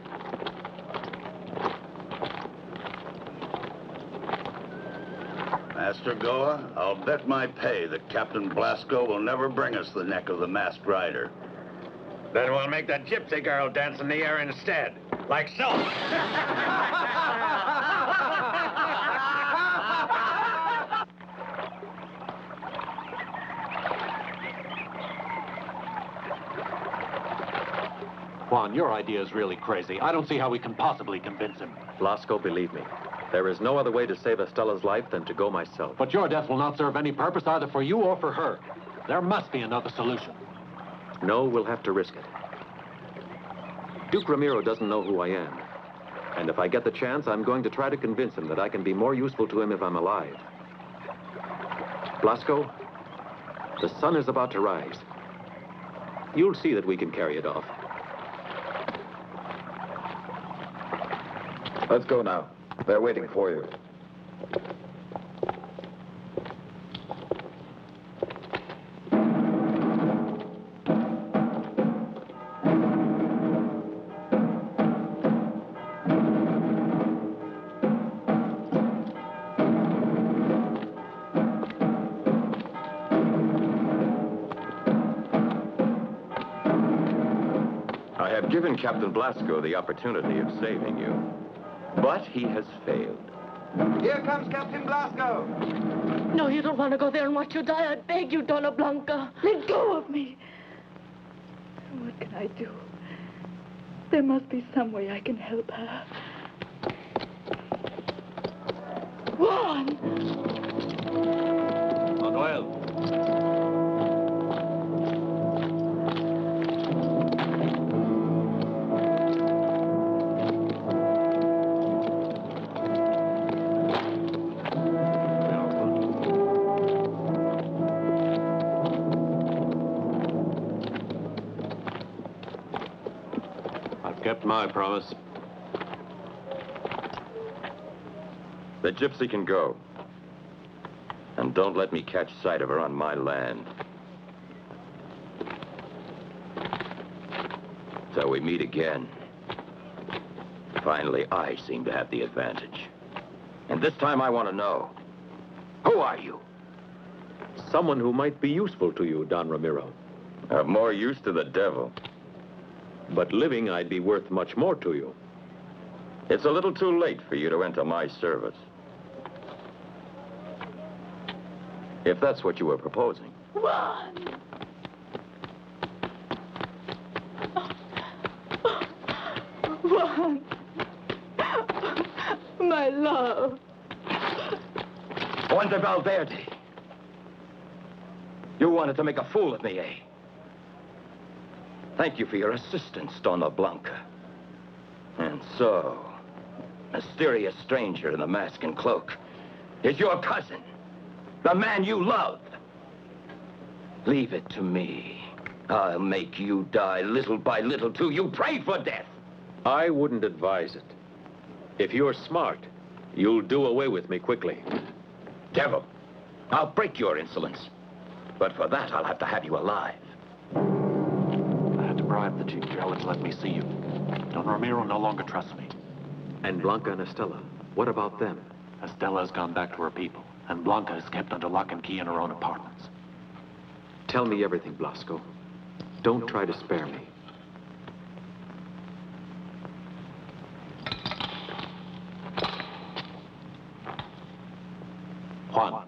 Master Goa, I'll bet my pay that Captain Blasco will never bring us the neck of the masked rider. Then we'll make the gypsy girl dance in the air instead. Like so. Juan, your idea is really crazy. I don't see how we can possibly convince him. Blasco, believe me. There is no other way to save Estella's life than to go myself. But your death will not serve any purpose either for you or for her. There must be another solution. No, we'll have to risk it. Duke Ramiro doesn't know who I am. And if I get the chance, I'm going to try to convince him that I can be more useful to him if I'm alive. Blasco, the sun is about to rise. You'll see that we can carry it off. Let's go now. They're waiting for you. I have given Captain Blasco the opportunity of saving you, but he has failed. Here comes Captain Blasco. No, you don't want to go there and watch you die. I beg you, Donna Blanca. Let go of me. What can I do? There must be some way I can help her. Juan! Manuel. kept my promise. The gypsy can go. And don't let me catch sight of her on my land. Till we meet again. Finally, I seem to have the advantage. And this time I want to know, who are you? Someone who might be useful to you, Don Ramiro. Of more use to the devil. But living, I'd be worth much more to you. It's a little too late for you to enter my service. If that's what you were proposing. Juan! Juan! My love. Juan de Valverde. You wanted to make a fool of me, eh? Thank you for your assistance, Donna Blanca. And so, mysterious stranger in the mask and cloak is your cousin, the man you love. Leave it to me. I'll make you die little by little till you pray for death. I wouldn't advise it. If you're smart, you'll do away with me quickly. Devil, I'll break your insolence. But for that, I'll have to have you alive. I had to bribe the chief jailer to let me see you. Don Ramiro no longer trusts me. And Blanca and Estella, what about them? Estella's gone back to her people, and Blanca is kept under lock and key in her own apartments. Tell me everything, Blasco. Don't try to spare me. Juan,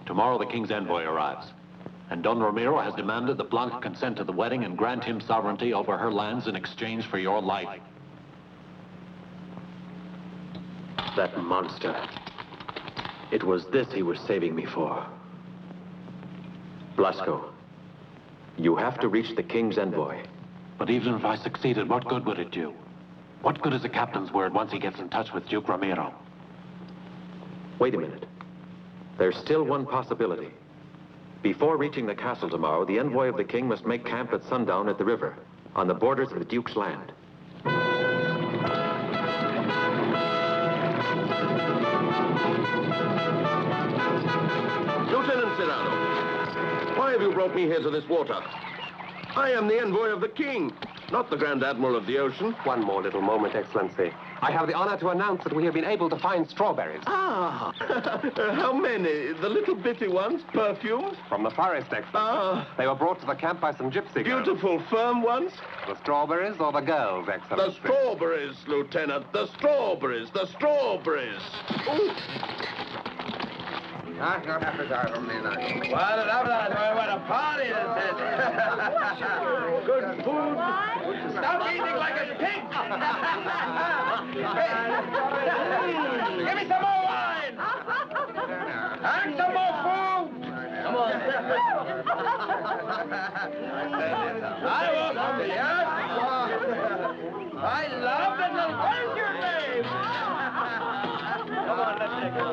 tomorrow the king's envoy arrives. And Don Ramiro has demanded that Blanca consent to the wedding and grant him sovereignty over her lands in exchange for your life. That monster. It was this he was saving me for. Blasco, you have to reach the king's envoy. But even if I succeeded, what good would it do? What good is the captain's word once he gets in touch with Duke Ramiro? Wait a minute. There's still one possibility. Before reaching the castle tomorrow, the envoy of the king must make camp at sundown at the river, on the borders of the Duke's land. Lieutenant Serrano, why have you brought me here to this water? I am the envoy of the king, not the Grand Admiral of the ocean. One more little moment, Excellency. I have the honor to announce that we have been able to find strawberries. Ah, how many? The little bitty ones, perfumed? From the forest, Excellency. They were brought to the camp by some gypsy girls. Beautiful, firm ones? The strawberries or the girls, Excellency? The strawberries, Lieutenant, the strawberries, the strawberries. Ooh. What a party this is. Good food. Stop eating like a pig. Give me some more wine. And some more food. Come on. I won't be, yes? I love it. Where's your name? Come on, let's take it.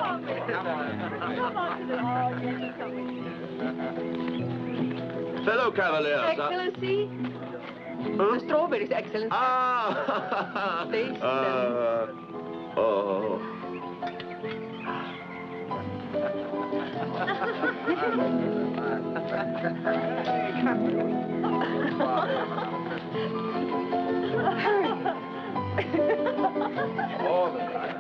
Fellow cavaliers. Excellency. The strawberries, Excellency. Ah. Taste them. Oh. All the time.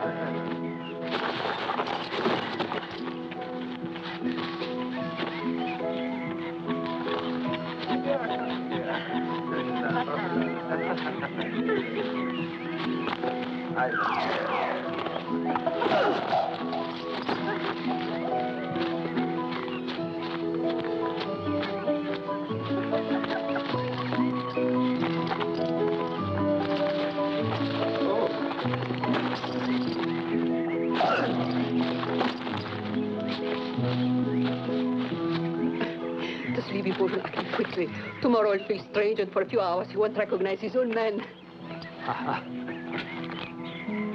The sleepy boy will act quickly. Tomorrow he'll feel strange, and for a few hours he won't recognize his own men.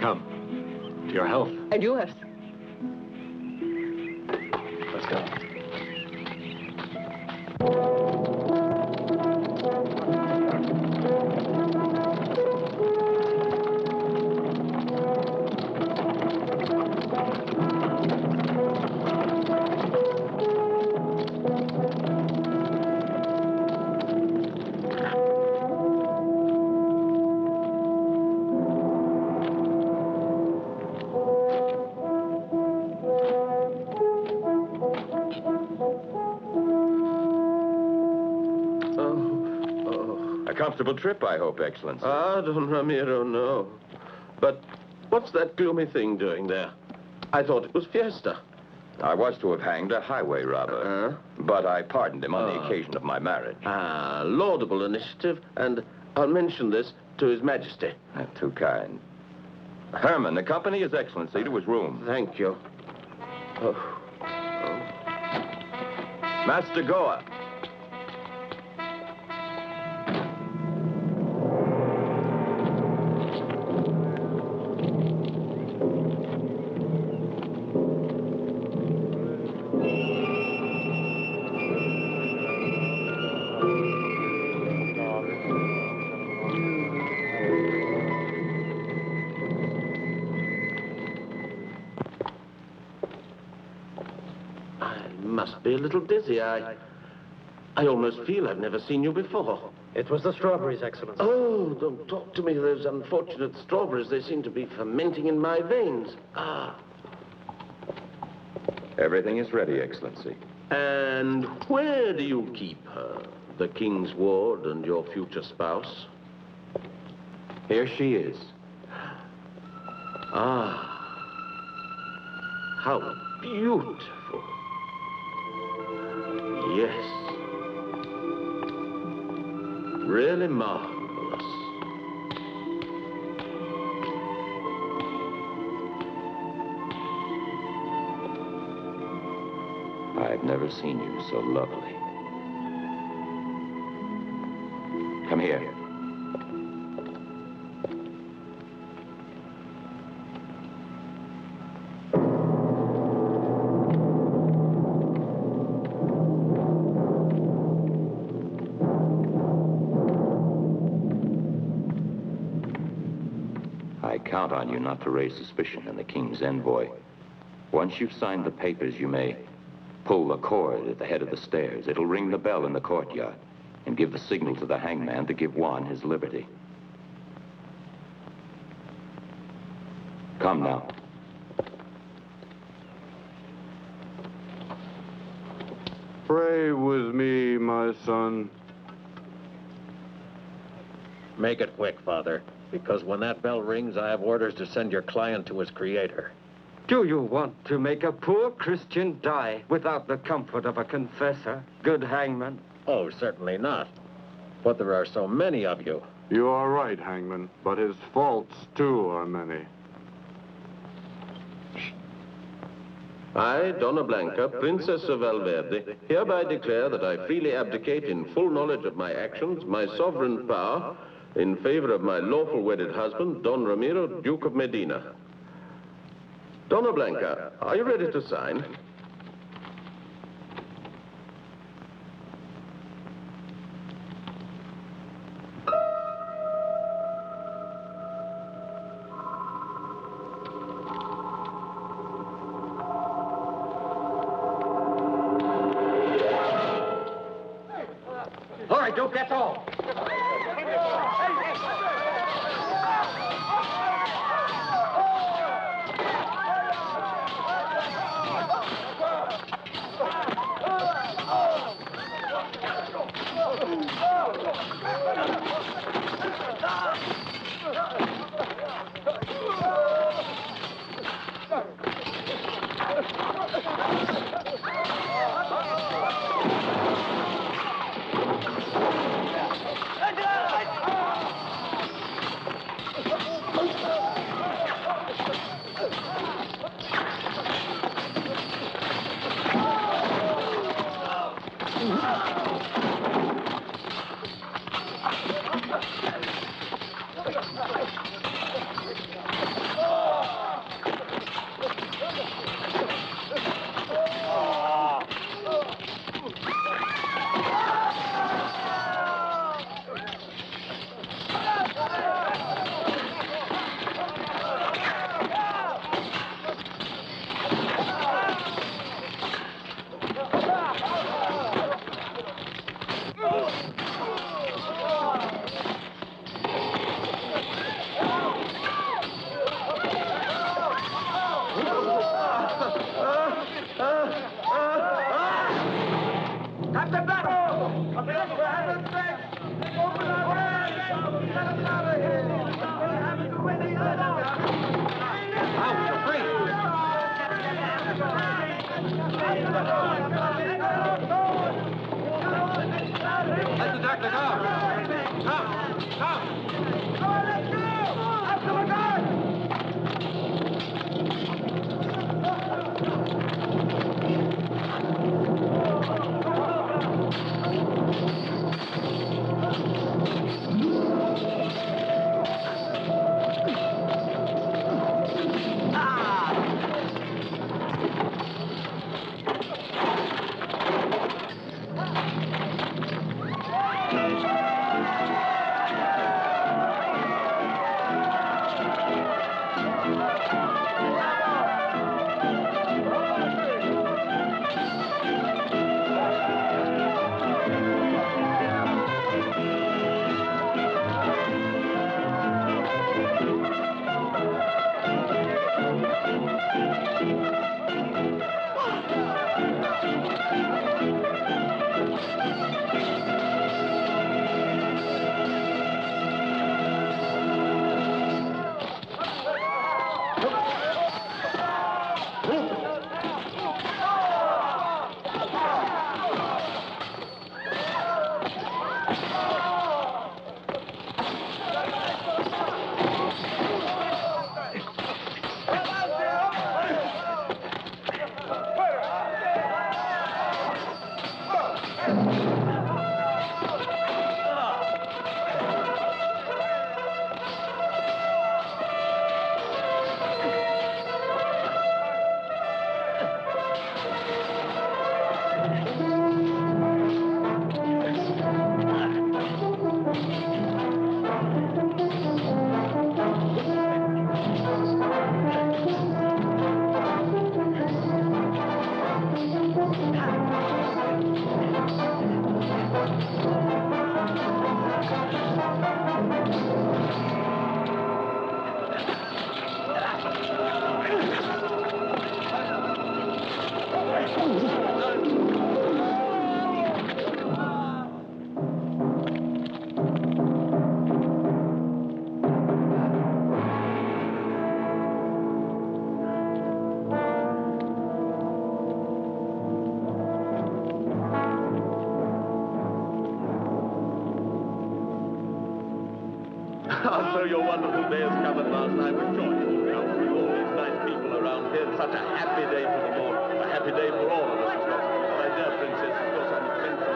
Come. To your health. And yours. Let's go. comfortable trip, I hope, Excellency. Ah, Don Ramiro, no. But what's that gloomy thing doing there? I thought it was fiesta. I was to have hanged a highway robber, but I pardoned him on the Ah. occasion of my marriage. Ah, laudable initiative, and I'll mention this to His Majesty. Too kind. Herman, accompany His Excellency to his room. Thank you. Oh. Master Goa. Must be a little dizzy. I almost feel I've never seen you before. It was the strawberries, Excellency. Oh, don't talk to me of those unfortunate strawberries. They seem to be fermenting in my veins. Ah. Everything is ready, Excellency. And where do you keep her? The king's ward and your future spouse? Here she is. Ah. How beautiful. Yes. Really marvelous. I've never seen you so lovely. Come here. I count on you not to raise suspicion in the king's envoy. Once you've signed the papers, you may pull the cord at the head of the stairs. It'll ring the bell in the courtyard and give the signal to the hangman to give Juan his liberty. Come now. Pray with me, my son. Make it quick, Father, because when that bell rings, I have orders to send your client to his creator. Do you want to make a poor Christian die without the comfort of a confessor, good hangman? Oh, certainly not. But there are so many of you. You are right, hangman, but his faults, too, are many. I, Donna Blanca, Princess of Valverde, hereby declare that I freely abdicate in full knowledge of my actions, my sovereign power, in favor of my lawful wedded husband, Don Ramiro, Duke of Medina. Donna Blanca, are you ready to sign? All right, Duke, that's all. Captain Battle! Come in for heaven's sake! Open our ranks! Let the doctor go. Come. Let's go. After the guard. So your wonderful day has come at last. I'm rejoiced. Now, with all these nice people around here, it's such a happy day for them all. A happy day for all of us, of course. My dear princess, of course, I'm thankful.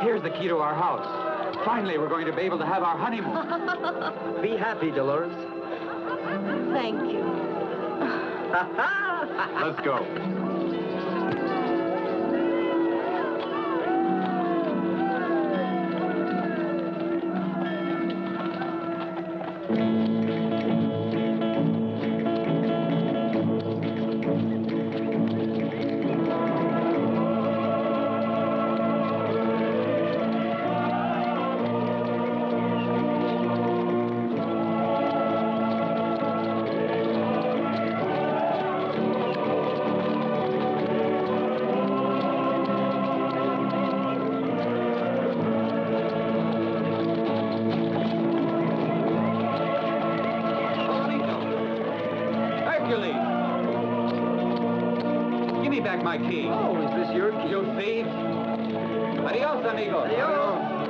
Here's the key to our house. Finally, we're going to be able to have our honeymoon. Be happy, Dolores. Thank you. Let's go. Give me back my key. Oh, is this your key? You thief. Adios, amigo. Adios.